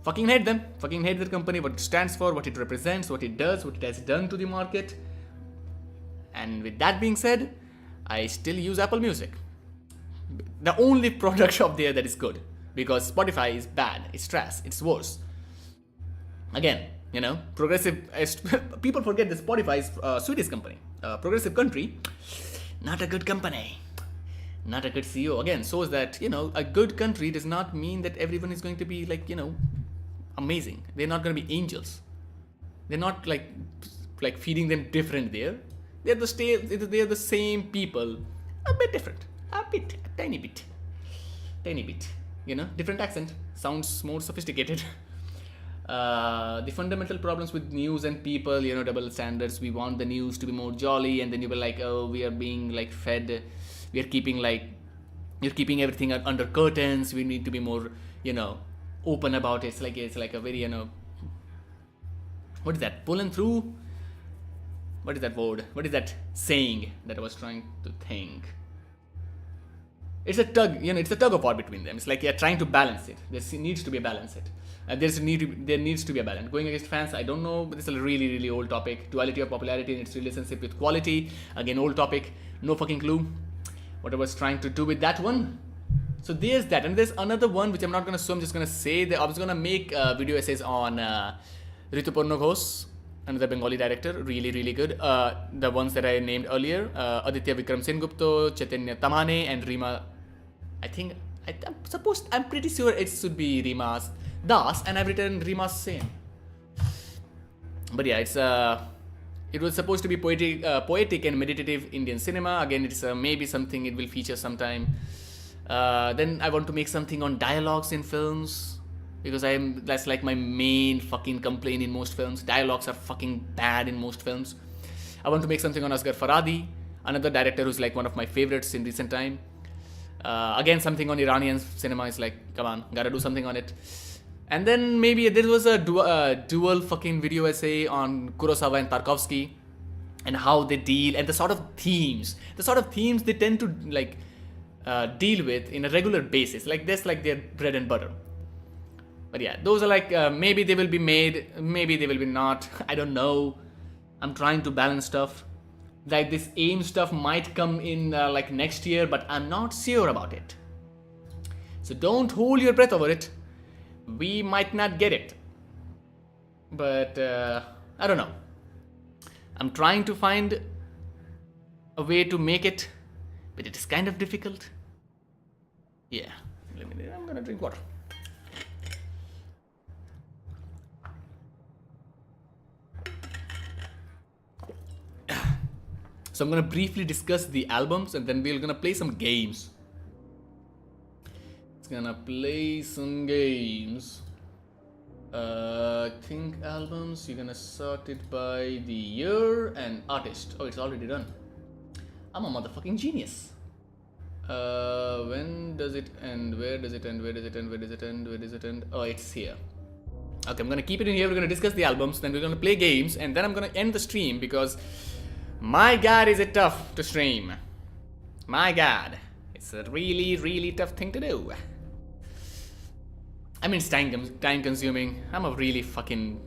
Speaker 1: Fucking hate them. Fucking hate their company, what it stands for, what it represents, what it does, what it has done to the market. And with that being said, I still use Apple Music. The only product of there that is good, because Spotify is bad, it's trash, it's worse. Again, progressive. People forget that Spotify is a Swedish company, progressive country, not a good company, not a good CEO. Again, shows that a good country does not mean that everyone is going to be like amazing. They're not going to be angels. They're not like feeding them different there. They're the same people, a bit different, a tiny bit, different accent, sounds more sophisticated. The fundamental problems with news and people, double standards. We want the news to be more jolly, and then you were like, oh, we are being like fed, we are keeping you're keeping everything under curtains. We need to be more, open about it. It's like a very, what is that? Pulling through. What is that word? What is that saying that I was trying to think? It's a tug, it's a tug of war between them. It's like you're trying to balance it. There needs to be a balance. There needs to be a balance. Going against fans, I don't know, but it's a really, really old topic. Duality of popularity and its relationship with quality. Again, old topic. No fucking clue what I was trying to do with that one. So there's that. And there's another one which I'm not going to show. I'm just going to say that I was going to make video essays on Rituparno Ghosh, another Bengali director, really, really good. The ones that I named earlier, Aditya Vikram Sengupta, Chaitanya Tamhane, and Rima. I'm pretty sure it should be Rima Das, and I've written Rima Sen. But yeah, it was supposed to be poetic and meditative Indian cinema. Again, it's maybe something it will feature sometime. Then I want to make something on dialogues in films, because that's like my main fucking complaint in most films. Dialogues are fucking bad in most films. I want to make something on Asghar Farhadi, another director who's like one of my favorites in recent time. Again, something on Iranian cinema is like, come on, gotta do something on it. And then maybe there was a dual fucking video essay on Kurosawa and Tarkovsky, and how they deal, and the sort of themes they tend to like deal with in a regular basis. Like this, like their bread and butter. But yeah, those are like, maybe they will be made, maybe they will be not. I don't know. I'm trying to balance stuff. Like this AIM stuff might come in like next year, but I'm not sure about it. So don't hold your breath over it. We might not get it. But I don't know. I'm trying to find a way to make it, but it is kind of difficult. Yeah. I'm gonna drink water. So I'm gonna briefly discuss the albums, and then we're gonna play some games. I think albums, you're gonna sort it by the year and artist. Oh, it's already done. I'm a motherfucking genius. When does it end? Where does it end? Where does it end? Where does it end? Where does it end? Oh, it's here. Okay, I'm gonna keep it in here. We're gonna discuss the albums, then we're gonna play games, and then I'm gonna end the stream, because my god, is it tough to stream. My god. It's a really, really tough thing to do. I mean, it's time consuming. I'm a really fucking,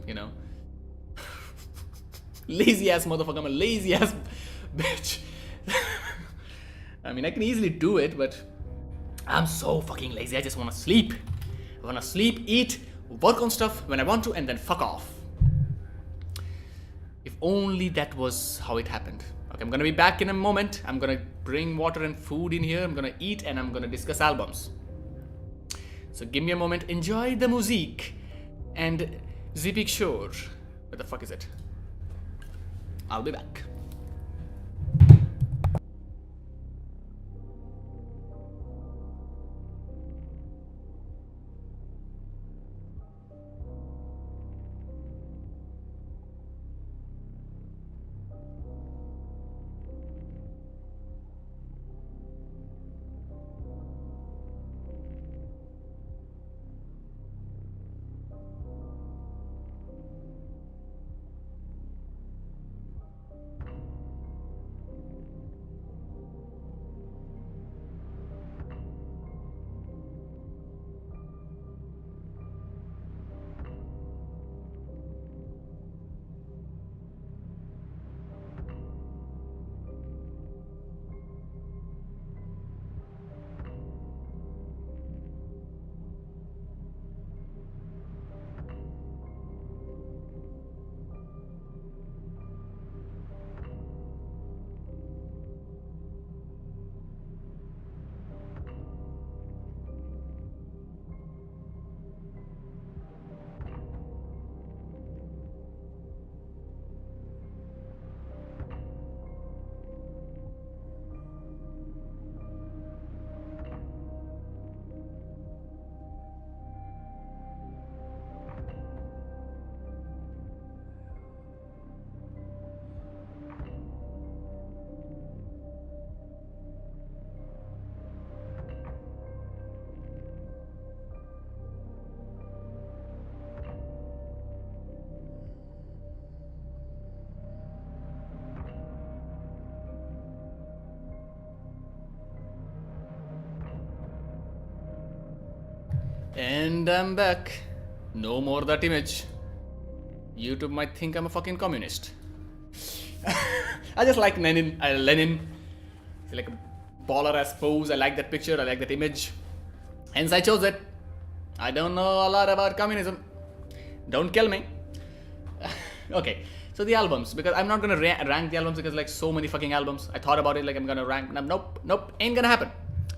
Speaker 1: lazy ass motherfucker. I'm a lazy ass bitch. I mean, I can easily do it, but I'm so fucking lazy. I just want to sleep. I want to sleep, eat, work on stuff when I want to, and then fuck off. If only that was how it happened. Okay, I'm gonna be back in a moment. I'm gonna bring water and food in here. I'm gonna eat, and I'm gonna discuss albums. So give me a moment. Enjoy the music and Zipik Shore. Where the fuck is it? I'll be back. And I'm back. No more that image. YouTube might think I'm a fucking communist. I just like Lenin. He's like a baller as pose. I like that picture. I like that image. Hence I chose it. I don't know a lot about communism. Don't kill me. Okay, so the albums, because I'm not gonna rank the albums because like so many fucking albums. I thought about it like I'm gonna rank. Nope, ain't gonna happen.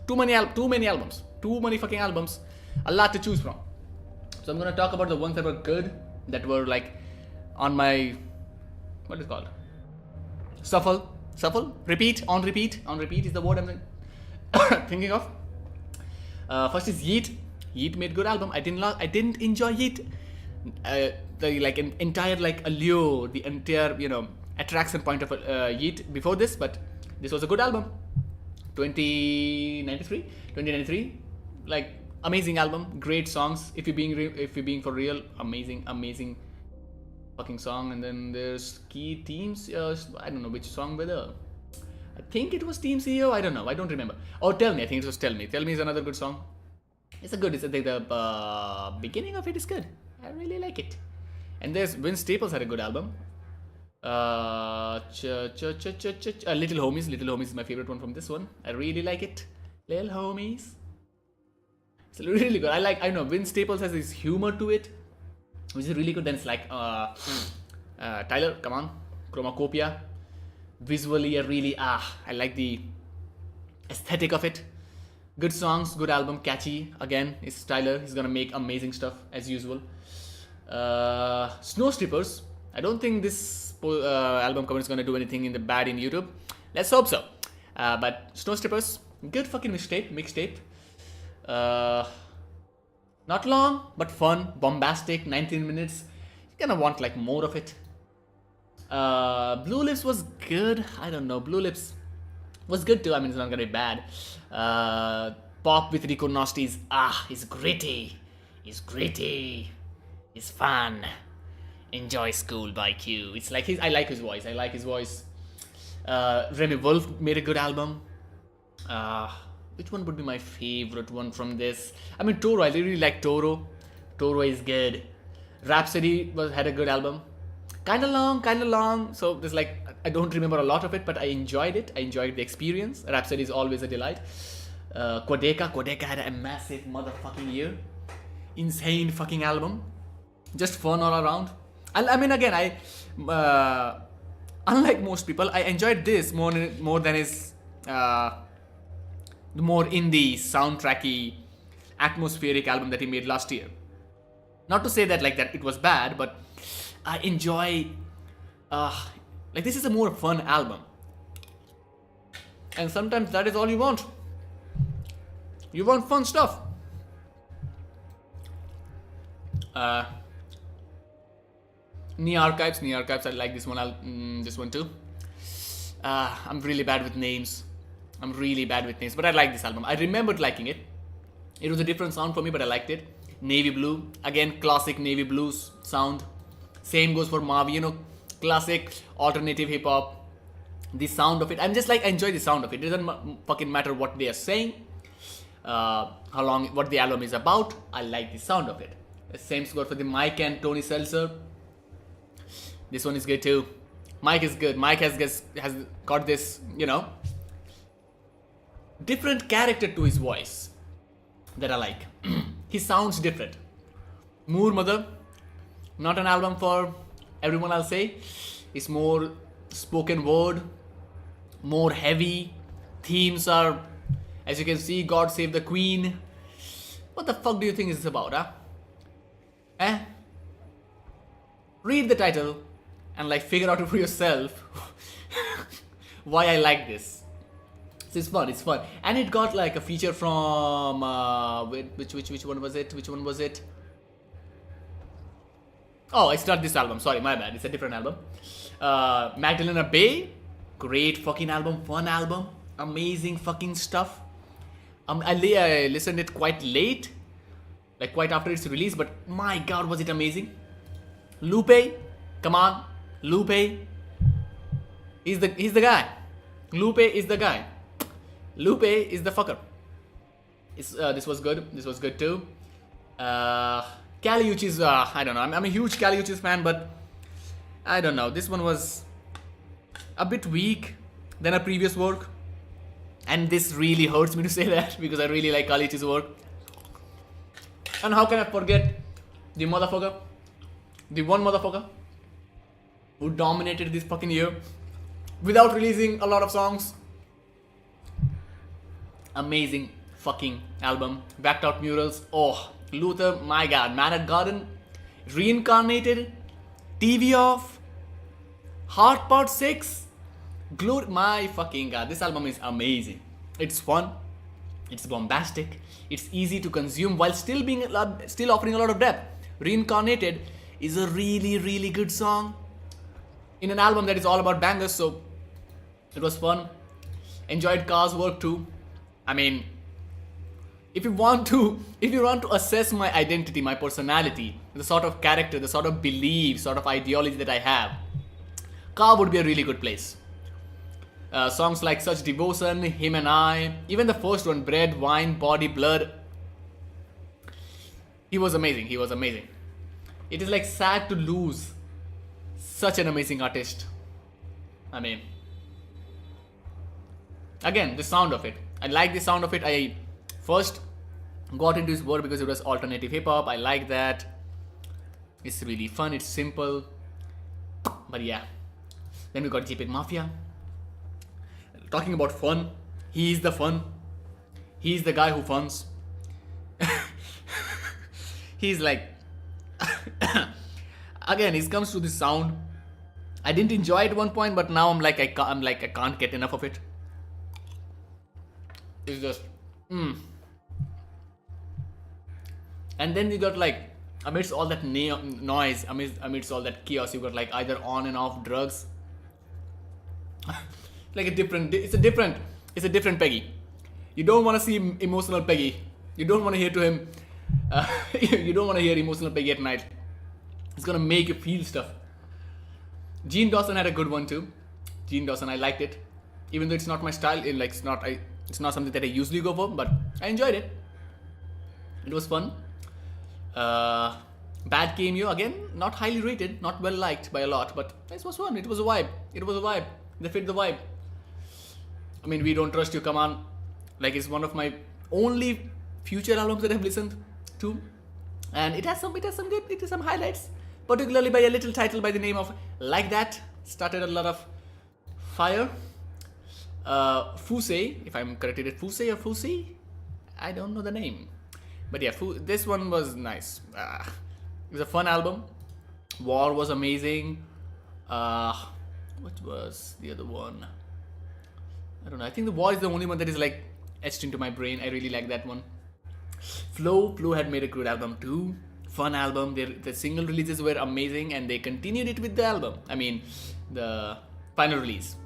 Speaker 1: Too many albums. Too many fucking albums. A lot to choose from. So I'm gonna talk about the ones that were good, that were like on my, what is it called? Shuffle, repeat is the word I'm thinking of. First is Yeat. Yeat made good album. I didn't enjoy Yeat. The like entire like allure, the entire attraction point of Yeat before this, but this was a good album. 2093, like amazing album, great songs. If you're being for real, amazing fucking song. And then there's Key Teams. I don't know which song whether. I think it was Team CEO. I don't know. I don't remember. Oh, Tell Me. I think it was Tell Me. Tell Me is another good song. The beginning of it is good. I really like it. And there's Vince Staples had a good album. Little Homies. Little Homies is my favorite one from this one. I really like it. Little Homies. It's really good. I know Vince Staples has this humor to it, which is really good. Then it's like Tyler, come on, Chromacopia. Visually, I like the aesthetic of it. Good songs, good album, catchy. Again, it's Tyler. He's gonna make amazing stuff as usual. Snow Strippers. I don't think this album cover is gonna do anything in the bad in YouTube. Let's hope so. But Snow Strippers, good fucking mixtape. Not long, but fun, bombastic. 19 minutes. You're gonna want like more of it. Blue Lips was good. I don't know. Blue Lips was good too. I mean, it's not gonna be bad. Pop with Rico Nasty is he's gritty. It's fun. Enjoy School by Q. It's like I like his voice. Remy Wolf made a good album. Which one would be my favorite one from this? I mean, Toro. I really like Toro. Toro is good. Rhapsody had a good album. Kinda long. So there's like, I don't remember a lot of it, but I enjoyed it. I enjoyed the experience. Rhapsody is always a delight. Quadeca had a massive motherfucking year. Insane fucking album. Just fun all around. I mean, again, unlike most people, I enjoyed this more than his the more indie, soundtracky, atmospheric album that he made last year. Not to say that like that it was bad, but I enjoy like this is a more fun album. And sometimes that is all you want. You want fun stuff. Knee Archives, I like this one. This one too. I'm really bad with names, but I like this album. I remembered liking it. It was a different sound for me, but I liked it. Navy Blue, again, classic Navy Blues sound. Same goes for Mavi, classic alternative hip hop. The sound of it, I'm just like, I enjoy the sound of it. It doesn't fucking matter what they are saying, what the album is about. I like the sound of it. The same goes for the Mike and Tony Seltzer. This one is good too. Mike is good. Mike has got this, different character to his voice that I like. He sounds different. Moor Mother, not an album for everyone, I'll say. It's more spoken word, more heavy. Themes are, as you can see, God Save the Queen. What the fuck do you think this is about, huh? Read the title and like figure out for yourself why I like this. So it's fun. And it got like a feature from which one was it? Oh, it's not this album. Sorry, my bad. It's a different album. Magdalena Bay, great fucking album, fun album, amazing fucking stuff. I listened it quite late, like quite after its release, but my god, was it amazing. Lupe, come on, Lupe. He's the guy. Lupe is the guy. Lupe is the fucker. This was good. This was good too. Kali Uchis, I don't know. I'm a huge Kali Uchis fan, but I don't know. This one was a bit weak than a previous work. And this really hurts me to say that because I really like Kali Uchis' work. And how can I forget the motherfucker? The one motherfucker who dominated this fucking year without releasing a lot of songs. Amazing fucking album. Backed Out Murals. Oh, Luther, my god. Man at Garden. Reincarnated. TV Off. Heart Part 6. Glory. My fucking god. This album is amazing. It's fun. It's bombastic. It's easy to consume while still offering a lot of depth. Reincarnated is a really, really good song in an album that is all about bangers, so it was fun. Enjoyed Car's work too. I mean, if you want to assess my identity, my personality, the sort of character, the sort of belief, sort of ideology that I have, Car would be a really good place. Songs like Such Devotion, Him and I, even the first one, Bread, Wine, Body, Blood. He was amazing. It is like sad to lose such an amazing artist. I mean, again, the sound of it. I like the sound of it. I first got into his work because it was alternative hip hop. I like that. It's really fun. It's simple. But yeah. Then we got JPEG Mafia. Talking about fun. He's the fun. He's the guy who funs. He's like... Again, it comes to the sound. I didn't enjoy it at one point, but now I can't get enough of it. It's just... And then you got like, amidst all that noise, amidst all that chaos, you got like either on and off drugs. It's a different Peggy. You don't want to see emotional Peggy. You don't want to hear to him. You don't want to hear emotional Peggy at night. It's gonna make you feel stuff. Gene Dawson had a good one too. Gene Dawson, I liked it, even though it's not my style. It's not something that I usually go for, but I enjoyed it. It was fun. Bad Cameo, again, not highly rated, not well liked by a lot, but it was fun. It was a vibe. They fit the vibe. I mean, We Don't Trust You, come on. Like, it's one of my only future albums that I've listened to, and it has some highlights, particularly by a little title by the name of Like That. Started a lot of fire. Fusei, if I'm corrected, it Fusei or Fusi? I don't know the name. But yeah, this one was nice. It was a fun album. War was amazing. What was the other one? I don't know. I think the War is the only one that is like etched into my brain. I really like that one. Flow had made a good album too. Fun album. The single releases were amazing, and they continued it with the album. I mean, the final release.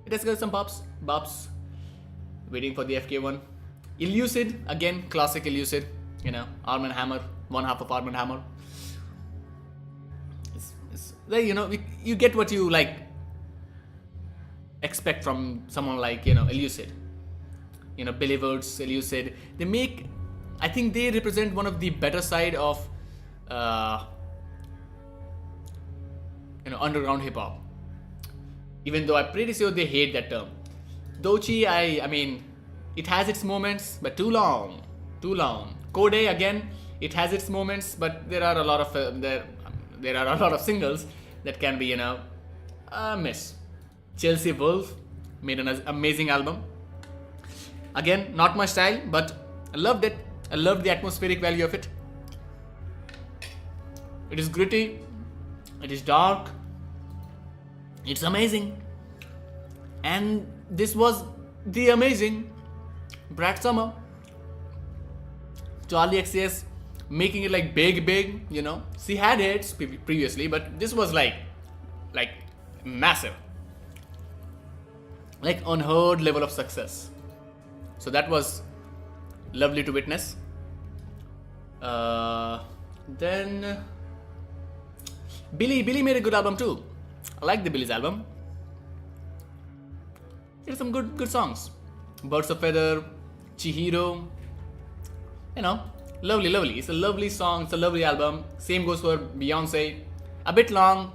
Speaker 1: It has got some bops. Waiting for the FK one. Elucid, again, classic Elucid. You know, Arm & Hammer, one half of Arm & Hammer. It's like, you know, you get what you like expect from someone like, you know, Elucid. You know, Billy Woods, Elucid. I think they represent one of the better side of, underground hip hop. Even though I'm pretty sure they hate that term. Doechii, I mean, it has its moments, but too long. Code, again, it has its moments, but there are a lot of there are a lot of singles that can be, a miss. Chelsea Wolfe made an amazing album. Again, not my style, but I loved it. I loved the atmospheric value of it. It is gritty. It is dark. It's amazing. And this was the amazing Brad Summer. Charlie XCX making it like big, you know. She had hits previously, but this was like massive. Like unheard level of success. So that was lovely to witness. Then Billy made a good album too. I like the Billy's album. There's some good songs. Birds of Feather, Chihiro, Lovely, lovely. It's a lovely song. It's a lovely album. Same goes for Beyonce. A bit long.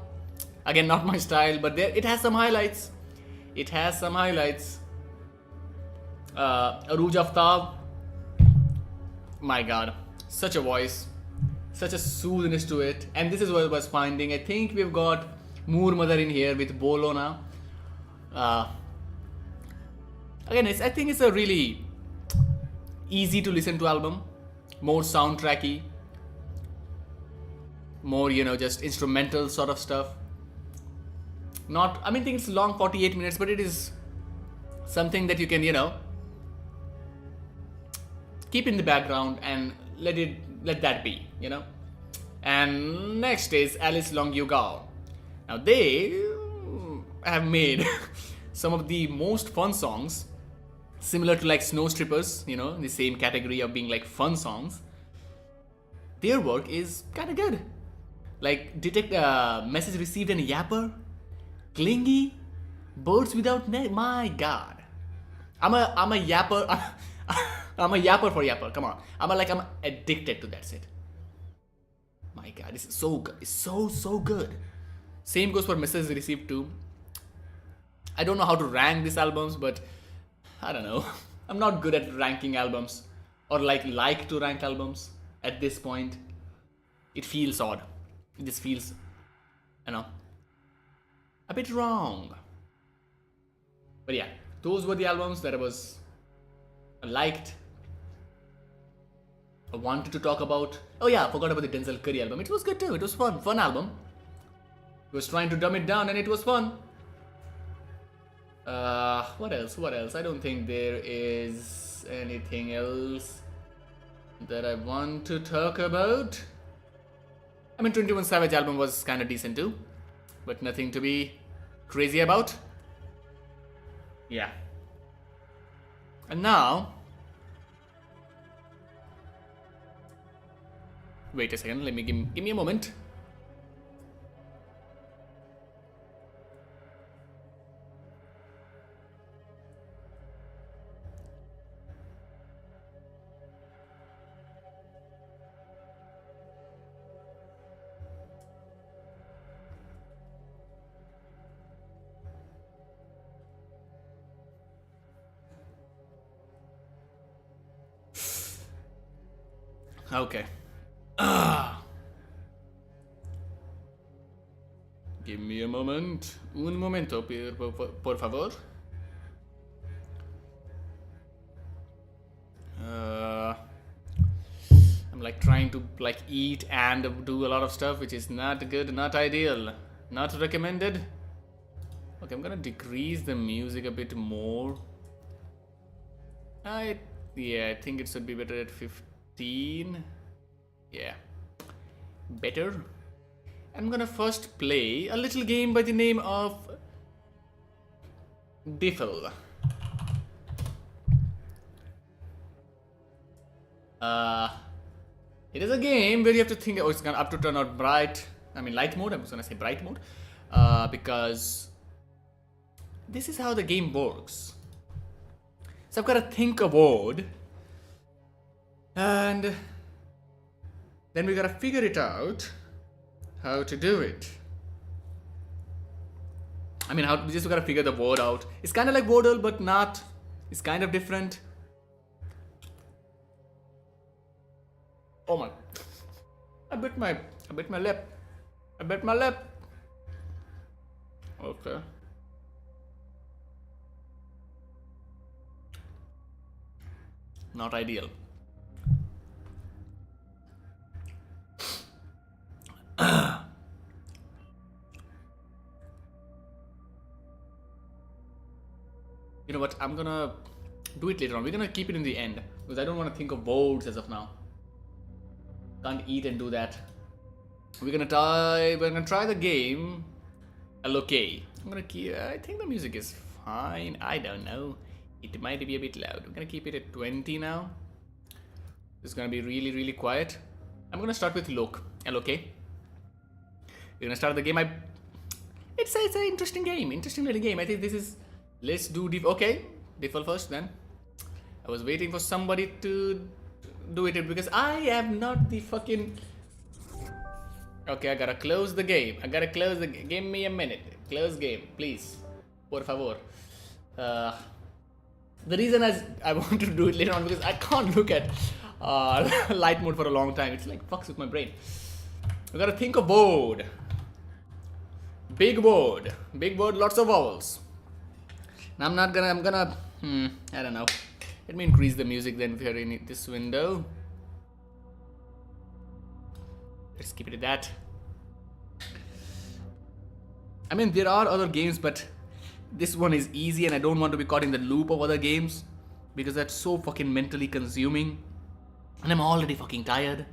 Speaker 1: Again, not my style, but it has some highlights. It has some highlights. Arooj Aftab. My God, such a voice, such a soothiness to it. And this is what I was finding. I think we've got Moor Mother in here with Bolona. Again, I think it's a really easy to listen to album, more soundtracky, more just instrumental sort of stuff. Not, I think it's long, 48 minutes, but it is something that you can keep in the background and let that be. And next is Alice Long You Go. Now they have made some of the most fun songs, similar to like Snow Strippers, the same category of being like fun songs. Their work is kind of good. Like Detect Message Received and Yapper, Clingy, Birds Without Net. My God, I'm a yapper. I'm a yapper for yapper. Come on, I'm addicted to that shit. My God, it's so good. It's so good. Same goes for Message Received too. I don't know how to rank these albums, but I don't know. I'm not good at ranking albums or like to rank albums at this point. It feels odd. This feels, a bit wrong. But yeah, those were the albums that I liked. I wanted to talk about. Oh yeah, I forgot about the Denzel Curry album. It was good too. It was fun album. He was trying to dumb it down and it was fun. What else? I don't think there is anything else that I want to talk about. 21 Savage album was kind of decent too, but nothing to be crazy about. Yeah. And now, wait a second. Let me give me a moment. Okay. Give me a moment. Un momento, por favor. I'm like trying to like eat and do a lot of stuff, which is not good, not ideal, not recommended. Okay, I'm gonna decrease the music a bit more. I think it should be better at 15. Yeah, better. I'm gonna first play a little game by the name of Diffle. It is a game where you have to think. Oh, it's gonna have to turn out light mode. I'm just gonna say bright mode, because this is how the game works. So I've got to think a word, and then we gotta figure it out how to do it. We just gotta figure the word out. It's kind of like Wordle, but not. It's kind of different. Oh my! I bit my lip. I bit my lip. Okay. Not ideal. You know what? I'm gonna do it later on. We're gonna keep it in the end because I don't want to think of words as of now. Can't eat and do that. We're gonna try the game. Okay. I think the music is fine. I don't know. It might be a bit loud. We're gonna keep it at 20 now. It's gonna be really, really quiet. I'm gonna start with Lok. L-O-K. We're gonna start the game. It's an interesting game. Interesting little game. I think this is. Let's do okay. Diffle first then. I was waiting for somebody to do it because I am not the fucking. Okay, I gotta close the game. Give me a minute. Close game, please. Por favor. The reason I want to do it later on because I can't look at light mode for a long time. It's like fucks with my brain. We gotta think of board. Big board, lots of vowels. Now I'm gonna, I don't know. Let me increase the music then if you're in this window. Let's keep it at that. I mean, there are other games, but this one is easy and I don't want to be caught in the loop of other games because that's so fucking mentally consuming. And I'm already fucking tired.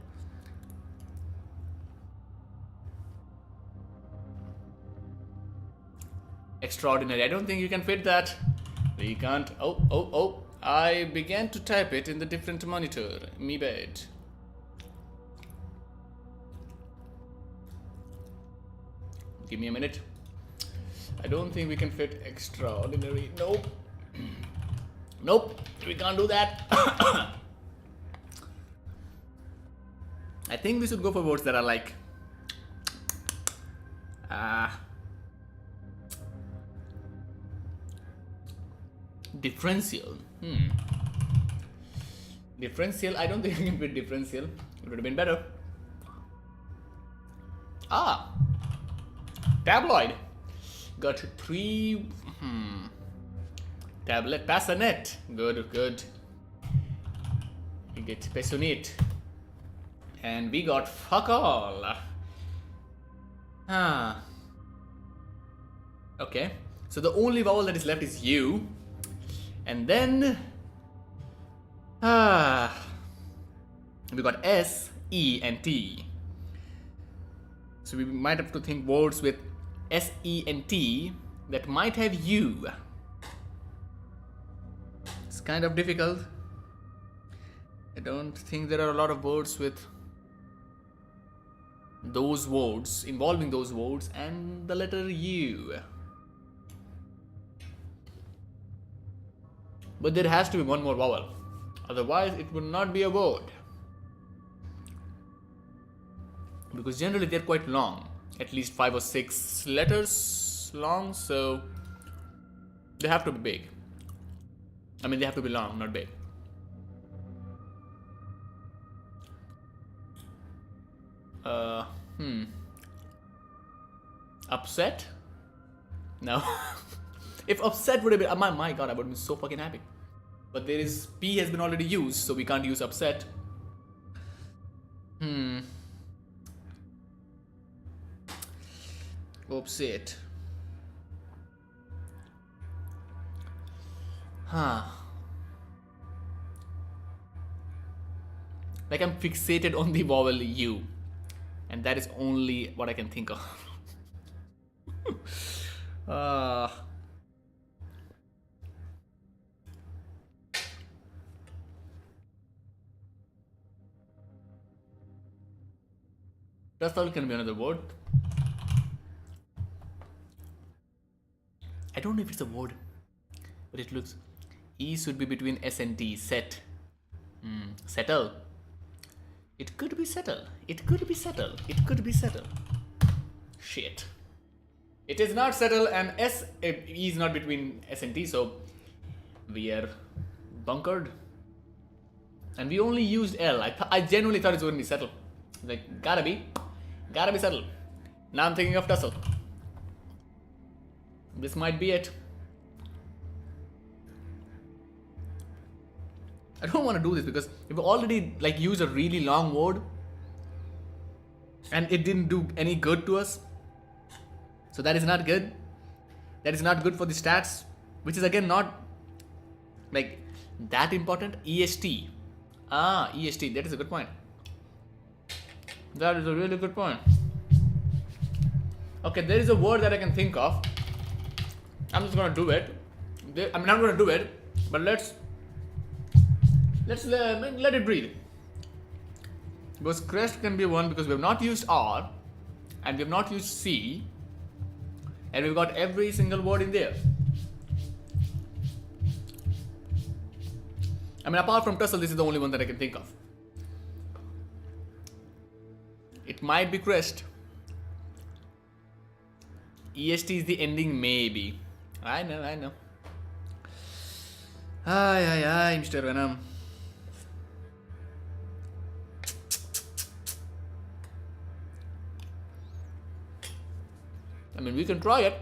Speaker 1: Extraordinary. I don't think you can fit that. We can't. Oh. I began to type it in the different monitor. Me bad. Give me a minute. I don't think we can fit extraordinary. Nope. Nope. We can't do that. I think we should go for words that are like differential. Differential. I don't think we can fit differential. It would have been better. Tabloid. Got 3. Tablet. Passionate. Good. We get passionate. And we got fuck all. Okay. So the only vowel that is left is U. And then we got S, E, and T. So we might have to think words with S, E, and T that might have U. It's kind of difficult. I don't think there are a lot of words with those words, involving those words and the letter U. But there has to be one more vowel. Otherwise, it would not be a word. Because generally they're quite long. At least 5 or 6 letters long, so they have to be big. I mean, they have to be long, not big. Upset? No. If upset would have been, my god, I would have been so fucking happy. But there is, P has been already used, so we can't use upset. Upset. Like I'm fixated on the vowel U. And that is only what I can think of. Tussle can be another word. I don't know if it's a word, but it looks. E should be between S and T. Set. Settle. It could be settle. It could be settle. It could be settle. Shit. It is not settle, and E is not between S and T, so we are bunkered. And we only used L. I genuinely thought it was going to be settle. Like, gotta be settle. Now I'm thinking of tussle. This might be it. I don't want to do this because we've already like used a really long word and it didn't do any good to us. So that is not good. That is not good for the stats, which is again not like that important. EST. EST. That is a good point. That is a really good point. Okay, there is a word that I can think of. I'm just gonna do it. I'm not gonna do it, but let's let it breathe. Because crest can be one because we have not used R and we have not used C and we've got every single word in there. I mean, apart from tussle, this is the only one that I can think of. It might be Crest. EST is the ending, maybe. I know. Ay, Mr. Venom. I mean, we can try it.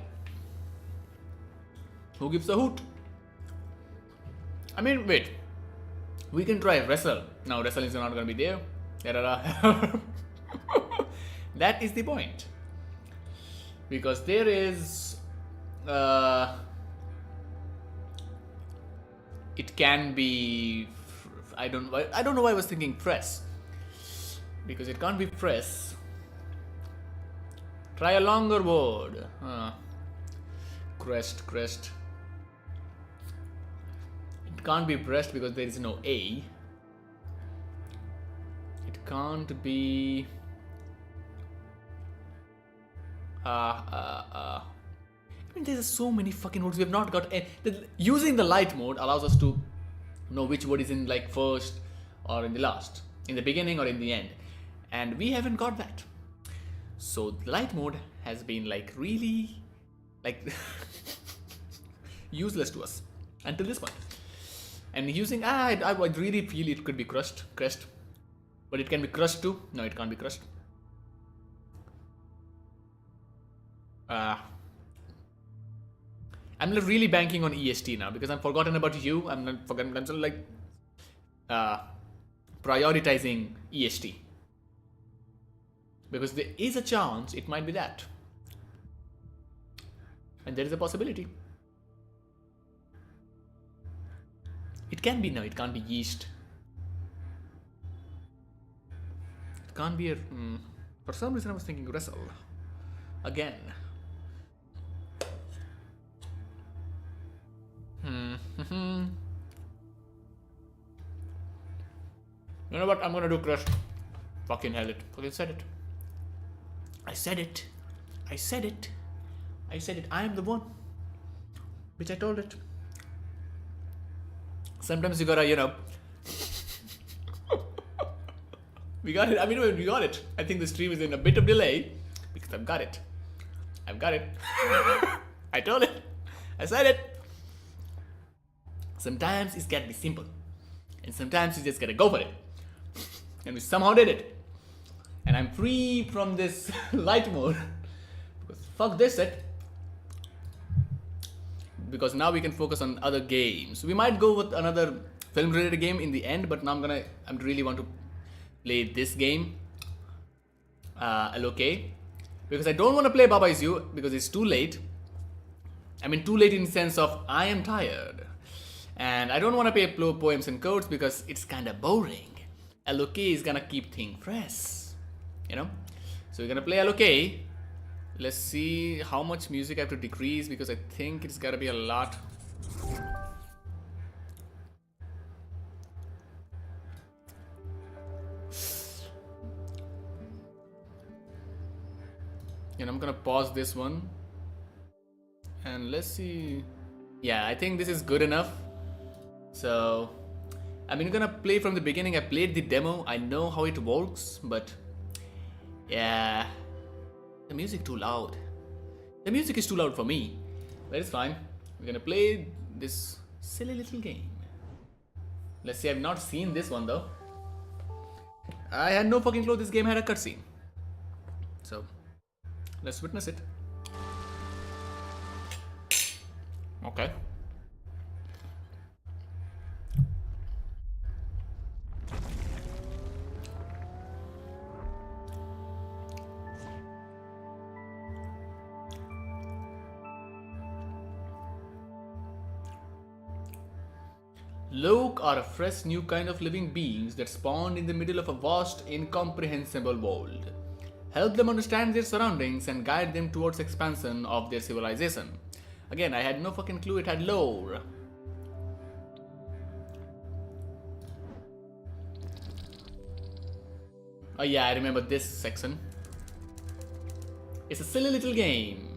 Speaker 1: Who gives a hoot? I mean, wait. We can try Wrestle. Now, Wrestle is not going to be there. That is the point. Because there is... it can be... I don't know why I was thinking press. Because it can't be press. Try a longer word. Crest. It can't be breast because there is no A. It can't be... I mean, there's so many fucking words we have not got. Using the light mode allows us to know which word is in like first or in the last, in the beginning or in the end, and we haven't got that. So the light mode has been like really like useless to us until this point. And using I would really feel it could be crest, but it can be crushed too. No, it can't be crushed. I'm really banking on EST now because I've forgotten about you. I'm not forgotten. I'm sort of like prioritizing EST because there is a chance it might be that, and there is a possibility. It can be. No, it can't be yeast. It can't be a. For some reason, I was thinking wrestle again. You know what? I'm gonna do crust. Fucking hell it. Fucking said it. I said it. I am the one. Which I told it. Sometimes you gotta, you know. We got it. I mean, we got it. I think the stream is in a bit of delay because I've got it. I told it. I said it. Sometimes it's gotta be simple. And sometimes you just gotta go for it. And we somehow did it. And I'm free from this light mode. Because fuck this set. Because now we can focus on other games. We might go with another film related game in the end, but now I really want to play this game. LOK. Because I don't want to play Baba Is You because it's too late. I mean too late in the sense of I am tired. And I don't want to play poems and codes because it's kinda boring. LOK is gonna keep things fresh. You know? So we're gonna play LOK. Let's see how much music I have to decrease because I think it's gotta be a lot. And I'm gonna pause this one. And let's see. Yeah, I think this is good enough. So I'm gonna play from the beginning. I played the demo. I know how it works, but yeah. The music too loud. The music is too loud for me. But it's fine. We're gonna play this silly little game. Let's see, I've not seen this one though. I had no fucking clue this game had a cutscene. So let's witness it. Okay. Lok are a fresh new kind of living beings that spawned in the middle of a vast, incomprehensible world. Help them understand their surroundings and guide them towards expansion of their civilization. Again, I had no fucking clue it had lore. Oh yeah, I remember this section. It's a silly little game.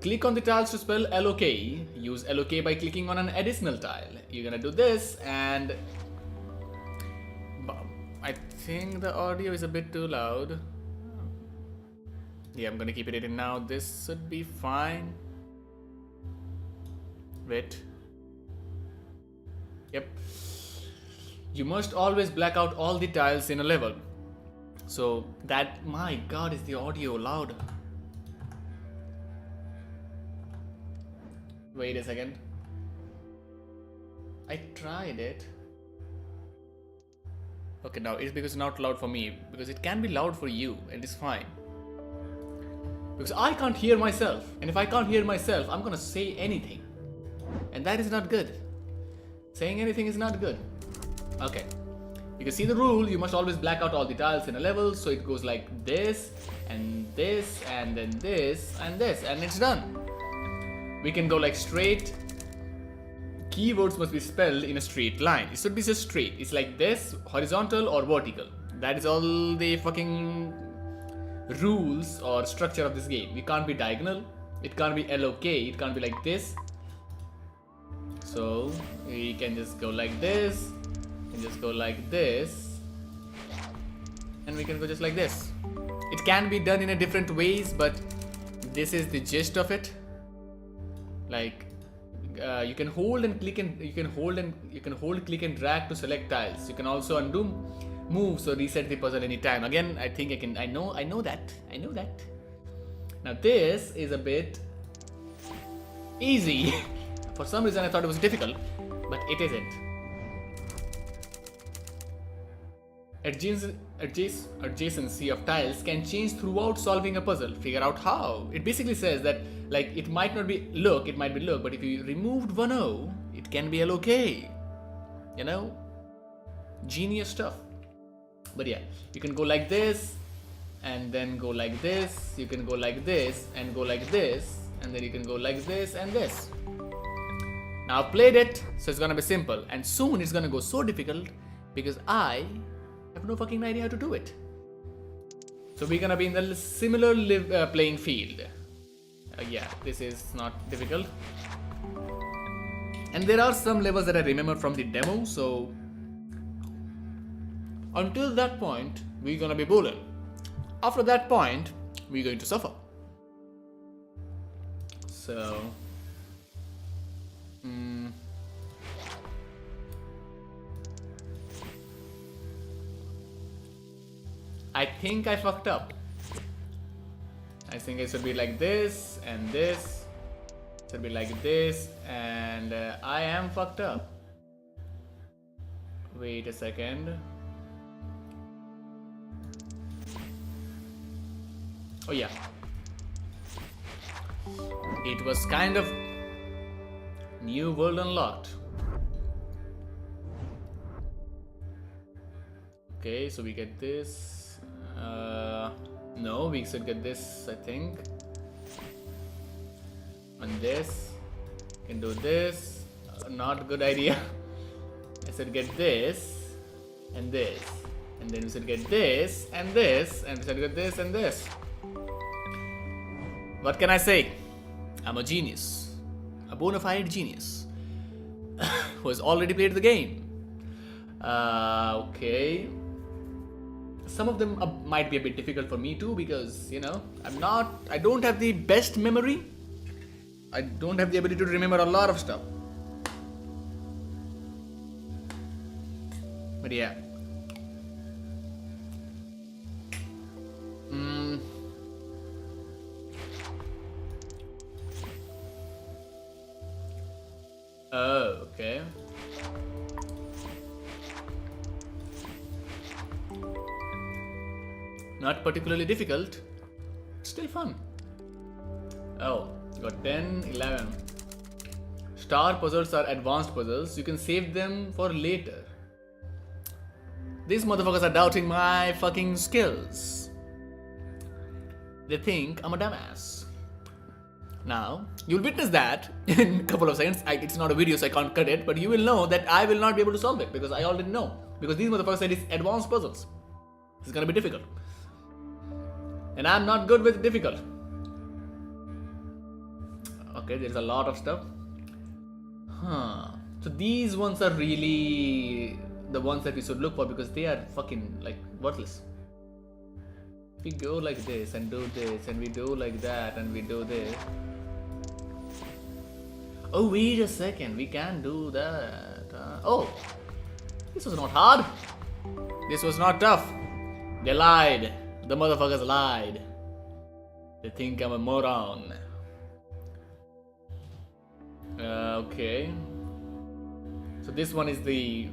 Speaker 1: Click on the tiles to spell LOK. Use LOK by clicking on an additional tile. You're gonna do this and... I think the audio is a bit too loud. Yeah, I'm gonna keep it hidden now. This should be fine. Wait. Yep. You must always black out all the tiles in a level. So that, my god, is the audio loud? Wait a second. I tried it. Okay, now it's because it's not loud for me. Because it can be loud for you, and it's fine. Because I can't hear myself. And if I can't hear myself, I'm gonna say anything. And that is not good. Saying anything is not good. Okay. You can see the rule. You must always black out all the tiles in a level. So it goes like this, and this, and then this, and this. And it's done. We can go like straight. Keywords must be spelled in a straight line. It should be just straight. It's like this, horizontal or vertical. That is all the fucking rules or structure of this game. It can't be diagonal. It can't be LOK. It can't be like this. So we can just go like this. And just go like this. And we can go just like this. It can be done in a different ways, but this is the gist of it. Like you can hold and click and you can hold, click and drag to select tiles. You can also undo moves or reset the puzzle anytime. Again, I think I know that. Now this is a bit easy. For some reason I thought it was difficult, but it isn't. Adjacency of tiles can change throughout solving a puzzle. Figure out how. It basically says that, like, it might be look, but if you removed one O, it can be LOK. You know? Genius stuff. But yeah, you can go like this, and then go like this. You can go like this, and go like this, and then you can go like this and this. Now I've played it, so it's gonna be simple. And soon it's gonna go so difficult because I have no fucking idea how to do it. So we're gonna be in the similar playing field. Yeah, this is not difficult. And there are some levels that I remember from the demo, so until that point, we're gonna be bowling. After that point, we're going to suffer. So I think I fucked up. I think it should be like this and this. It should be like this, and I am fucked up. Wait a second. Oh yeah. It was kind of new world unlocked. Okay, so we get this. No, we should get this, I think. And this. Can do this. Not a good idea. I should get this and this. And then we should get this and this. And we should get this and this. What can I say? I'm a genius. A bona fide genius. Who has already played the game. Okay. Some of them might be a bit difficult for me too because, you know, I don't have the best memory. I don't have the ability to remember a lot of stuff. But yeah. Oh, okay. Not particularly difficult. Still fun. Oh, got 10, 11. Star puzzles are advanced puzzles. You can save them for later. These motherfuckers are doubting my fucking skills. They think I'm a dumbass. Now, you'll witness that in a couple of seconds. It's not a video, so I can't cut it, but you will know that I will not be able to solve it because I already know. Because these motherfuckers said it's advanced puzzles. It's gonna be difficult. And I'm not good with difficult. Okay, there's a lot of stuff. So these ones are really the ones that we should look for because they are fucking like worthless. We go like this and do this and we do like that and we do this. Oh, wait a second, we can do that. Oh, this was not hard. This was not tough. They lied. The motherfuckers lied. They think I'm a moron. Okay. So this one is the,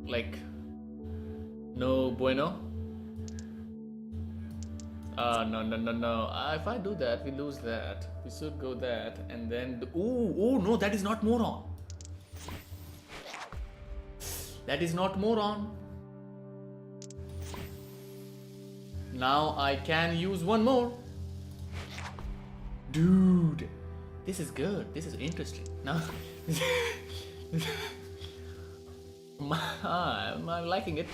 Speaker 1: like, no bueno. No. If I do that, we lose that. We should go that and then. Oh no, that is not moron. That is not moron. Now I can use one more. Dude, this is good. This is interesting. Now, I'm liking it.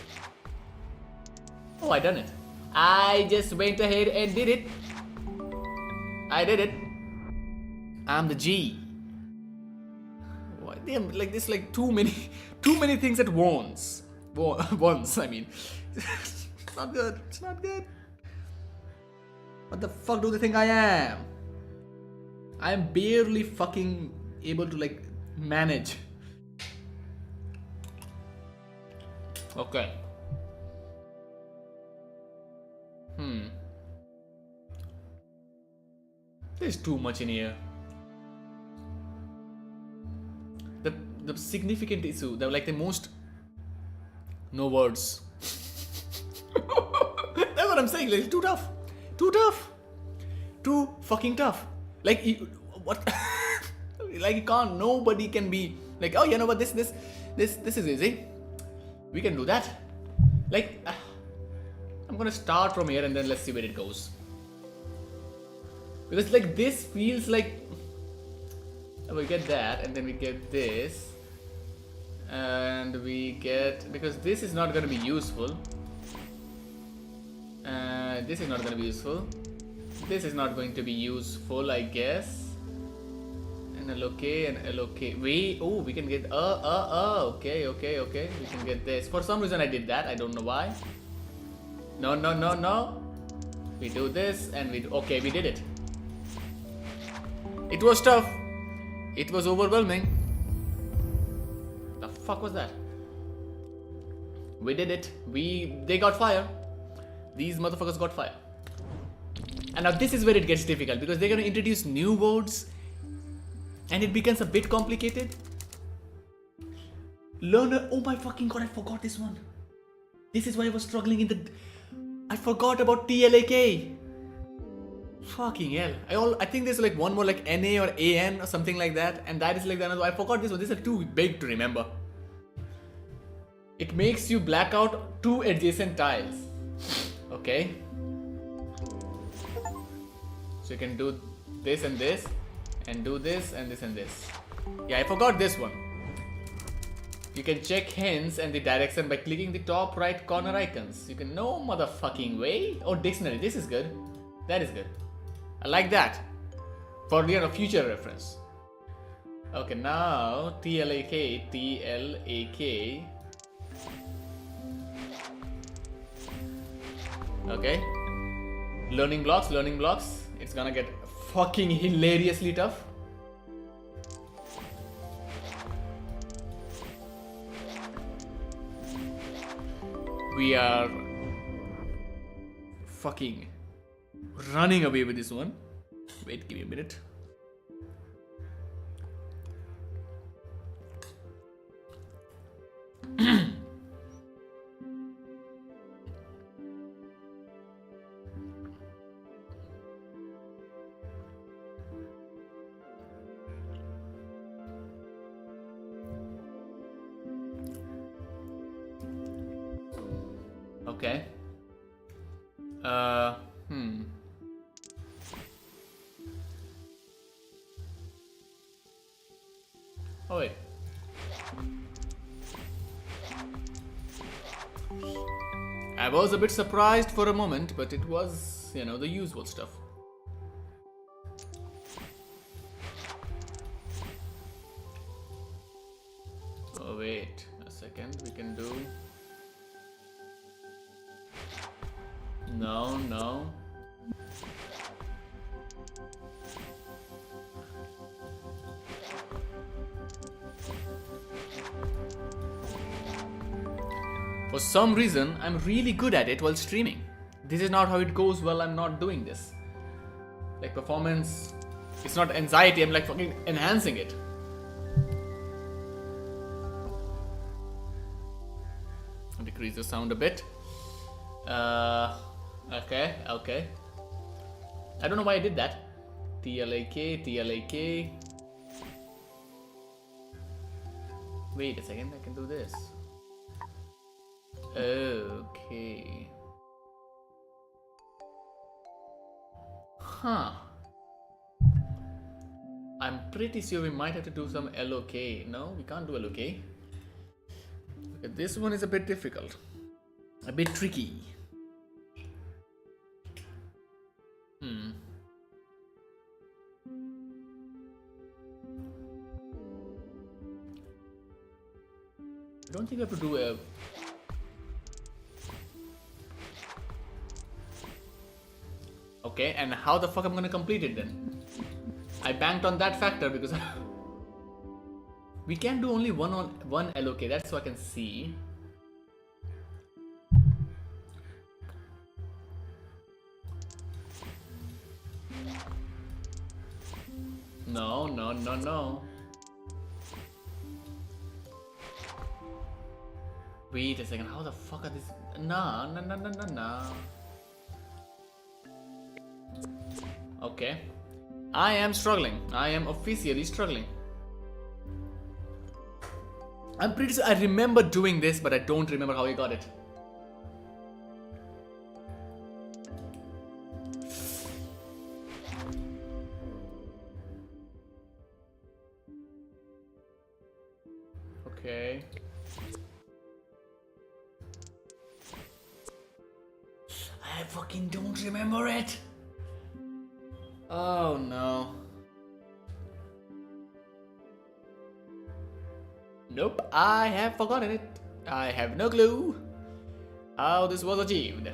Speaker 1: Oh, I done it. I just went ahead and did it. I did it. I'm the G. What? Damn, like this, like too many things at once. Once, I mean. It's not good. It's not good. What the fuck do they think I am? I am barely fucking able to like manage. Okay. There's too much in here. The significant issue, the most no words. That's what I'm saying. Like, too tough. Too tough. Too fucking tough. Like, what? Like, you can't. Nobody can be like, oh, you know what? This is easy. We can do that. Like, I'm gonna start from here and then let's see where it goes. Because like this feels like we get that and then we get this and we get, because this is not gonna be useful. This is not gonna be useful. This is not going to be useful, I guess. And allocate and allocate. We can get okay. We can get this. For some reason I did that. I don't know why. No. We do this and we did it. It was tough. It was overwhelming. The fuck was that? We did it. They got fire. These motherfuckers got fire. And now this is where it gets difficult because they're gonna introduce new words and it becomes a bit complicated. Learner, oh my fucking god, I forgot this one. This is why I was struggling I forgot about TLAK. Fucking hell. I think there's like one more like NA or AN or something like that, and that is like the another. I forgot this one. These are too big to remember. It makes you black out two adjacent tiles. Okay. So you can do this and this, and do this and this and this. Yeah, I forgot this one. You can check hints and the direction by clicking the top right corner icons. You can no motherfucking way. Oh, dictionary. This is good. That is good. I like that. For future reference. Okay, now TLAK. Okay. Learning blocks. It's gonna get fucking hilariously tough. We are fucking running away with this one. Wait, give me a minute. Okay. Oh wait. I was a bit surprised for a moment, but it was, the usual stuff. Oh wait a second, we can do No, no. For some reason, I'm really good at it while streaming. This is not how it goes while I'm not doing this. Like performance, it's not anxiety, I'm like fucking enhancing it. Decrease the sound a bit. Okay. I don't know why I did that. TLAK. Wait a second, I can do this. Okay. Huh. I'm pretty sure we might have to do some LOK. No, we can't do LOK. Okay, this one is a bit difficult. A bit tricky. I don't think I have to do a... Okay, and how the fuck I'm gonna complete it then? I banked on that factor because we can do only one LOK. That's so I can see. No. Wait a second, how the fuck are this? Nah. Okay. I am struggling. I am officially struggling. I'm pretty sure I remember doing this, but I don't remember how I got it. Okay. I fucking don't remember it. Oh no. Nope, I have forgotten it. I have no clue how this was achieved.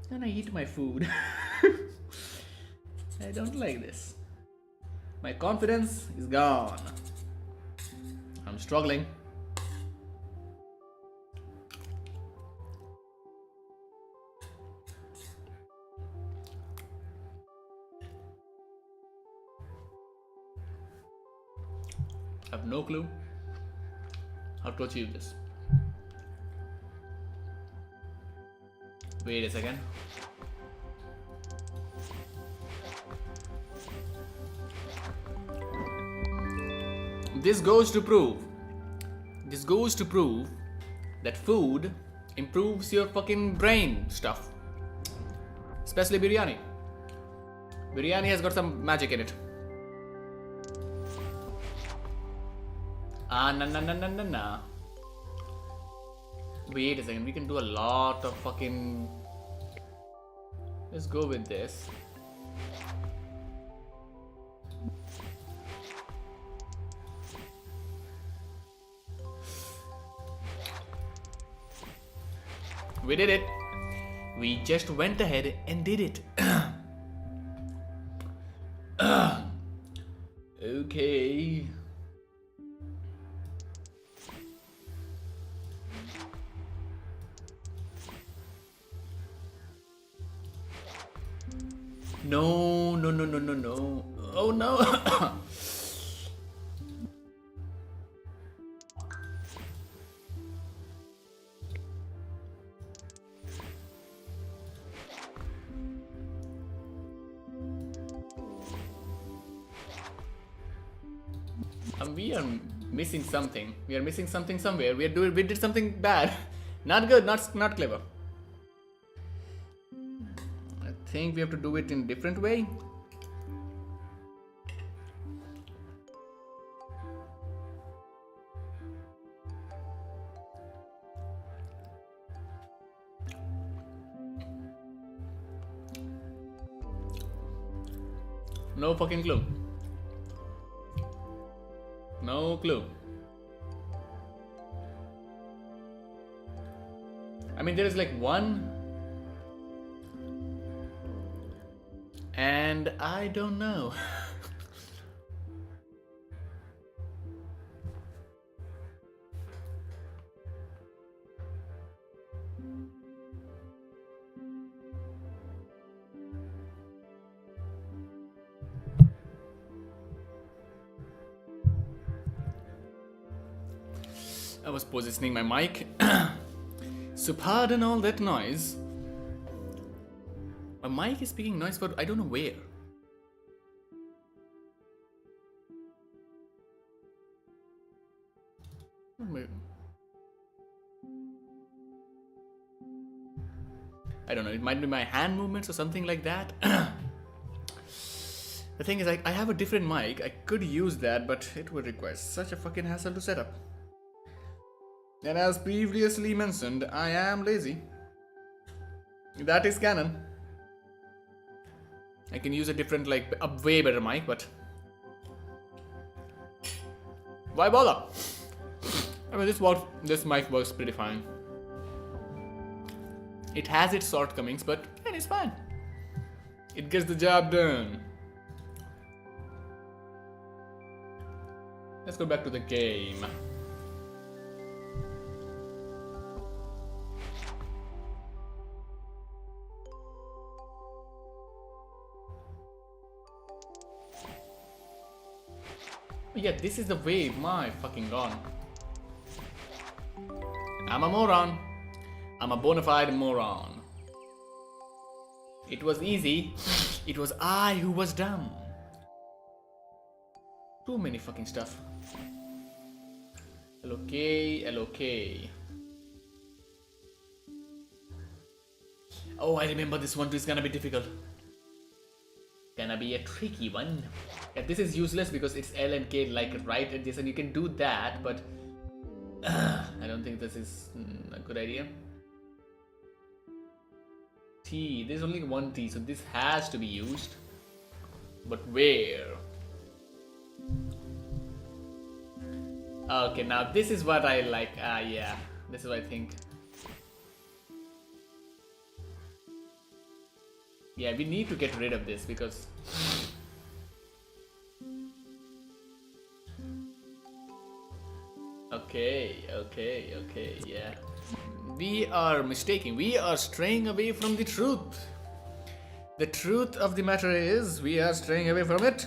Speaker 1: And I eat my food. I don't like this. My confidence is gone. I'm struggling. I have no clue how to achieve this. Wait a second. This goes to prove that food improves your fucking brain stuff. Especially biryani. Biryani has got some magic in it. Nah. Wait a second, we can do a lot of fucking... Let's go with this. We did it. We just went ahead and did it. Okay. No. Oh no. We are missing something. We are missing something somewhere. We did something bad. Not good, not clever. I think we have to do it in a different way. No fucking clue. No clue. I mean, there is like one, and I don't know. I was positioning my mic. So pardon all that noise. My mic is speaking noise, but I don't know where. I don't know, it might be my hand movements or something like that. The thing is, I have a different mic. I could use that, but it would require such a fucking hassle to set up. And as previously mentioned, I am lazy. That is canon. I can use a different, like, a way better mic, but why bother? I mean, this mic works pretty fine. It has its shortcomings, but it's fine. It gets the job done. Let's go back to the game. Yeah, this is the way. My fucking god. I'm a moron. I'm a bona fide moron. It was easy. It was I who was dumb. Too many fucking stuff. LOK, LOK. Oh, I remember this one too. It's gonna be difficult. Gonna be a tricky one. Yeah, this is useless because it's L and K like right at this, and you can do that, but I don't think this is a good idea. T, there's only one T, so this has to be used. But where? Okay, now this is what I like. Yeah, this is what I think. Yeah, we need to get rid of this because okay, yeah. We are mistaking. We are straying away from the truth. The truth of the matter is we are straying away from it.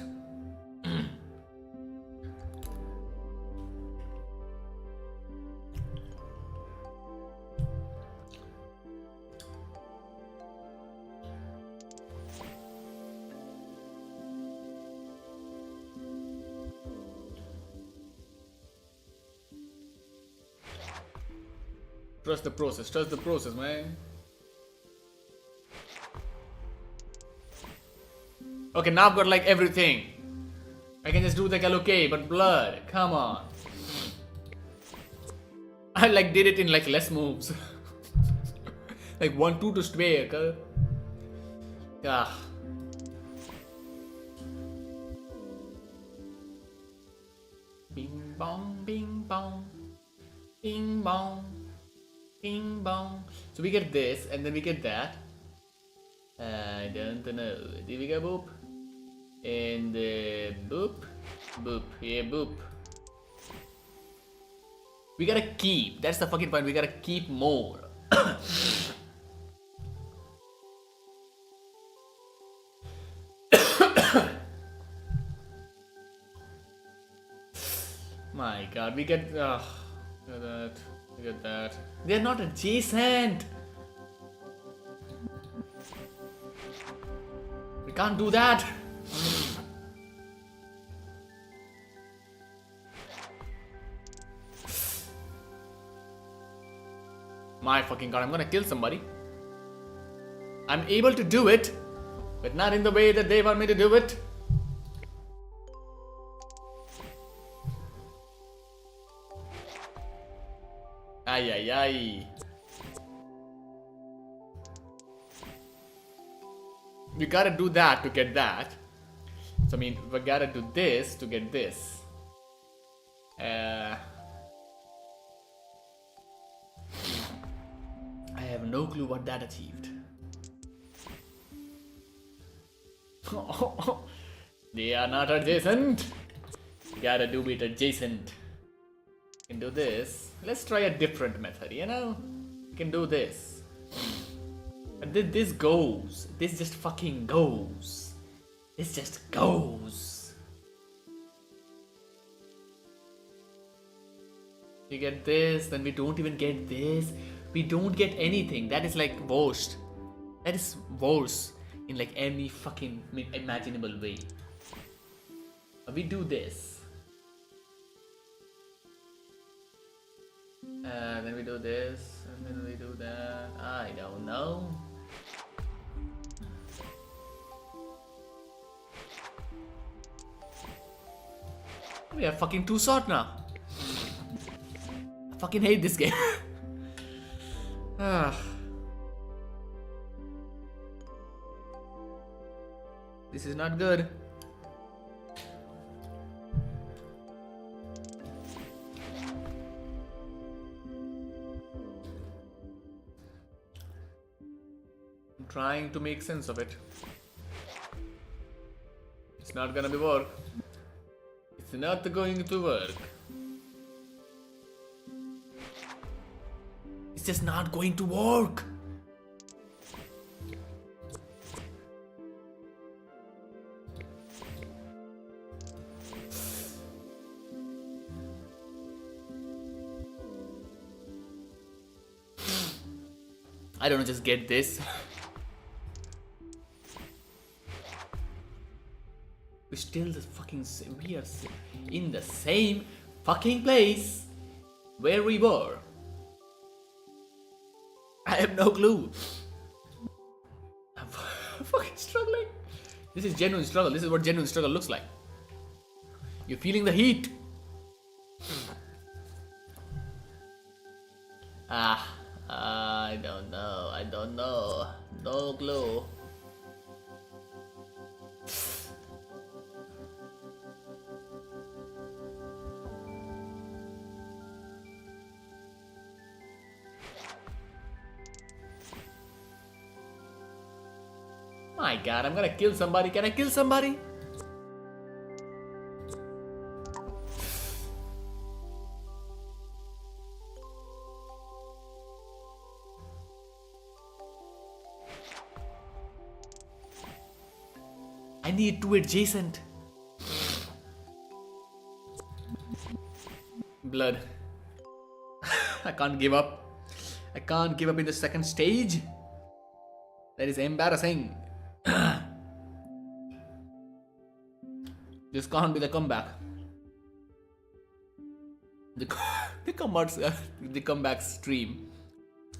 Speaker 1: Trust the process, man. Okay, now I've got like everything. I can just do like LOK, but blood, come on. I like did it in like less moves. Like 1-2 to spare, okay? Ah. Bing bong, bing bong, bing bong. Bing bong. So we get this, and then we get that. I don't know. Did we get boop? And boop, boop. Yeah, boop. We gotta keep. That's the fucking point. We gotta keep more. My God, we get. Look at that. Look at that. They're not adjacent. We can't do that. My fucking god, I'm gonna kill somebody. I'm able to do it, but not in the way that they want me to do it. Ay, ay, ay. We gotta do that to get that. So, I mean, we gotta do this to get this. Uh, I have no clue what that achieved. They are not adjacent. You gotta do it adjacent. You can do this. Let's try a different method, you know? You can do this. And then this goes. This just fucking goes. This just goes. You get this, then we don't even get this. We don't get anything. That is like worst. That is worse in like any fucking imaginable way. We do this. Then we do this, and then we do that. I don't know. We have fucking two sword now. I fucking hate this game. This is not good. I'm trying to make sense of it. It's not gonna be work. It's not going to work. It's just not going to work. I don't know, just get this. We still the fucking we are in the same fucking place where we were. I have no clue. I'm fucking struggling. This is genuine struggle. This is what genuine struggle looks like. You're feeling the heat. I don't know. I don't know. No clue. My god, I'm gonna kill somebody. Can I kill somebody? I need two adjacent. Blood. I can't give up. I can't give up in the second stage. That is embarrassing. This can't be the comeback. The comeback stream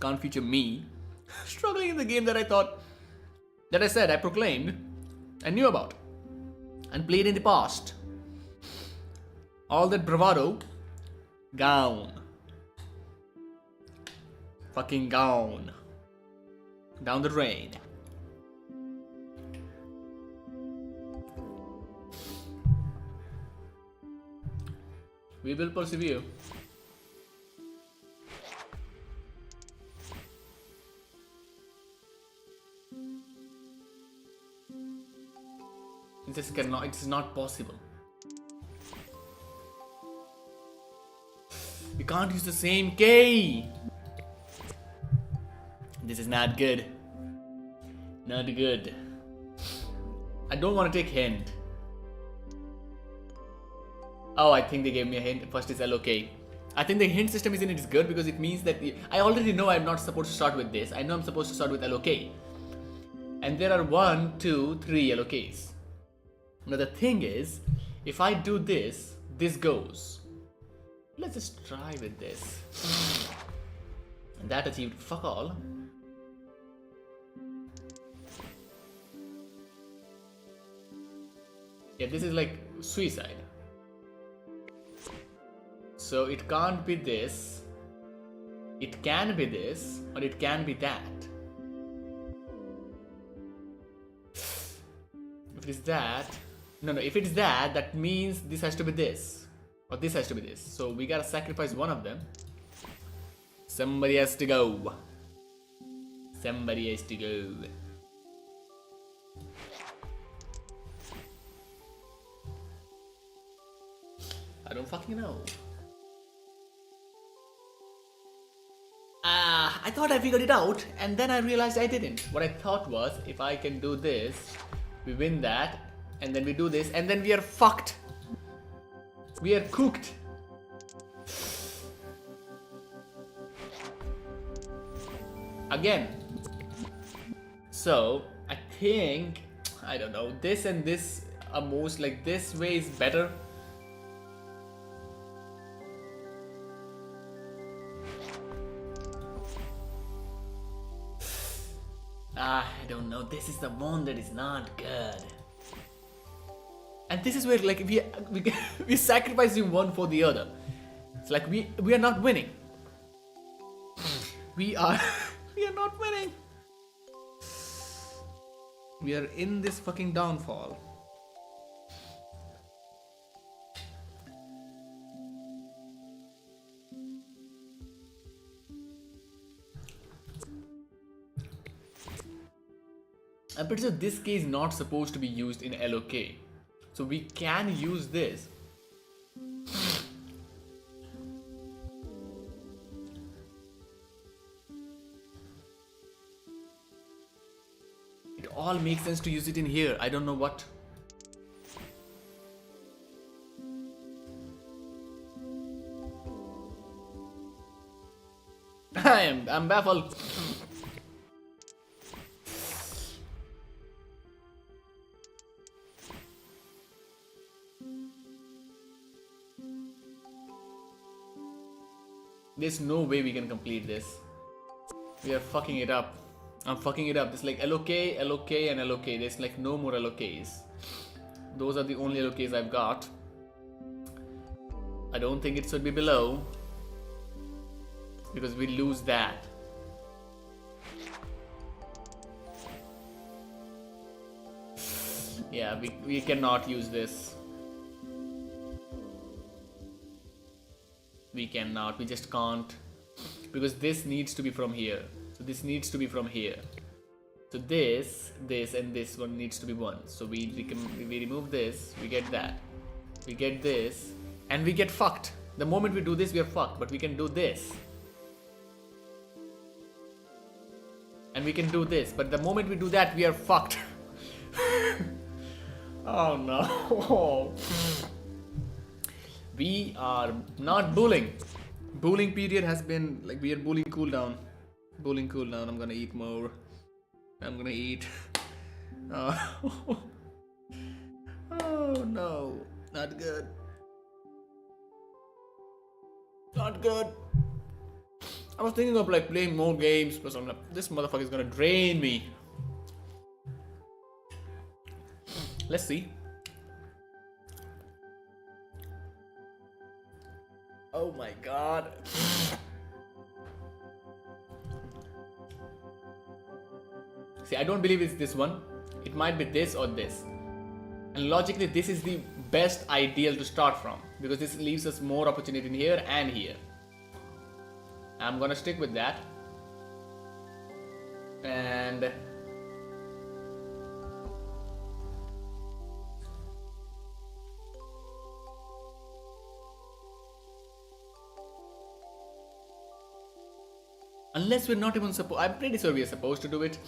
Speaker 1: can't feature me struggling in the game that I said I proclaimed, I knew about, and played in the past. All that bravado, gone. Fucking gone. Down the drain. We will persevere. It is not possible. We can't use the same K. This is not good. Not good. I don't want to take hint. Oh, I think they gave me a hint. First is LOK. I think the hint system is good because it means that I already know I'm not supposed to start with this. I know I'm supposed to start with LOK. And there are 1, 2, 3 LOKs. Now the thing is, if I do this, this goes. Let's just try with this. And that achieved fuck all. Yeah, this is like suicide. So it can't be this. It can be this, or it can be that. If it is that, no, if it is that, that means this has to be this. Or this has to be this. So we gotta sacrifice one of them. Somebody has to go. Somebody has to go. I don't fucking know. I thought I figured it out, and then I realized I didn't. What I thought was, if I can do this, we win that, and then we do this, and then we are fucked. We are cooked. Again. So, I think, I don't know, this and this are most like this way is better. I don't know, this is the one that is not good. And this is where like we're sacrificing one for the other. It's like we are not winning. We are not winning. We are in this fucking downfall. I'm pretty sure this key is not supposed to be used in LOK. So we can use this. It all makes sense to use it in here. I don't know what. I'm baffled. There's no way we can complete this. We are fucking it up. I'm fucking it up. There's like LOK, LOK, and LOK. There's like no more LOKs. Those are the only LOKs I've got. I don't think it should be below, because we lose that. Yeah, we cannot use this. We cannot, we just can't, because this needs to be from here. So this needs to be from here. So this, and this one needs to be one. So we remove this, we get that. We get this, and we get fucked. The moment we do this, we are fucked, but we can do this. And we can do this, but the moment we do that, we are fucked. Oh no. We are not bullying. Bullying period has been like, we are bullying cooldown. Bullying cooldown. I'm gonna eat more. I'm gonna eat. Oh, oh no, not good. Not good. I was thinking of like playing more games, but I'm like, this motherfucker is gonna drain me. Let's see. Oh my god. See, I don't believe it's this one. It might be this or this. And logically, this is the best ideal to start from, because this leaves us more opportunity in here and here. I'm gonna stick with that. And unless we're not even supposed, I'm pretty sure we are supposed to do it.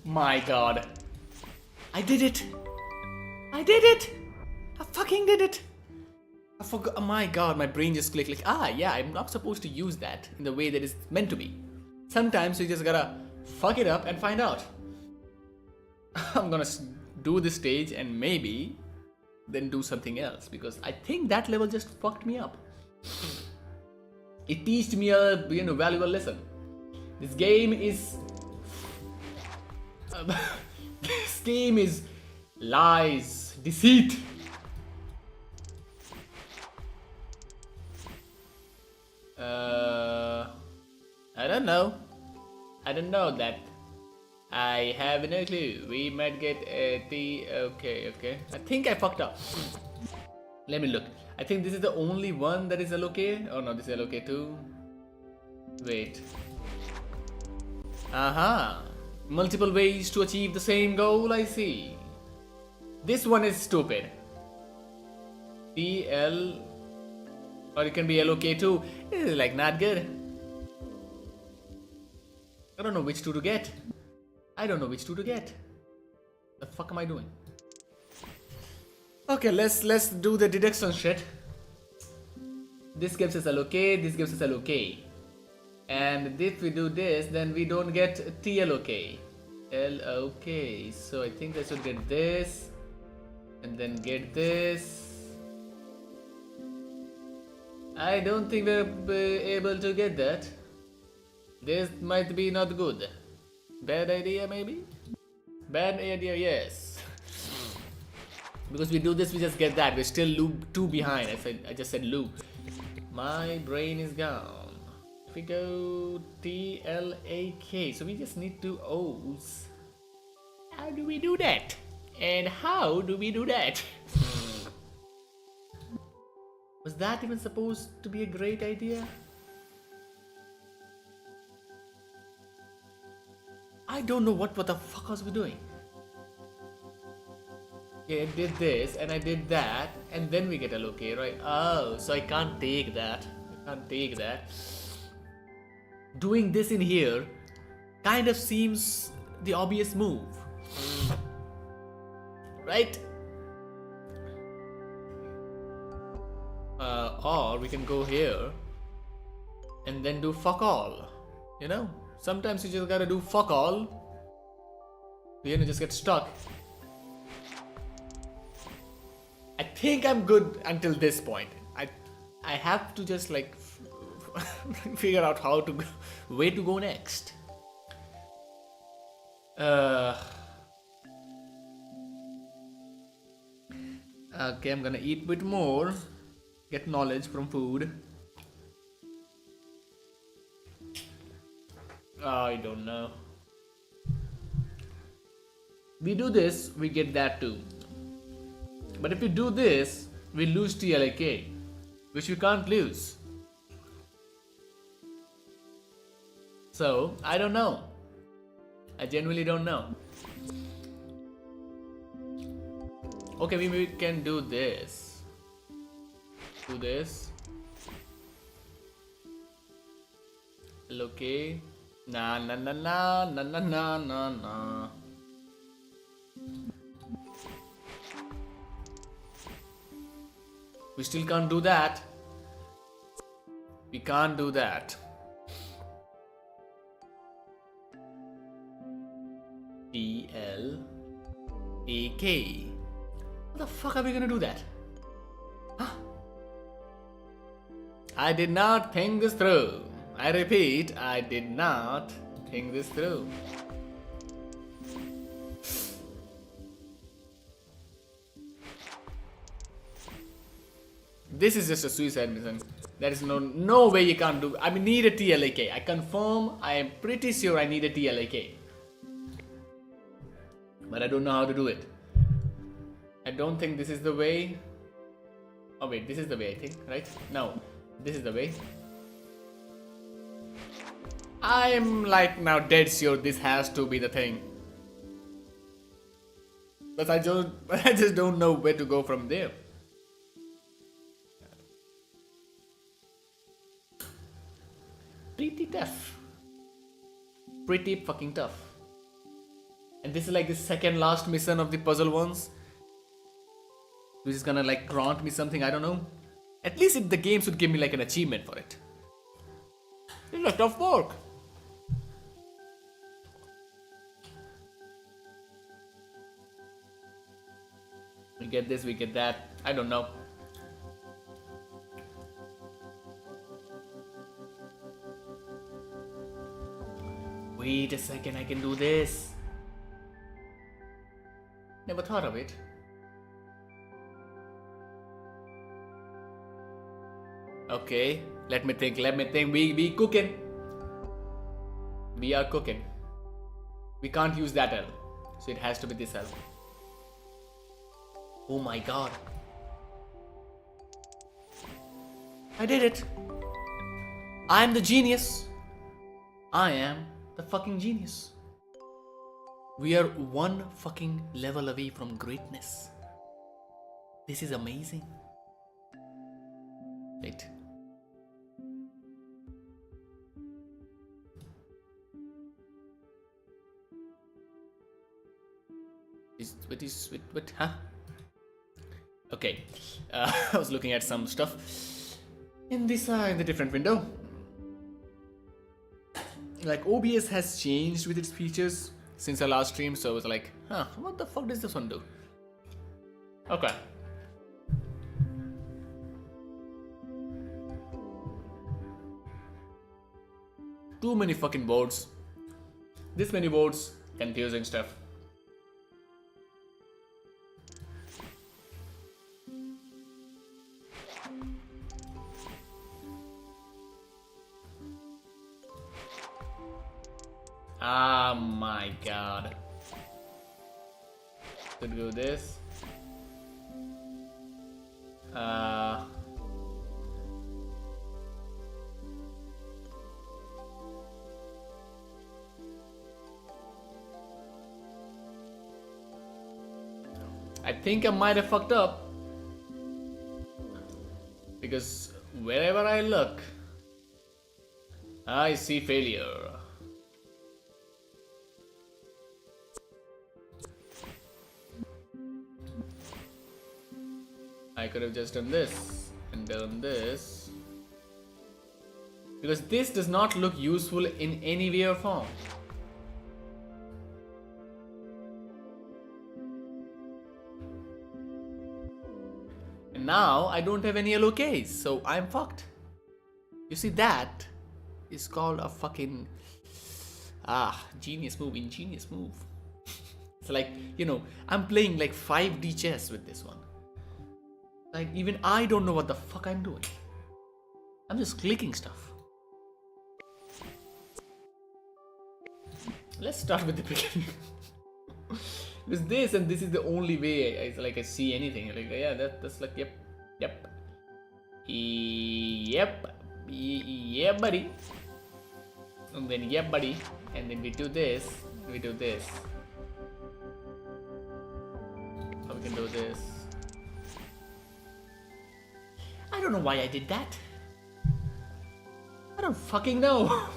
Speaker 1: My god. I did it. I did it. I fucking did it. I forgot. Oh my god, my brain just clicked like, yeah, I'm not supposed to use that in the way that it's meant to be. Sometimes you just gotta fuck it up and find out. I'm gonna do this stage and maybe then do something else, because I think that level just fucked me up. It teached me a valuable lesson. This game is this game is lies, deceit. Uh, I don't know. I don't know that. I have no clue. We might get a T. Okay, okay. I think I fucked up. Let me look. I think this is the only one that is LOK. Oh no, this is LOK too. Wait. Aha. Multiple ways to achieve the same goal, I see. This one is stupid. TL. Or it can be LOK too. This is like not good. I don't know which two to get. I don't know which two to get. The fuck am I doing? Okay, let's do the deduction shit. This gives us LOK, this gives us LOK. And if we do this, then we don't get TLOK. LOK. So I think I should get this. And then get this. I don't think we're able to get that. This might be not good. Bad idea maybe? Bad idea, yes. Because we do this, we just get that. We're still loop 2 behind. I just said loop. My brain is gone. If we go TLAK, so we just need 2 O's. How do we do that? And how do we do that? Was that even supposed to be a great idea? I don't know what the fuck was we doing. Yeah, I did this and I did that and then we get a LOK, right? Oh, so I can't take that. I can't take that. Doing this in here kind of seems the obvious move. Right? Or we can go here and then do fuck all. You know? Sometimes you just gotta do fuck all. You know, just get stuck. I think I'm good until this point. I have to just like figure out how to where to go next. Okay, I'm gonna eat a bit more. Get knowledge from food. I don't know. We do this, we get that too. But if we do this, we lose TLAK, which we can't lose. So, I don't know. I genuinely don't know. Okay, we can do this. Do this. Okay. Na na na na na na na na na. We still can't do that. We can't do that. TLAK. How the fuck are we gonna do that? Huh? I did not think this through. I repeat, I did not think this through. This is just a suicide mission. There is no way you can't do. I need a TLAK. I confirm. I am pretty sure I need a TLAK. But I don't know how to do it. I don't think this is the way. Oh wait, this is the way, I think, right? No, this is the way. I'm like now dead sure this has to be the thing. But I just don't know where to go from there. Pretty tough. Pretty fucking tough. And this is like the second last mission of the puzzle ones. Which is gonna like grant me something, I don't know. At least the game should give me like an achievement for it. It's a tough work. We get this, we get that. I don't know. Wait a second, I can do this. Never thought of it. Okay, Let me think. We cooking. We are cooking. We can't use that L. So it has to be this L. Oh my god. I did it. I am the genius. I am the fucking genius. We are one fucking level away from greatness. This is amazing. Wait. What, huh? Okay. I was looking at some stuff in this in the different window. Like OBS has changed with its features since our last stream, so I was like, huh, what the fuck does this one do? Okay. Too many fucking boards. This many boards, confusing stuff. Oh my god. Could do this. I think I might have fucked up. Because wherever I look, I see failure. I could have just done this and done this. Because this does not look useful in any way or form. And now I don't have any yellow case, so I'm fucked. You see, that is called a fucking genius move, ingenious move. It's like, you know, I'm playing like 5D chess with this one. Like, even I don't know what the fuck I'm doing. I'm just clicking stuff. Let's start with the beginning. Because this and this is the only way I see anything. Like, yeah, that's like, yep, buddy. And then, yep, buddy. And then we do this, Or we can do this. I don't know why I did that. I don't fucking know.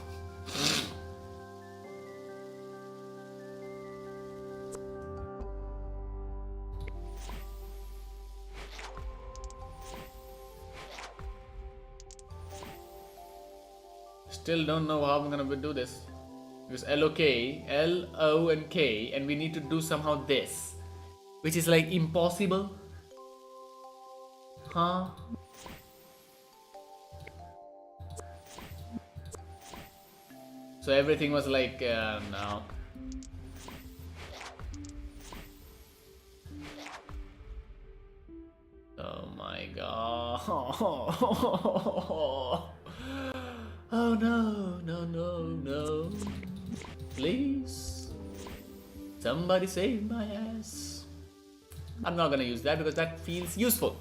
Speaker 1: Still don't know how I'm gonna do this. Because L, O and K, and we need to do somehow this. Which is like impossible. Huh? So everything was like, no. Oh my god. Oh no. Please. Somebody save my ass. I'm not gonna use that because that feels useful.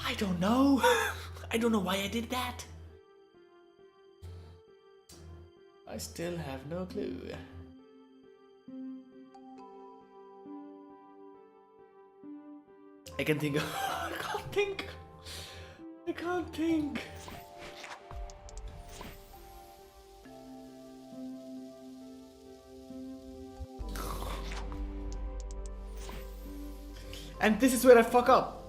Speaker 1: I don't know. I don't know why I did that. I still have no clue. I can think. I can't think. And this is where I fuck up.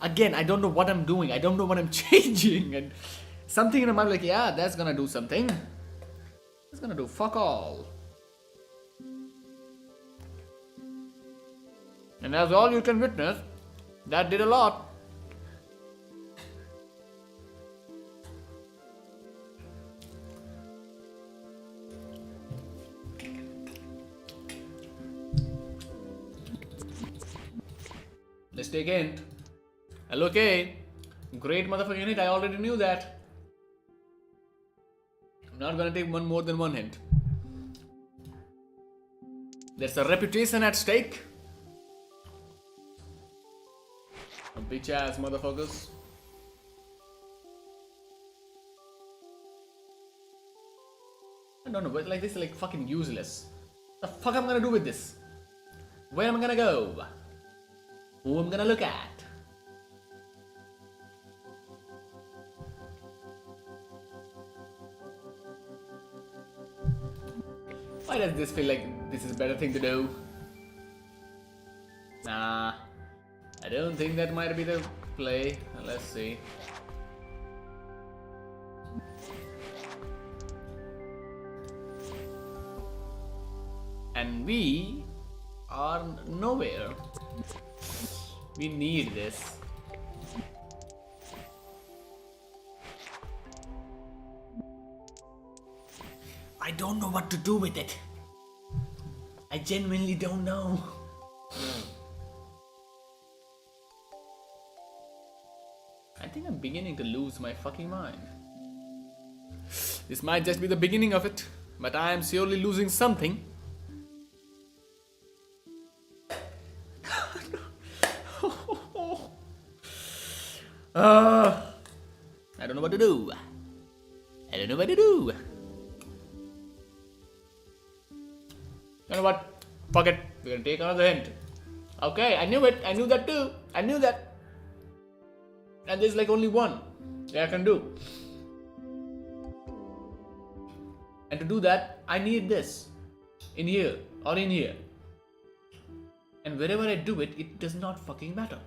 Speaker 1: Again, I don't know what I'm doing. I don't know what I'm changing. And something in my mind like, yeah, that's gonna do something. It's gonna do fuck all. And as all you can witness, that did a lot. Let's take a hint. Hello, K. Great motherfucking hint. I already knew that. I'm not gonna take one more than one hint. There's a reputation at stake. Bitch ass motherfuckers. I don't know, but like this is like fucking useless. The fuck I'm gonna do with this? Where am I gonna go? Who I'm gonna look at? Why does this feel like this is a better thing to do? Nah, I don't think that might be the play. Let's see. And we are nowhere. We need this. I don't know what to do with it. I genuinely don't know. I think I'm beginning to lose my fucking mind. This might just be the beginning of it, but I am surely losing something. I don't know what to do. I don't know what to do. You know what? Fuck it. We're gonna take another hint. Okay, I knew it. I knew that too. I knew that. And there's like only one that I can do. And to do that, I need this. In here. Or in here. And wherever I do it, it does not fucking matter.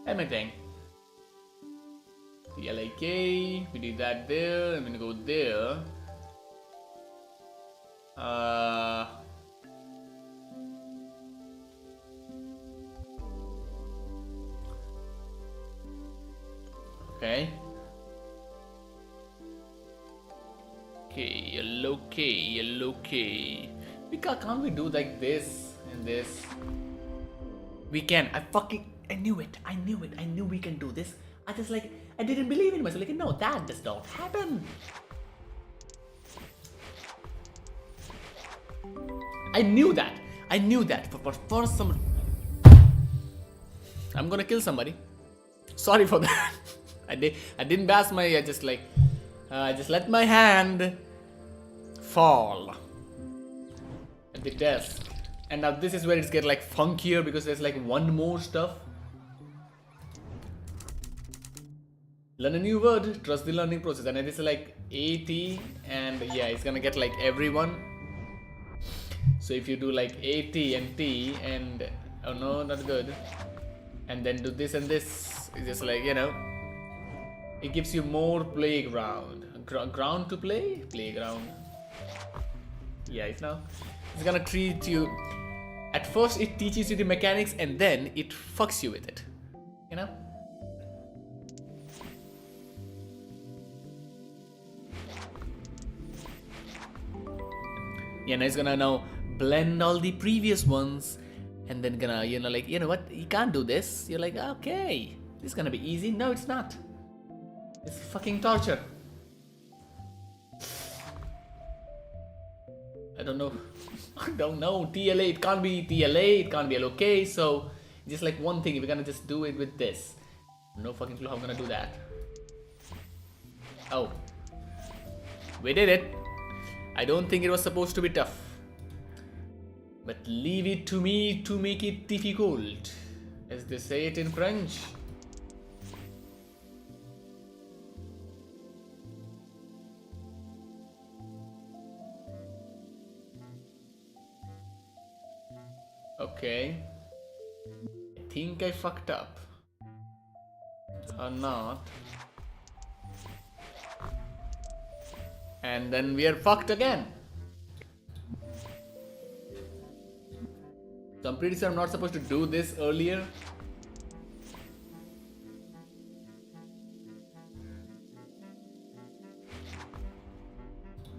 Speaker 1: Everything. LAK, we did that there. I'm gonna go there. Okay. Yellow K. Can't we do like this and this? We can. I knew it. I knew we can do this. I didn't believe in myself. Like, no, that does not happen. I knew that. For some, I'm gonna kill somebody. Sorry for that. I didn't bash my. I just let my hand fall at the desk. And now this is where it's get like funkier because there's like one more stuff. Learn a new word, trust the learning process. And this is like AT, and yeah, it's gonna get like everyone. So if you do like AT and T and oh no, not good. And then do this and this, it's just like, you know, it gives you more playground. Ground to play? Playground. Yeah, it's gonna treat you. At first it teaches you the mechanics and then it fucks you with it. You know? Yeah, and it's gonna now blend all the previous ones and then gonna, you know, like, you know what, you can't do this. You're like, okay, this is gonna be easy. No, it's not. It's fucking torture. I don't know. I don't know. TLA, it can't be TLA, it can't be LOK. So, just like one thing, we're gonna just do it with this. No fucking clue how I'm gonna do that. Oh. We did it. I don't think it was supposed to be tough. But leave it to me to make it difficult, as they say it in French. Okay. I think I fucked up. Or not. And then we are fucked again. I'm pretty sure I'm not supposed to do this earlier.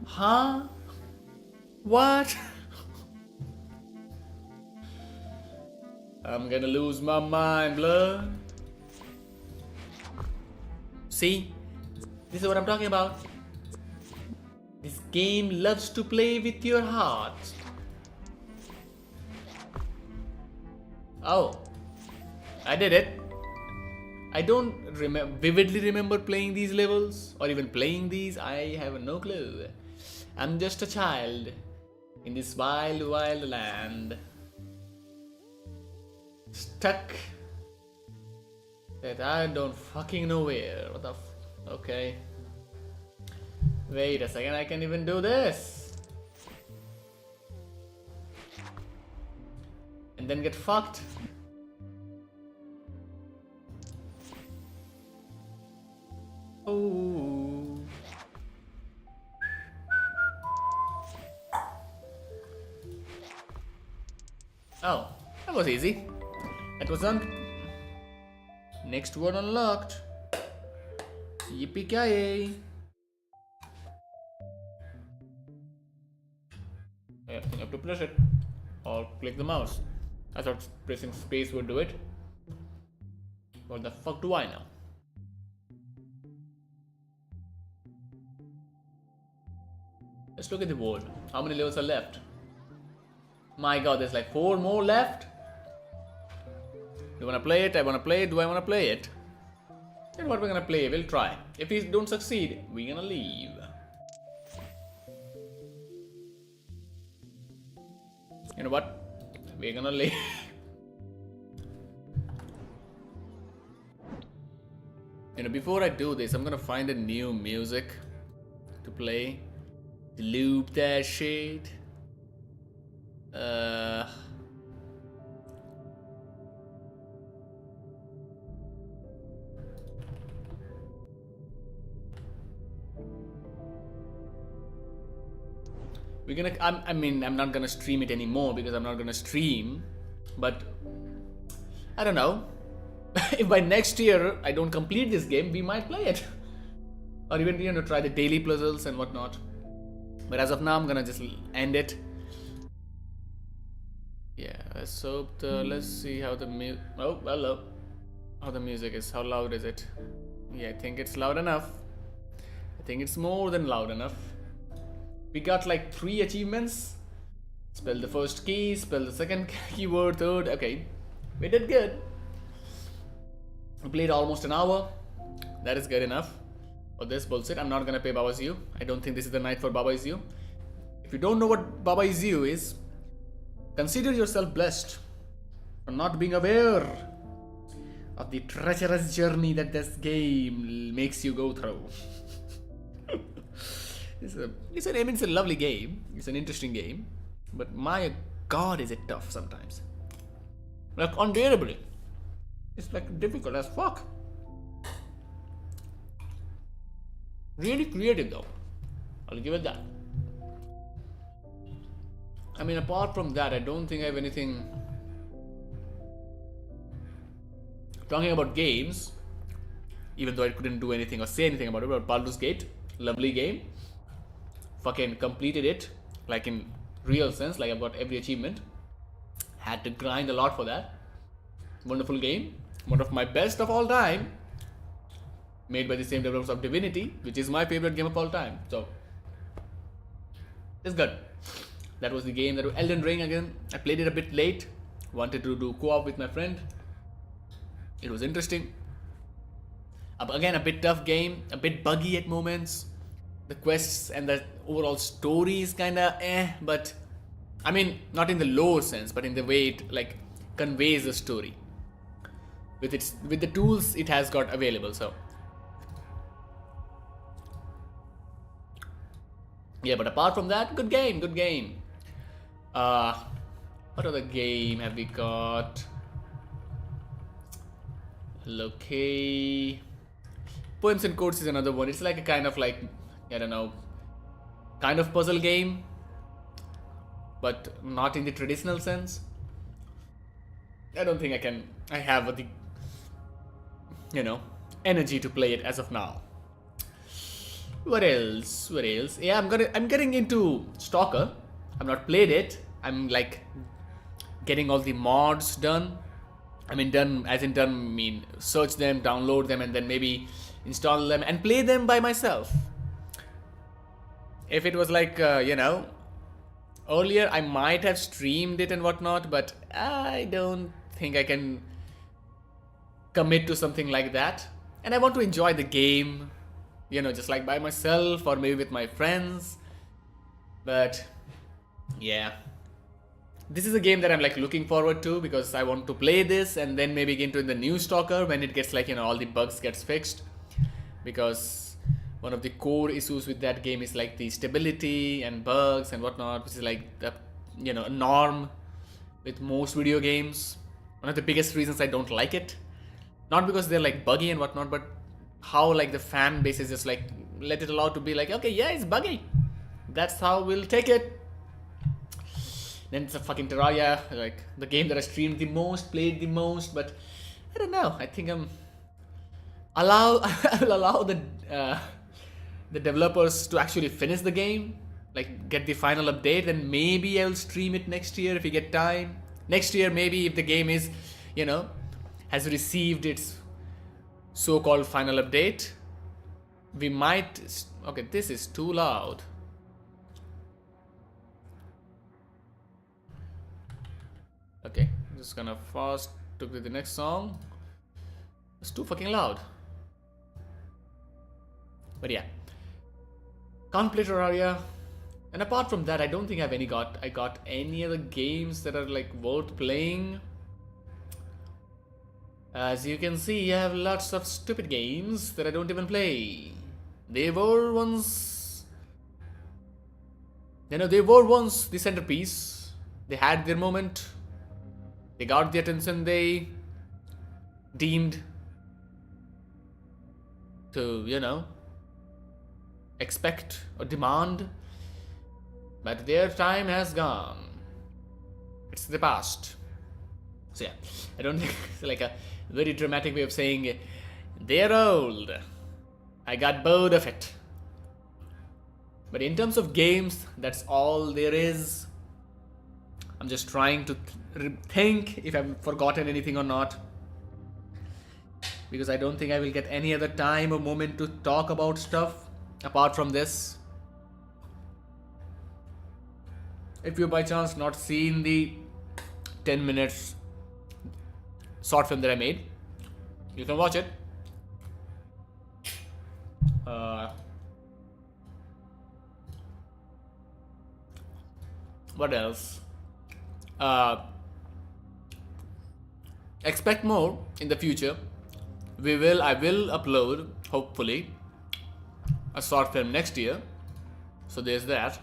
Speaker 1: Huh? What? I'm gonna lose my mind, blood. See? This is what I'm talking about. This game loves to play with your heart. Oh, I did it. I don't vividly remember playing these levels or even playing these. I have no clue. I'm just a child in this wild, wild land. Stuck that I don't fucking know where. What the okay. Wait a second, I can even do this. And then get fucked. Oh. Oh, that was easy. That was done. Next one unlocked. Yippee-ki-yay. I think I have to press it or click the mouse. I thought pressing space would do it. What the fuck do I know? Let's look at the board. How many levels are left? My god, there's like 4 more left. Do you wanna play it? I wanna play it. Do I wanna play it? And what we're gonna play, we'll try. If we don't succeed, we're gonna leave. You know what? We're gonna leave. You know, before I do this, I'm gonna find a new music to play. Loop that shit. We're gonna. I mean, I'm not gonna stream it anymore because I'm not gonna stream. But I don't know. If by next year I don't complete this game, we might play it, or even try the daily puzzles and whatnot. But as of now, I'm gonna just end it. Yeah, let's hope let's see how the oh, hello. How the music is. How loud is it? Yeah, I think it's loud enough. I think it's more than loud enough. We got like 3 achievements. Spell the first key, spell the second keyword, third. Okay, we did good. We played almost an hour. That is good enough for this bullshit. I'm not gonna pay Baba Is You. I don't think this is the night for Baba Is You. If you don't know what Baba Is You is, consider yourself blessed for not being aware of the treacherous journey that this game makes you go through. It's a lovely game. It's an interesting game, but my god, is it tough sometimes? Like unbearably. It's like difficult as fuck. Really creative though. I'll give it that. I mean, apart from that, I don't think I have anything. Talking about games, even though I couldn't do anything or say anything about it, but Baldur's Gate, lovely game. Fucking completed it, like in real sense, like I've got every achievement. Had to grind a lot for that. Wonderful game, one of my best of all time. Made by the same developers of Divinity, which is my favorite game of all time. So, it's good. That was the game. That was Elden Ring again. I played it a bit late. Wanted to do co-op with my friend. It was interesting. Again, a bit tough game, a bit buggy at moments. The quests and the overall story is kinda but I mean, not in the lore sense, but in the way it like conveys the story. With the tools it has got available, so. Yeah, but apart from that, good game, good game. What other game have we got? Okay. Poems and Quotes is another one. It's like a kind of like, I don't know, kind of puzzle game, but not in the traditional sense. I don't think I have the, you know, energy to play it as of now. What else? What else? Yeah, I'm getting into Stalker. I've not played it. I'm like getting all the mods done. I mean, done as in done. I mean, search them, download them, and then maybe install them and play them by myself. If it was like earlier, I might have streamed it and whatnot, but I don't think I can commit to something like that. And I want to enjoy the game, just like by myself or maybe with my friends. But yeah, this is a game that I'm like looking forward to because I want to play this and then maybe get into the new Stalker when it gets like all the bugs gets fixed. Because one of the core issues with that game is like the stability and bugs and whatnot, which is like the a norm with most video games. One of the biggest reasons I don't like it, not because they're like buggy and whatnot, but how like the fan base is just like let it allow to be like, okay, yeah, it's buggy, that's how we'll take it. Then it's a fucking Terraria, like the game that I streamed the most, played the most, but I don't know. I think I will allow the developers to actually finish the game, like get the final update, then maybe I'll stream it next year if we get time. Next year, maybe if the game is, has received its so-called final update, we might. Okay, this is too loud. Okay, I'm just gonna fast to the next song. It's too fucking loud. But yeah, can't play Terraria. And apart from that, I don't think I got any other games that are like worth playing. As you can see, I have lots of stupid games that I don't even play. They were once, they were once the centerpiece. They had their moment. They got the attention they deemed to, expect or demand. But their time has gone. It's the past. So yeah, I don't think it's like a very dramatic way of saying they're old. I got bored of it. But in terms of games, that's all there is. I'm just trying to think if I've forgotten anything or not. Because I don't think I will get any other time or moment to talk about stuff apart from this. If you by chance not seen the 10 minutes short film that I made, you can watch it. What else? Expect more in the future. I will upload, hopefully, a short film next year. So there's that.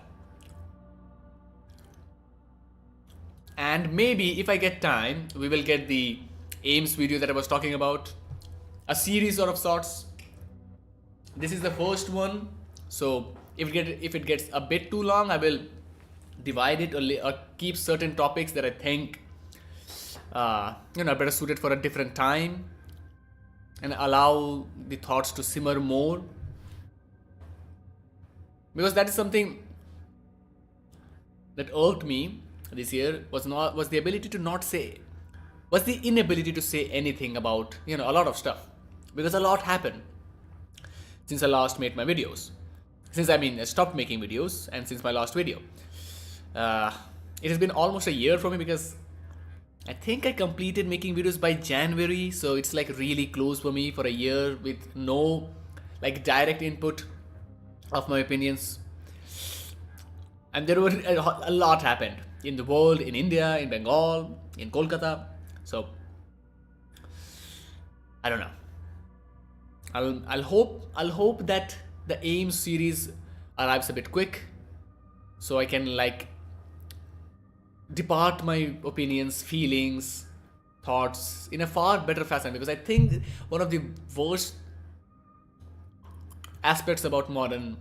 Speaker 1: And maybe if I get time, we will get the AIMS video that I was talking about. A series of sorts. This is the first one. So if it gets a bit too long, I will divide it or keep certain topics that I think better suited for a different time and allow the thoughts to simmer more. Because that is something that irked me this year was the inability to say anything about a lot of stuff, because a lot happened since I last made my videos. I stopped making videos, and since my last video, it has been almost a year for me, because I think I completed making videos by January, so it's like really close for me for a year with no like direct input of my opinions. And there were a lot happened in the world, in India, in Bengal, in Kolkata. So I don't know. I'll hope that the AIMS series arrives a bit quick, so I can like depart my opinions, feelings, thoughts in a far better fashion. Because I think one of the worst aspects about modern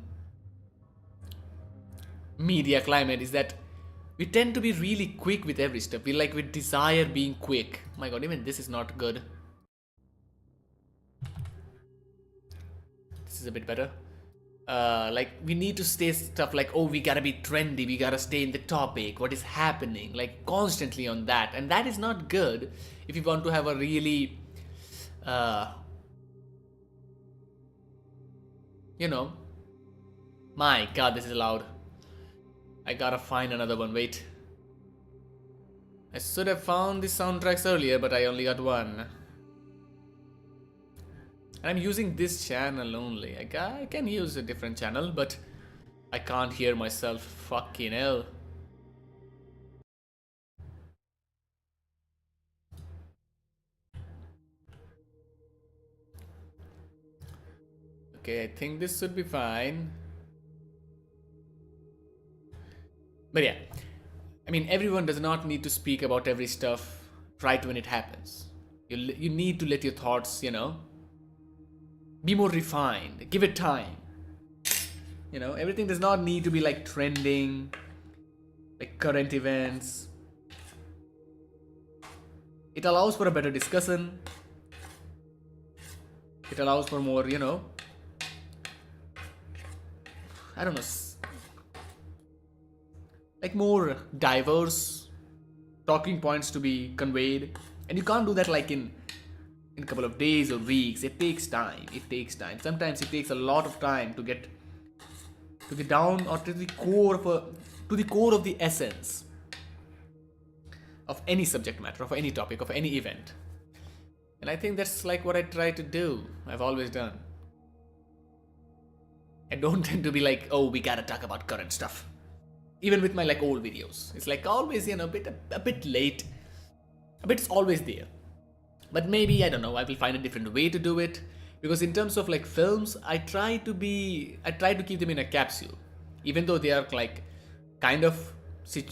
Speaker 1: media climate is that We tend to be really quick with every step. We desire being quick. My god, even this is not good. This is a bit better. Like we need to stay stuff like, oh, we gotta be trendy, we gotta stay in the topic, what is happening, like constantly on that, and that is not good if you want to have a really you know, my god, this is loud. I gotta find another one. Wait, I should have found the soundtracks earlier, but I only got one. I'm using this channel only. I can use a different channel, but I can't hear myself. Fucking hell. Okay, I think this should be fine. But yeah, I mean, everyone does not need to speak about every stuff right when it happens. You need to let your thoughts, you know, be more refined. Give it time. You know, everything does not need to be like trending, like current events. It allows for a better discussion. It allows for more, you know, I don't know, like more diverse talking points to be conveyed. And you can't do that like in a couple of days or weeks. It takes time. It takes time. Sometimes it takes a lot of time to get to the down or to the core of the essence of any subject matter, of any topic, of any event. And I think that's like what I try to do. I've always done. I don't tend to be like, oh, we gotta talk about current stuff. Even with my like old videos, it's like always, you know, a bit late, but it's always there. But maybe, I don't know, I will find a different way to do it, because in terms of like films, I try to keep them in a capsule, even though they are like kind of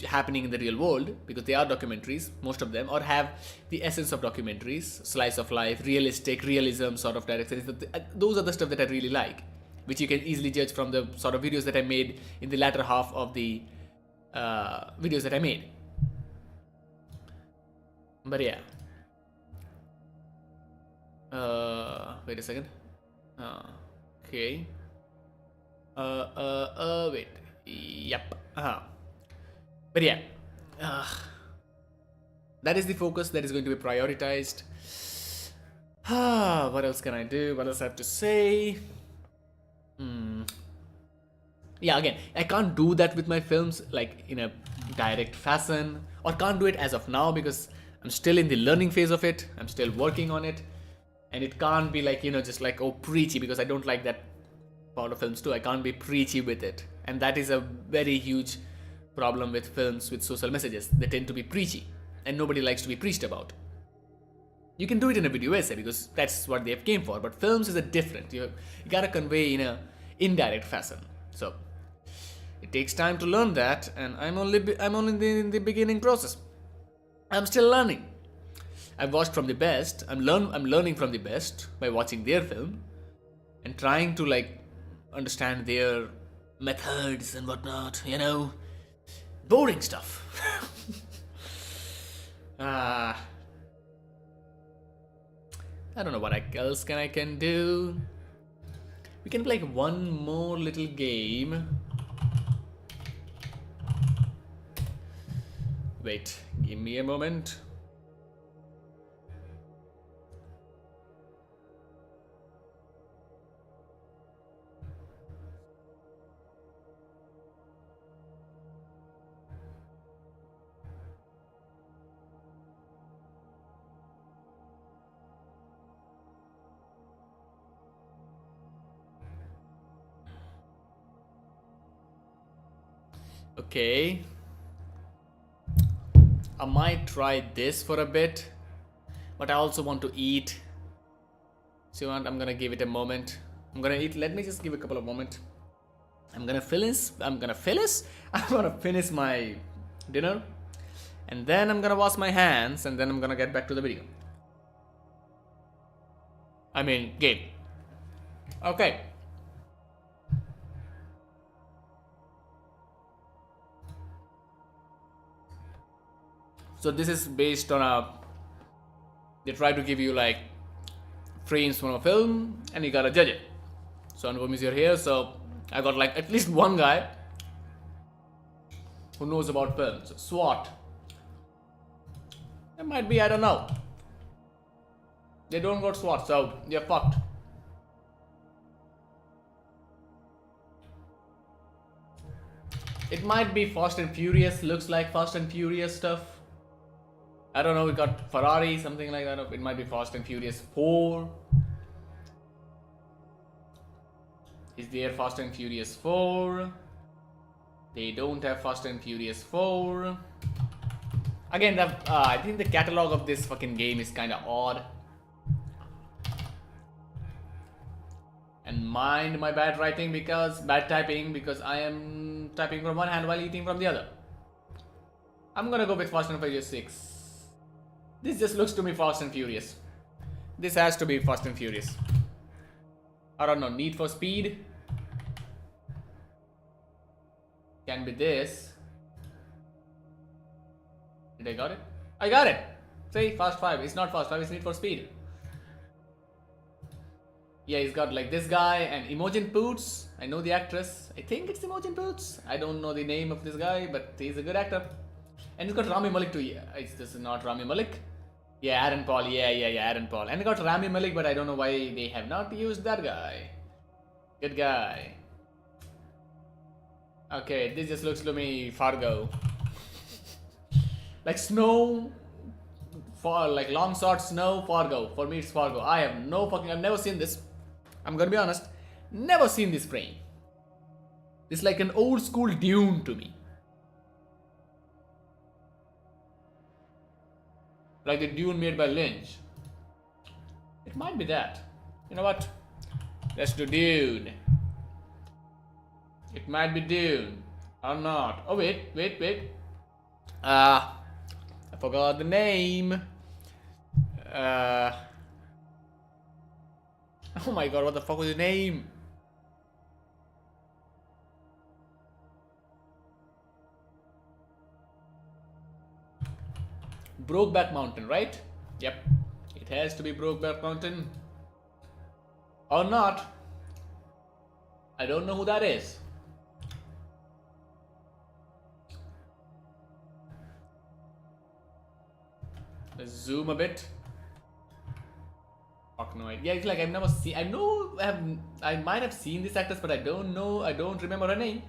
Speaker 1: happening in the real world, because they are documentaries, most of them, or have the essence of documentaries, slice of life, realistic realism sort of direction. Those are the stuff that I really like, which you can easily judge from the sort of videos that I made in the latter half of the videos that I made. But yeah. Wait a second. Okay. Wait. Yep. But yeah. That is the focus that is going to be prioritized. What else can I do? What else I have to say? Yeah, again, I can't do that with my films like in a direct fashion, or can't do it as of now because I'm still in the learning phase of it. I'm still working on it, and it can't be like, you know, just like, oh, preachy, because I don't like that part of films too. I can't be preachy with it, and that is a very huge problem with films with social messages. They tend to be preachy, and nobody likes to be preached about. You can do it in a video essay because that's what they have came for, but films is a different. You gotta convey in a indirect fashion. So it takes time to learn that, and I'm only in the beginning process. I'm still learning. I've watched from the best. I'm learning from the best by watching their film and trying to like understand their methods and whatnot. You know, boring stuff. I don't know what else I can do. We can play one more little game. Wait, give me a moment. Okay. I might try this for a bit, but I also want to eat. So I'm gonna give it a moment. I'm gonna eat. Let me just give a couple of moments. I'm gonna finish my dinner, and then I'm gonna wash my hands, and then I'm gonna get back to the video. I mean, game. Okay. So this is based on a. They try to give you like frames from a film, and you gotta judge it. So Anupam is here, so I got like at least one guy who knows about films. SWAT. It might be, I don't know. They don't got SWAT, so they're fucked. It might be Fast and Furious, looks like Fast and Furious stuff. I don't know, we got Ferrari, something like that. It might be Fast and Furious 4. Is there Fast and Furious 4? They don't have Fast and Furious 4. Again, I think the catalog of this fucking game is kind of odd. And mind my bad typing because I am typing from one hand while eating from the other. I'm gonna go with Fast and Furious 6. This just looks to me Fast and Furious. This has to be Fast and Furious. I don't know, Need for Speed. Can be this. Did I got it? I got it! See, Fast 5. It's not Fast 5, it's Need for Speed. Yeah, he's got like this guy and Imogen Poots. I know the actress. I think it's Imogen Poots. I don't know the name of this guy, but he's a good actor. And he's got Rami Malek too. Yeah, this is not Rami Malek. Yeah, Aaron Paul. Yeah, Aaron Paul. And he got Rami Malek, but I don't know why they have not used that guy. Good guy. Okay, this just looks to me Fargo. Like snow, for like long shot snow, Fargo. For me, it's Fargo. I've never seen this. I'm gonna be honest, never seen this frame. It's like an old school Dune to me. Like the Dune made by Lynch. It might be that. You know what? Let's do Dune. It might be Dune. Or not. Oh wait. I forgot the name. Oh my god, what the fuck was the name? Brokeback Mountain, right? Yep. It has to be Brokeback Mountain. Or not. I don't know who that is. Let's zoom a bit. Fuck no idea. Yeah, it's like I've never seen. I might have seen this actress, but I don't know. I don't remember her name.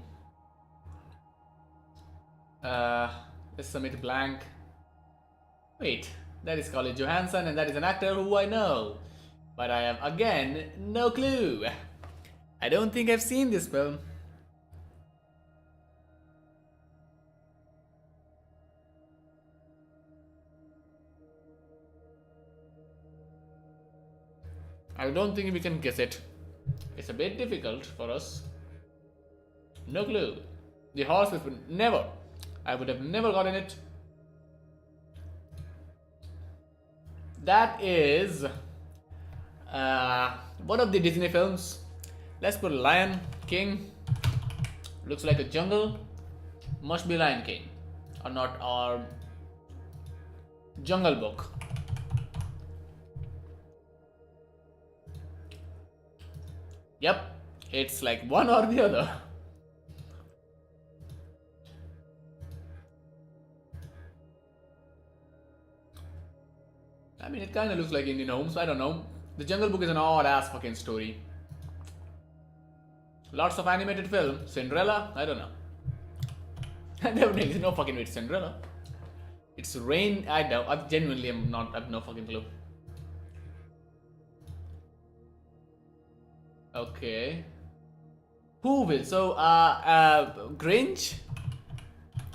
Speaker 1: Let's submit blank. Wait, that is Scarlett Johansson, and that is an actor who I know, but I have again no clue. I don't think I've seen this film. I don't think we can guess it. It's a bit difficult for us. No clue. The horse whisperer. Never. I would have never gotten it. That is one of the Disney films. Let's put Lion King. Looks like a jungle. Must be Lion King. Or not, or Jungle Book. Yep, it's like one or the other. I mean, it kind of looks like Indian Homes. I don't know. The Jungle Book is an odd ass fucking story. Lots of animated film. Cinderella? I don't know. Definitely no fucking way. Cinderella. It's Rain. I know. I genuinely am not. I have no fucking clue. Okay. Who will? So, Grinch?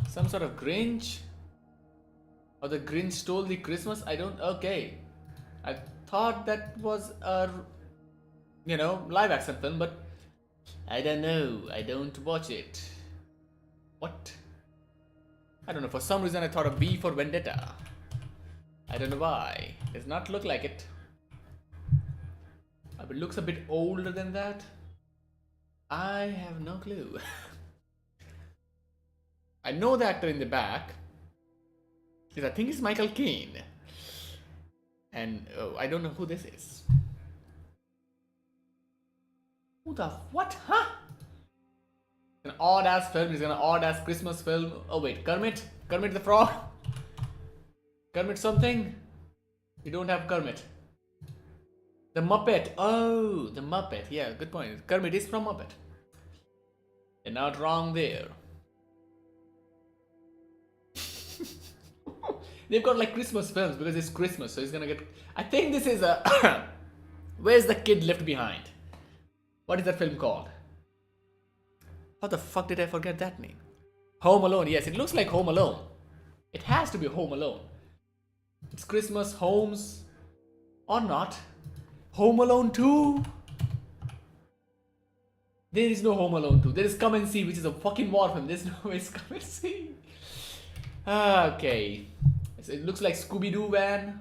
Speaker 1: Some sort of Grinch? Or the Grinch stole the Christmas? I don't. Okay. I thought that was a, live action film, but I don't know. I don't watch it. What? I don't know. For some reason, I thought of V for Vendetta. I don't know why. Does not look like it. It looks a bit older than that. I have no clue. I know the actor in the back. I think it's Michael Caine. And I don't know who this is. Who the what? Huh? An odd ass film. It's an odd ass Christmas film. Oh wait, Kermit? Kermit the Frog? Kermit something? We don't have Kermit. The Muppet. Oh, the Muppet. Yeah, good point. Kermit is from Muppet. You're not wrong there. They've got like Christmas films because it's Christmas, so he's gonna get. I think this is a. Where's the Kid Left Behind? What is that film called? How the fuck did I forget that name? Home Alone. Yes, it looks like Home Alone. It has to be Home Alone. It's Christmas, Homes, or not. Home Alone 2. There is no Home Alone 2. There is Come and See, which is a fucking war film. There's no way it's Come and See. Okay. So it looks like Scooby-Doo van.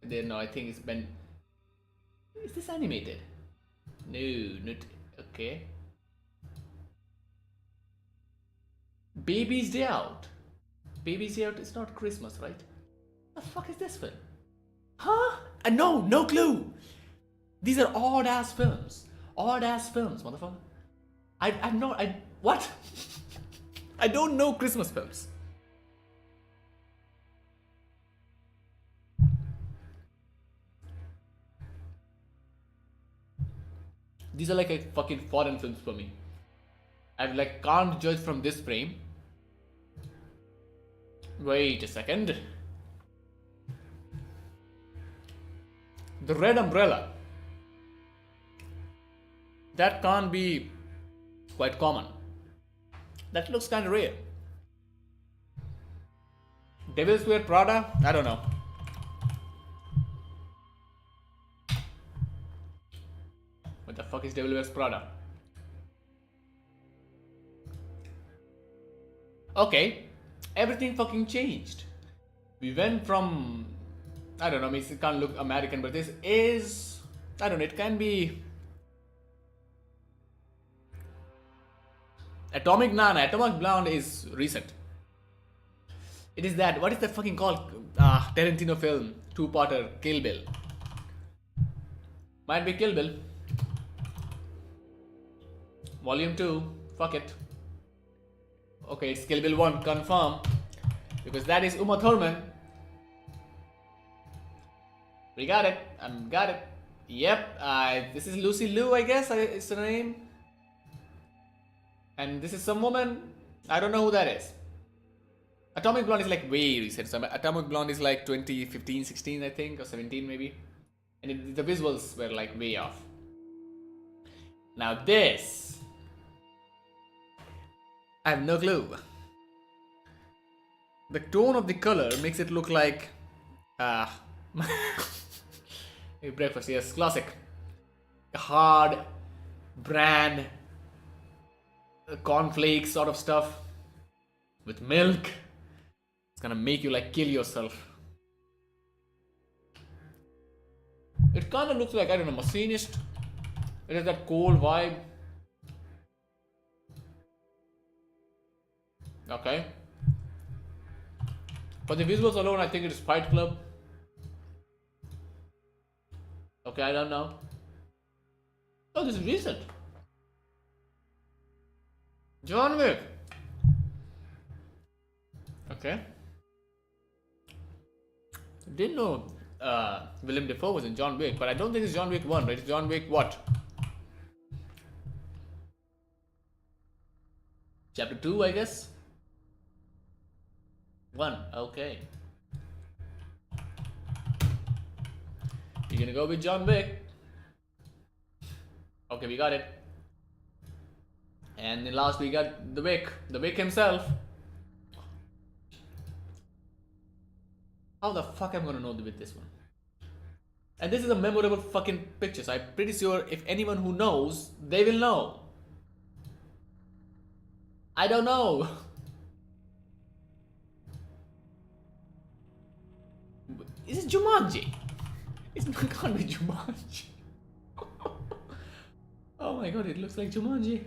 Speaker 1: Then no, I think it's been. Is this animated? No, not okay. Baby's Day Out. Baby's Day Out is not Christmas, right? What the fuck is this film? Huh? No clue. These are odd ass films. Odd ass films, motherfucker. What? I don't know Christmas films. These are like a fucking foreign films for me. I like can't judge from this frame. Wait a second. The Red Umbrella. That can't be quite common. That looks kind of rare. Devil's Wear Prada? I don't know. What the fuck is Devil Wears Prada? Okay, everything fucking changed. We went from, I don't know, I mean, it can't look American, but this is, I don't know, it can be Atomic Blonde is recent. It is that, what is that fucking called? Tarantino film, two-parter, Kill Bill. Might be Kill Bill. Volume 2, fuck it. Okay, it's Kill Bill 1, confirm. Because that is Uma Thurman. We got it, got it. Yep, this is Lucy Liu, I guess, is her name. And this is some woman, I don't know who that is. Atomic Blonde is like way recent. So Atomic Blonde is like 2015, 16 I think, or 17 maybe. And the visuals were like way off. Now this, I have no clue. The tone of the color makes it look like breakfast, yes, classic. A hard bran cornflakes sort of stuff with milk. It's gonna make you like kill yourself. It kind of looks like, I don't know, Machinist. It has that cold vibe. Okay. For the visuals alone, I think it is Fight Club. Okay, I don't know. Oh, this is recent. John Wick. Okay. Didn't know Willem Dafoe was in John Wick, but I don't think it's John Wick 1, right? It's John Wick what? Chapter 2, I guess? 1, okay. You're gonna go with John Wick. Okay, we got it. And then last we got the Wick himself. How the fuck I'm gonna know with this one? And this is a memorable fucking picture, so I'm pretty sure if anyone who knows, they will know. I don't know. Is it Jumanji? It can't be Jumanji. Oh my god, it looks like Jumanji.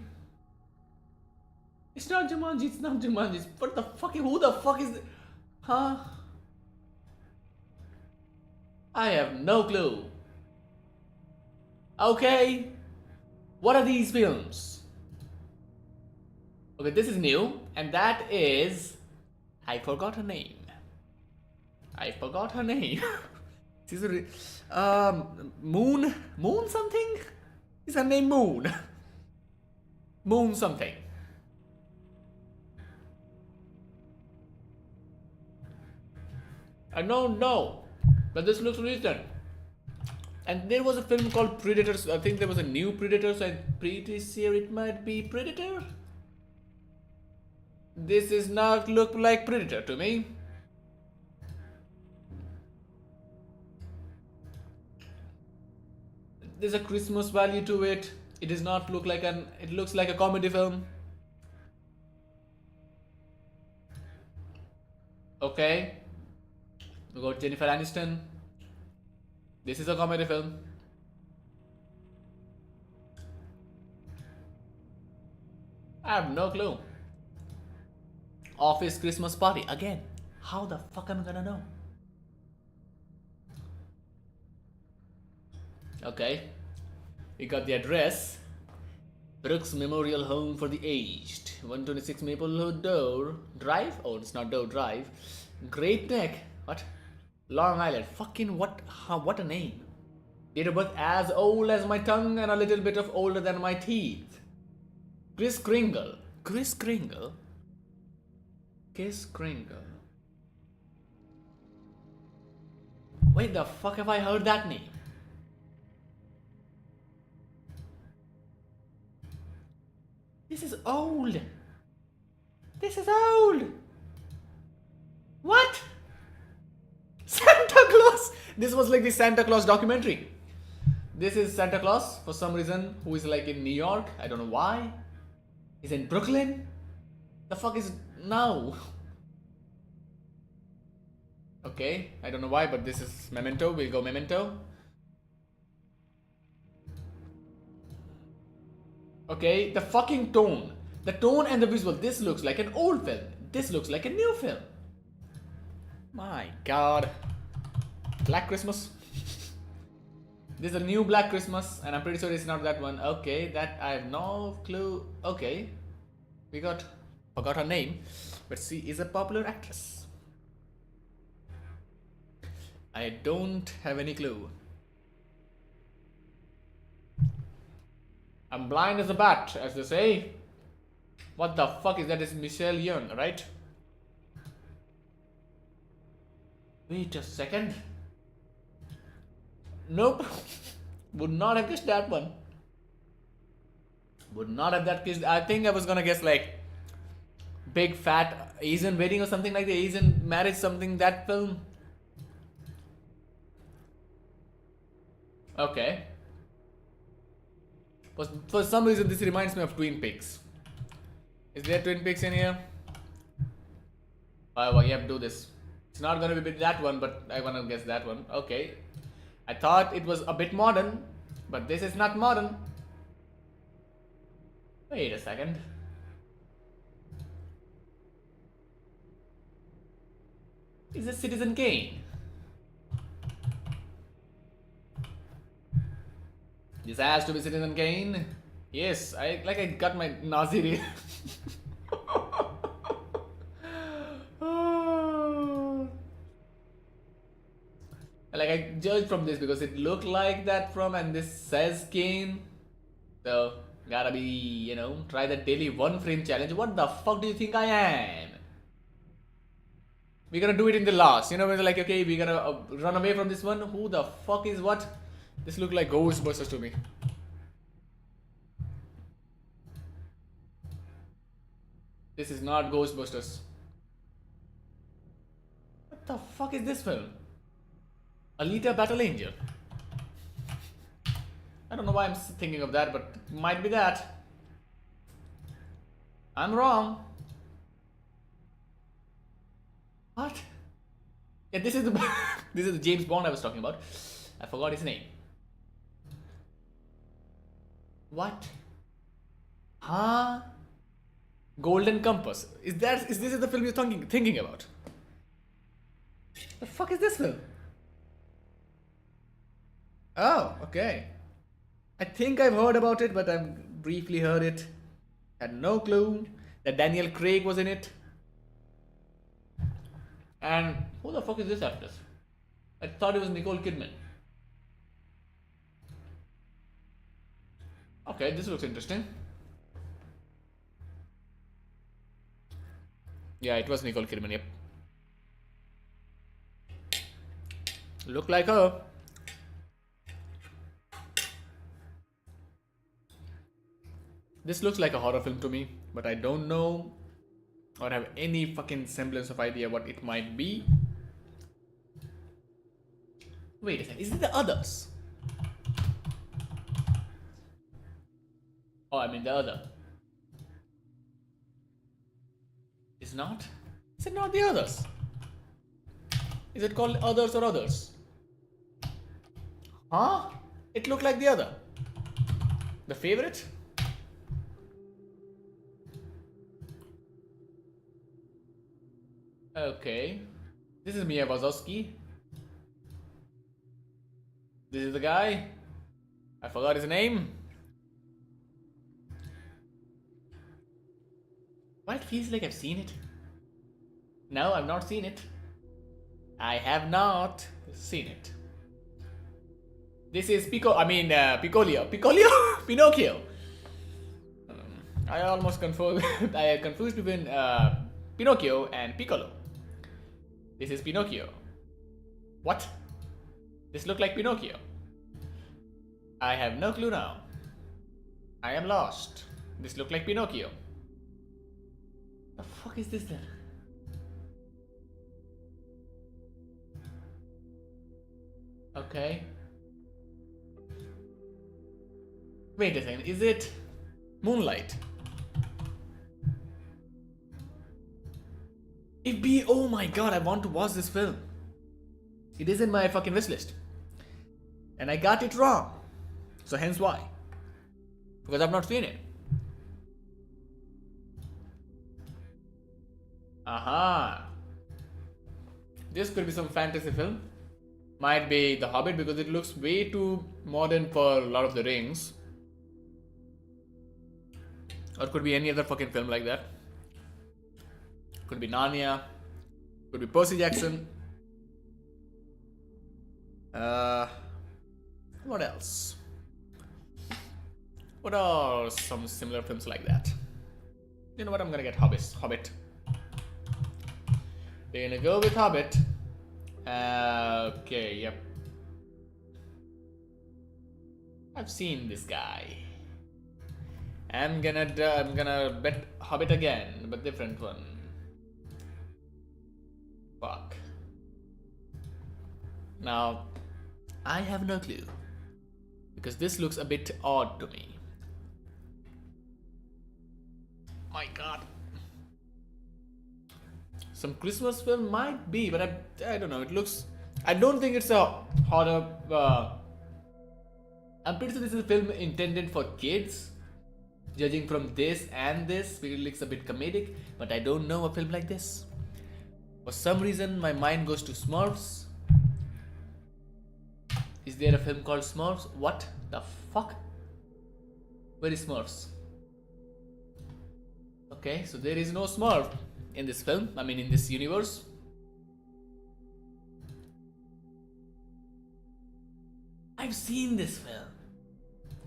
Speaker 1: It's not Jumanji, it's not Jumanji. What the fuck? Who the fuck is... Huh? I have no clue. Okay, what are these films? Okay, this is new, and that is... I forgot her name. I forgot her name. She's Moon... Moon something? Is her name Moon? Moon something. I don't know, but this looks recent. And there was a film called Predator. I think there was a new Predator, so I'm pretty sure it might be Predator. This does not look like Predator to me. There's a Christmas value to it. It does not look like an... It looks like a comedy film. Okay. We got Jennifer Aniston. This is a comedy film. I have no clue. Office Christmas Party. Again, how the fuck am I gonna know? Okay. We got the address. Brooks Memorial Home for the Aged. 126 Maplewood Drive? Oh, it's not Doe Drive. Great Neck. What? Long Island. Fucking what? What a name. Date of birth as old as my tongue and a little bit of older than my teeth. Kris Kringle. Kris Kringle? Kris Kringle. Wait, the fuck have I heard that name? This is old. This is old. What? Santa Claus. This was like the Santa Claus documentary. This is Santa Claus for some reason, who is like in New York. I don't know why. He's in Brooklyn. The fuck is now? Okay, I don't know why, but this is Memento. We'll go Memento. Okay, the fucking tone. The tone and the visual. This looks like an old film. This looks like a new film. My god. Black Christmas. This is a new Black Christmas, and I'm pretty sure it's not that one. Okay, that I have no clue. Okay. We forgot her name, but she is a popular actress. I don't have any clue. I'm blind as a bat, as they say. What the fuck is that? It's Michelle Yeoh, right? Wait a second. Nope. Would not have guessed that one. Would not have that guessed. I think I was gonna guess like Big Fat Asian Wedding or something like the Asian Marriage, something, that film. Okay. But for some reason this reminds me of Twin Peaks. Is there Twin Peaks in here? Oh, well, yep, do this. It's not gonna be that one, but I wanna guess that one. Okay. I thought it was a bit modern, but this is not modern. Wait a second. Is this Citizen Kane? This has to be Citizen Kane. Yes, I got my Nazi. Like I judged from this because it looked like that from, and this says Kane. So gotta be, you know, try the daily 1 frame challenge. What the fuck do you think I am? We're gonna do it in the last, you know, we're like, okay, we're gonna run away from this one. Who the fuck is what? This look like Ghostbusters to me. This is not Ghostbusters. What the fuck is this film? Alita Battle Angel. I don't know why I'm thinking of that, but might be that. I'm wrong. What? Yeah, this is the this is the James Bond I was talking about. I forgot his name. What? Huh? Golden Compass. Is this the film you're thinking about? The fuck is this film? Oh, okay. I think I've heard about it, but I've briefly heard it. Had no clue that Daniel Craig was in it. And who the fuck is this actress? I thought it was Nicole Kidman. Okay, this looks interesting. Yeah, it was Nicole Kidman, yep. Look like her. This looks like a horror film to me, but I don't know or have any fucking semblance of idea what it might be. Wait a second, is it the others? Oh, I mean the other. Is not? Is it not the others? Is it called others or others? Huh? It looked like the other. The favorite? Okay. This is Mia Wazowski. This is the guy. I forgot his name. Why it feels like I've seen it? No, I've not seen it. I have not seen it. This is Piccolio. Piccolio? Pinocchio. I almost confused. I confused between Pinocchio and Piccolo. This is Pinocchio. What? This look like Pinocchio. I have no clue now. I am lost. This look like Pinocchio. The fuck is this then? Okay. Wait a second, is it Moonlight? Oh my god, I want to watch this film. It is in my fucking wish list. And I got it wrong. So hence why. Because I've not seen it. Aha. This could be some fantasy film. Might be The Hobbit because it looks way too modern for Lord of the Rings. Or it could be any other fucking film like that. Could be Narnia. Could be Percy Jackson. What else? What are some similar films like that? You know what? I'm gonna get Hobbit. We're gonna go with Hobbit. Okay, yep. I've seen this guy. I'm gonna bet Hobbit again, but different one. Fuck. Now, I have no clue. Because this looks a bit odd to me. My god. Some Christmas film might be, but I don't know. It looks... I don't think it's a horror... I'm pretty sure this is a film intended for kids. Judging from this and this, it looks a bit comedic. But I don't know a film like this. For some reason, my mind goes to Smurfs. Is there a film called Smurfs? What the fuck? Where is Smurfs? Okay, so there is no Smurf in this film. I mean, in this universe. I've seen this film.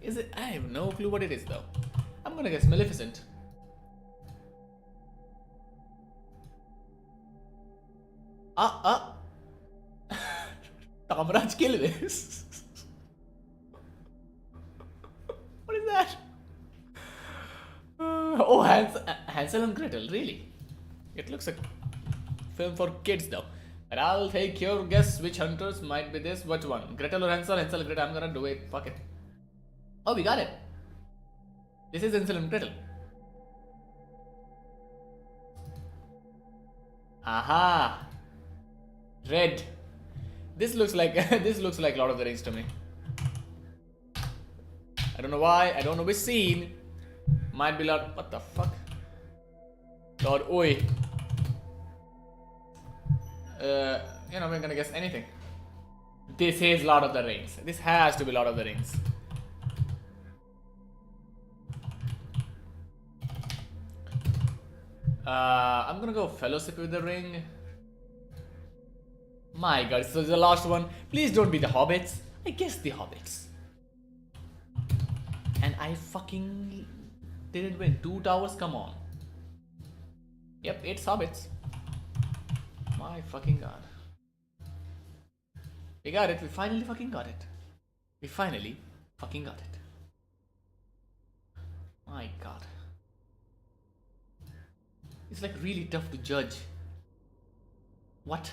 Speaker 1: Is it? I have no clue what it is though. I'm gonna guess Maleficent. Kamraj Kilvis. What is that? Oh, Hansel and Gretel, really? It looks like a film for kids though. But I'll take your guess which hunters might be this. Which one? Gretel or Hansel? Hansel and Gretel, I'm gonna do it. Fuck it. Oh, we got it. This is Hansel and Gretel. Aha. Red. This looks like this looks like Lord of the Rings to me. I don't know why. I don't know which scene. Might be Lord. What the fuck? Lord Oi. You know, we're gonna guess anything. This is Lord of the Rings. This has to be Lord of the Rings. I'm gonna go Fellowship with the Ring. My god, so the last one. Please don't be the Hobbits. I guess the Hobbits. And I fucking didn't win. 2 towers, come on. Yep, it's Hobbits. My fucking god. We got it. We finally fucking got it. We finally fucking got it. My god. It's like really tough to judge. What?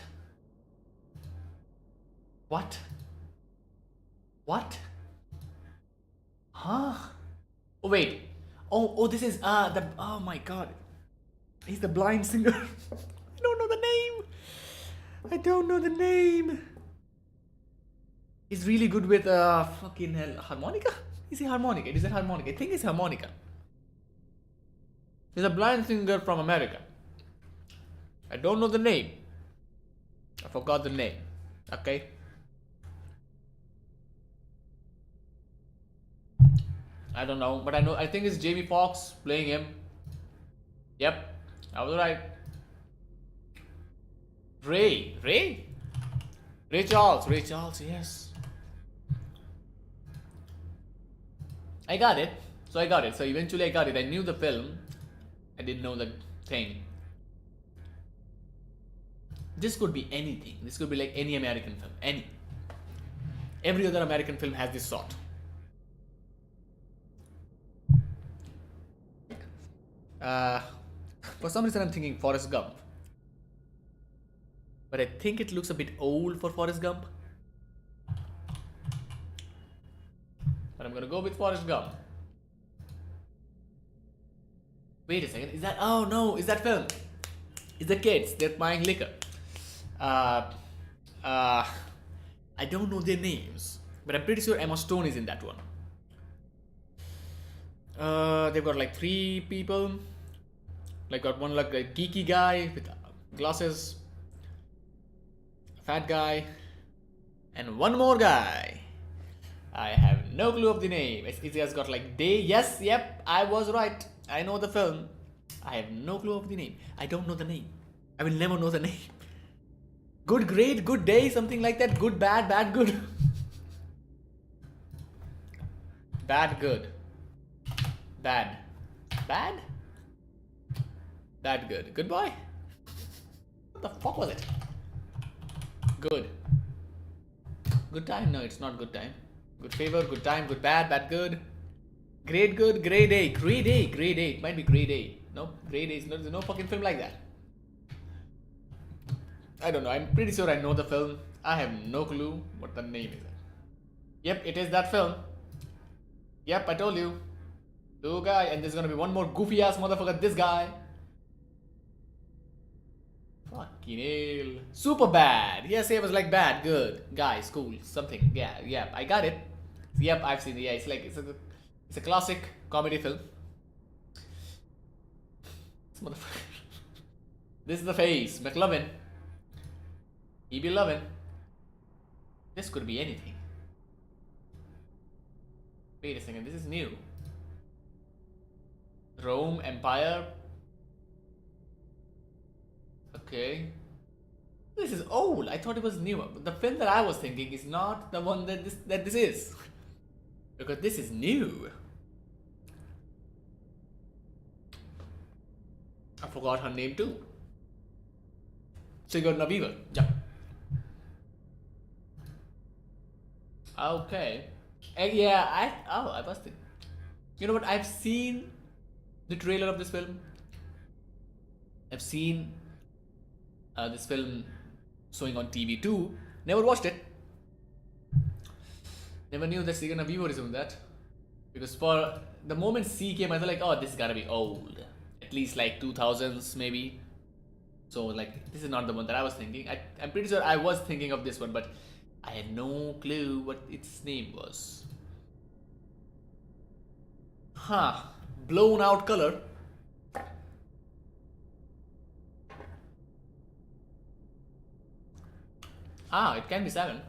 Speaker 1: What? What? Huh? Oh wait. Oh, this is the. Oh my god. He's the blind singer. I don't know the name. I don't know the name. He's really good with fucking hell harmonica. Is he harmonica? Is it harmonica? I think it's harmonica. He's a blind singer from America. I don't know the name. I forgot the name. Okay. I don't know, but I think it's Jamie Foxx playing him. Yep, I was right. Ray Charles, yes. I got it. So eventually I got it. I knew the film. I didn't know the thing. This could be anything. This could be like any American film. Any. Every other American film has this sort. For some reason I'm thinking Forrest Gump. But I think it looks a bit old for Forrest Gump. But I'm gonna go with Forrest Gump. Wait a second, is that, oh no, is that film? It's the kids, they're buying liquor. I don't know their names, but I'm pretty sure Emma Stone is in that one. They've got like 3 people. Like got one like a geeky guy with glasses, a fat guy, and one more guy. I have no clue of the name. It has got like day. Yes, yep, I was right. I know the film. I have no clue of the name. I don't know the name. I will never know the name. Good, great, good day, something like that. Good, bad, bad, good. Bad, good. Bad. Bad? Bad, good. Good boy? What the fuck was it? Good. Good time? No, it's not good time. Good favor, good time, good bad, bad good. Great good, grade A. Grade A, grade A. It might be grade A. No, grade A is no, there's no fucking film like that. I don't know. I'm pretty sure I know the film. I have no clue what the name is. Yep, it is that film. Yep, I told you. 2 guy, and there's gonna be one more goofy ass motherfucker. This guy. Fucking hell. Super bad. Yes, it was like bad, good, guys, cool, something. Yeah, I got it. Yep, I've seen it. Yeah, it's a classic comedy film. This motherfucker. This is the face, McLovin. He be loving. This could be anything. Wait a second, this is new. Rome Empire. Okay. This is old. I thought it was new. But the film that I was thinking is not the one that this is. Because this is new. I forgot her name too. Sigourney Weaver. Yeah. Okay. Yeah, I busted. You know what? I've seen the trailer of this film. I've seen this film showing on TV too. Never watched it. Never knew that Sigourney Weaver is on that. Because for the moment C came, I was like, oh, this is gotta be old. At least like 2000s maybe. So like, this is not the one that I was thinking. I'm pretty sure I was thinking of this one, but I had no clue what its name was. Huh. Blown out color. Ah, it can be 7.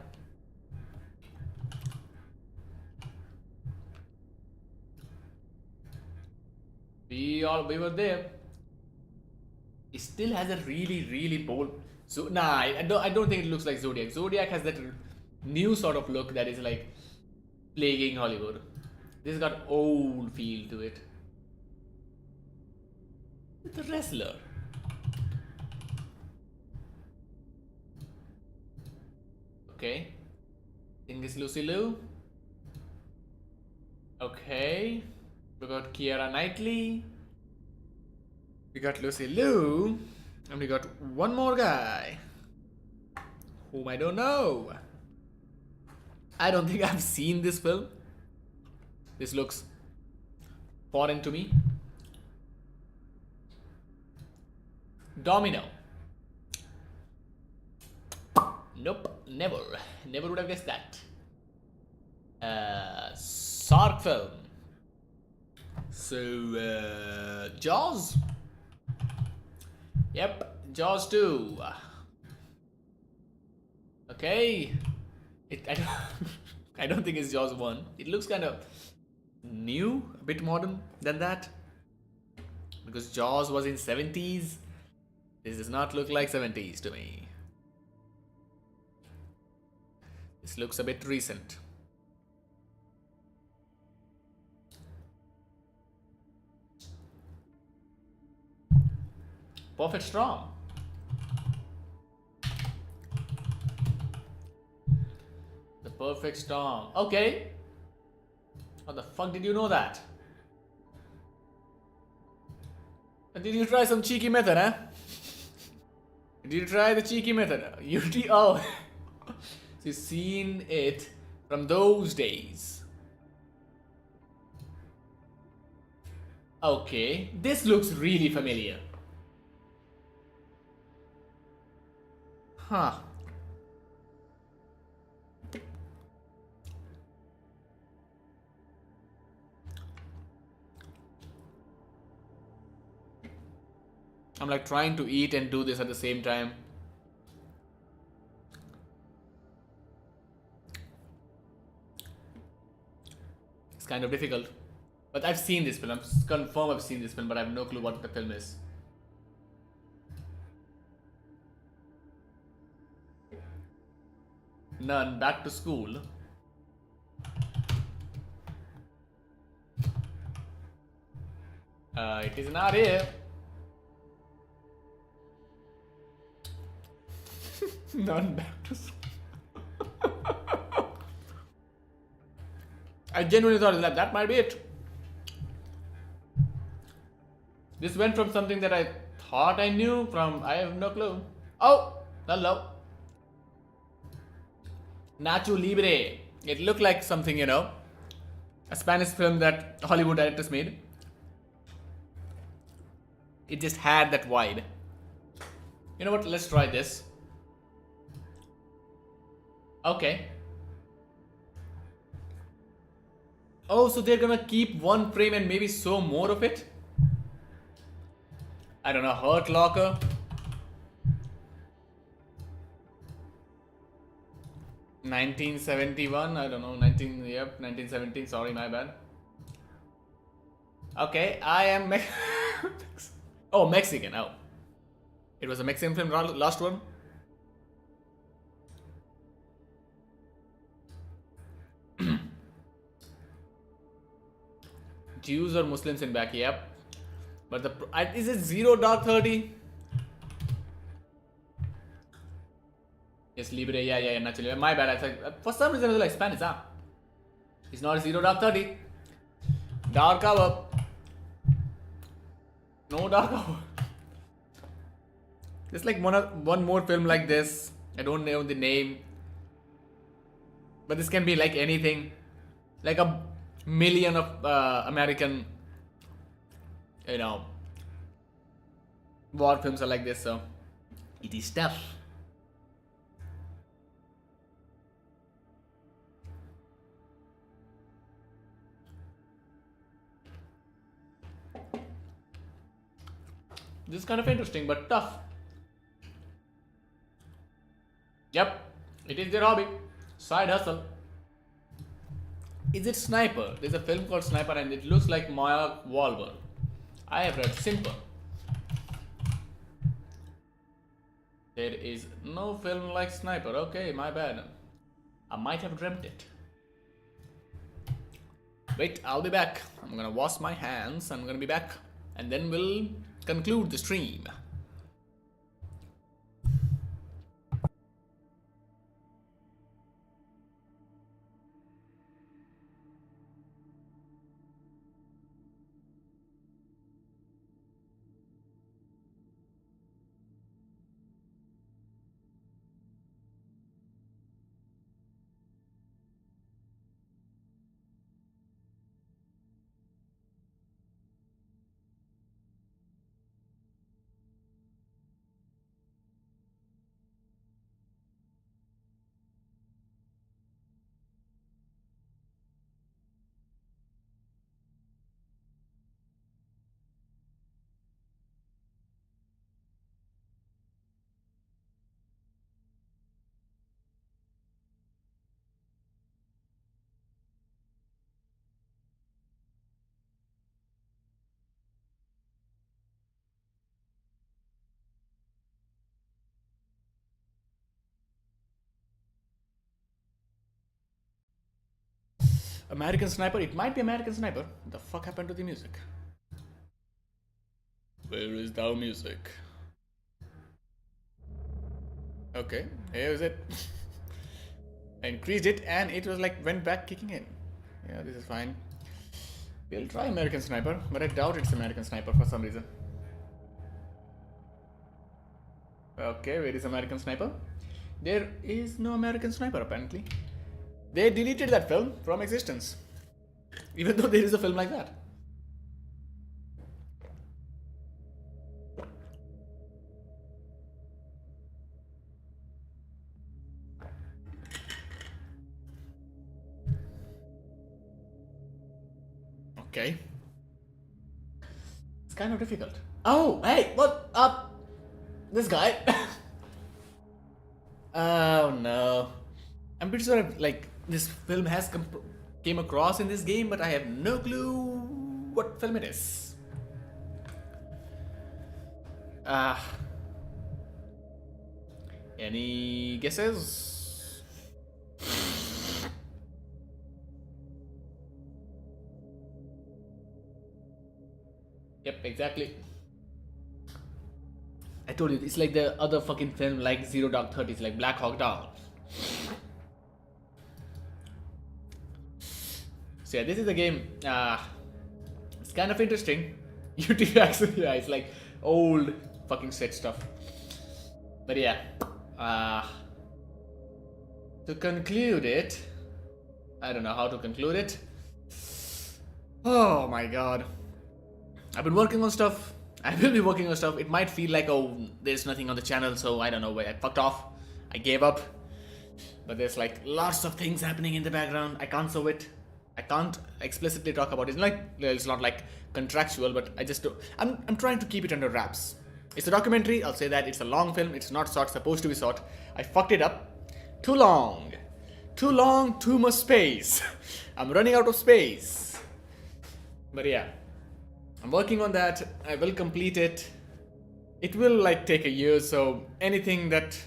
Speaker 1: We were there. It still has a really bold. So nah, I don't think it looks like Zodiac. Zodiac has that new sort of look that is like plaguing Hollywood. This got old feel to it. The wrestler. Okay. Think it's Lucy Liu. Okay. We got Keira Knightley. We got Lucy Liu. And we got one more guy. Whom I don't know. I don't think I've seen this film. This looks foreign to me. Domino. Nope, never. Never would have guessed that. Sark film. So, Jaws? Yep, Jaws 2. Okay. I don't, I don't think it's Jaws 1. It looks kind of new, a bit modern than that. Because Jaws was in 70s. This does not look like 70s to me. This looks a bit recent. Perfect Storm. The Perfect Storm. Okay. How the fuck did you know that? Did you try some cheeky method, huh? Did you try the cheeky method? Oh. So you've seen it from those days. Okay. This looks really familiar. Huh. I'm like trying to eat and do this at the same time. It's kind of difficult. But I've seen this film. I'm confirmed I've seen this film, but I have no clue what the film is. None. Back to School. It is not here. None. Back to School. I genuinely thought that might be it. This went from something that I thought I knew from I have no clue. Oh, hello. Nacho Libre. It looked like something, a Spanish film that Hollywood directors made. It just had that vibe. You know what? Let's try this. Okay. Oh, so they're gonna keep one frame and maybe show more of it? I don't know. Hurt Locker. $1971, I don't know, 1917, sorry, my bad. Okay, I am oh, Mexican, oh. It was a Mexican film, last one? Jews or Muslims in back, yep. But is it Zero Dark 30? Yes, Libre, yeah, naturally. My bad, I thought, for some reason I was like Spanish, huh? It's not Zero Dark 30. Dark Hour. No Dark Hour. There's like one more film like this. I don't know the name. But this can be like anything. Like a million of American, war films are like this, so it is tough. This is kind of interesting, but tough. Yep, it is their hobby. Side hustle. Is it Sniper? There's a film called Sniper and it looks like Maya Wahlberg. I have read Simple. There is no film like Sniper. Okay, my bad. I might have dreamt it. Wait, I'll be back. I'm gonna wash my hands. I'm gonna be back. And then we'll conclude the stream. American Sniper? It might be American Sniper. What the fuck happened to the music? Where is the music? Okay, here is it. I increased it and it was like went back kicking in. Yeah, this is fine. We'll try American Sniper, but I doubt it's American Sniper for some reason. Okay, where is American Sniper? There is no American Sniper apparently. They deleted that film from existence. Even though there is a film like that. Okay. It's kind of difficult. Oh, hey, what up? This guy. Oh no. I'm pretty sure like this film has came across in this game, but I have no clue what film it is. Any guesses? Yep, exactly. I told you, it's like the other fucking film like Zero Dark 30, it's like Black Hawk Down. So yeah, this is a game, it's kind of interesting. YouTube actually, yeah, it's like old fucking set stuff. But yeah, to conclude it, I don't know how to conclude it. Oh my god. I've been working on stuff. I will be working on stuff. It might feel like, oh, there's nothing on the channel, so I don't know why I fucked off. I gave up. But there's like lots of things happening in the background. I can't show it. I can't explicitly talk about it. It's not like contractual, but I just do. I'm trying to keep it under wraps. It's a documentary. I'll say that it's a long film. It's not short. Supposed to be short. I fucked it up. Too long. Too long. Too much space. I'm running out of space. But yeah. I'm working on that. I will complete it. It will like take a year, so anything that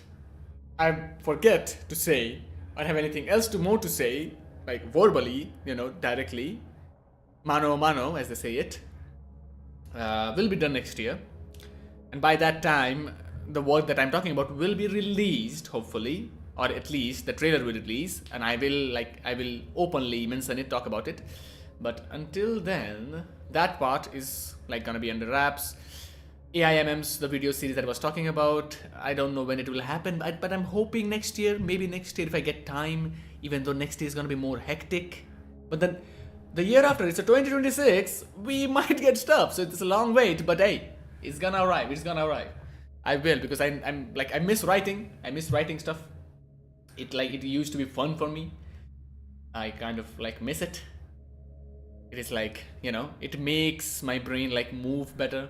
Speaker 1: I forget to say or have anything else more to say, like verbally, directly, mano a mano, as they say it, will be done next year. And by that time, the work that I'm talking about will be released, hopefully, or at least the trailer will release, and I will openly mention it, talk about it. But until then, that part is like gonna be under wraps. AIMM's, the video series that I was talking about, I don't know when it will happen, but I'm hoping next year, maybe next year if I get time, even though next year is gonna be more hectic. But then the year after, it's a 2026, we might get stuff, so it's a long wait, but hey, it's gonna arrive, I will, because I'm like, I miss writing stuff. It used to be fun for me. I kind of like miss it. It is like, it makes my brain like move better.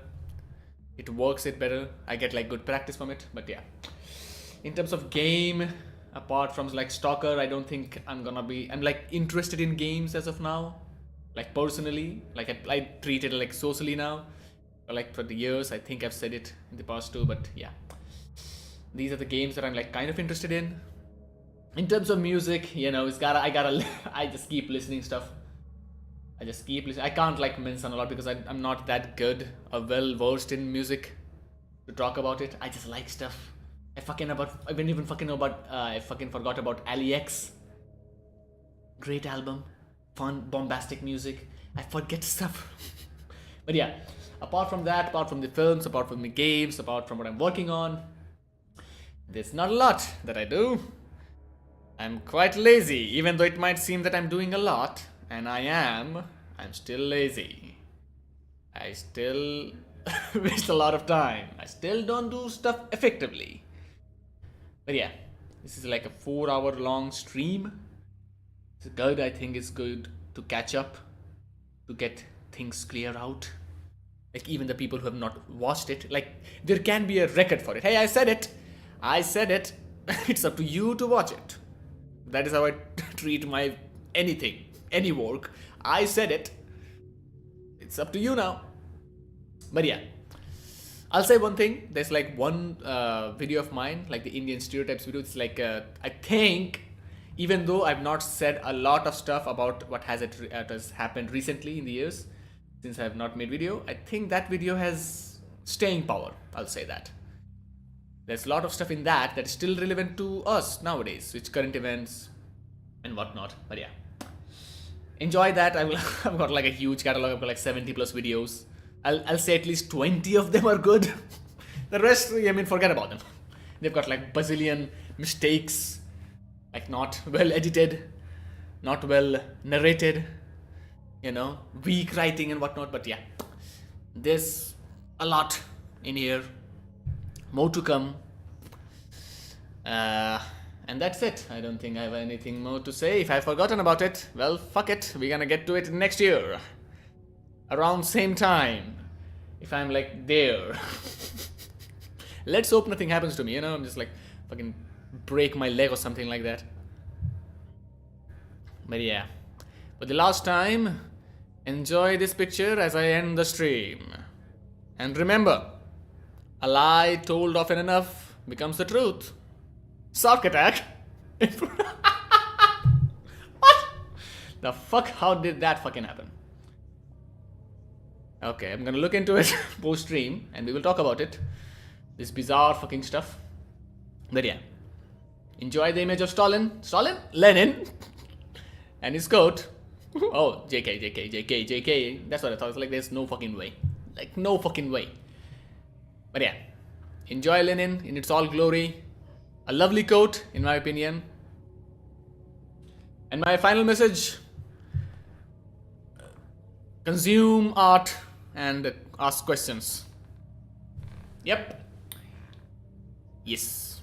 Speaker 1: It works it better. I get like good practice from it. But yeah, in terms of game, apart from like Stalker, I don't think I'm like interested in games as of now. Like personally, like I treat it like socially now. like for the years. I think I've said it in the past too, but yeah, these are the games that I'm like kind of interested in. In terms of music, you know, I just keep listening stuff. I just keep listening. I can't like mention a lot because I'm not that good or well versed in music to talk about it. I just like stuff. I didn't even fucking know about. I fucking forgot about Ali X. Great album, fun, bombastic music. I forget stuff. But yeah, apart from that, apart from the films, apart from the games, apart from what I'm working on, there's not a lot that I do. I'm quite lazy, even though it might seem that I'm doing a lot, and I'm still lazy. I still waste a lot of time. I still don't do stuff effectively. But yeah, this is like a 4-hour long stream. It's good, I think it's good to catch up, to get things clear out. Like even the people who have not watched it, like there can be a record for it. Hey, I said it. It's up to you to watch it. That is how I treat my anything, any work. I said it. It's up to you now. But yeah, I'll say one thing. There's like one video of mine, like the Indian stereotypes video. It's like I think, even though I've not said a lot of stuff about what has happened recently in the years since I have not made video, I think that video has staying power. I'll say that. There's a lot of stuff in that is still relevant to us nowadays, which current events and whatnot. But yeah, enjoy that. I've got like a huge catalog. I've got like 70 plus videos. I'll say at least 20 of them are good. The rest, I mean, forget about them. They've got like bazillion mistakes, like not well edited, not well narrated, you know, weak writing and whatnot. But yeah, there's a lot in here. More to come. And that's it. I don't think I have anything more to say. If I've forgotten about it, well, fuck it. We're gonna get to it next year. Around same time. If I'm like there. Let's hope nothing happens to me, you know? I'm just like fucking break my leg or something like that. But yeah. For the last time, enjoy this picture as I end the stream. And remember, a lie told often enough becomes the truth. Sock attack? What? The fuck? How did that fucking happen? Okay, I'm gonna look into it post stream and we will talk about it. This bizarre fucking stuff. But yeah. Enjoy the image of Stalin. Lenin. And his coat. Oh, JK. That's what I thought. It's like there's no fucking way. Like no fucking way. But yeah, enjoy Lenin in its all glory. A lovely coat, in my opinion. And my final message: consume art and ask questions. Yep. Yes.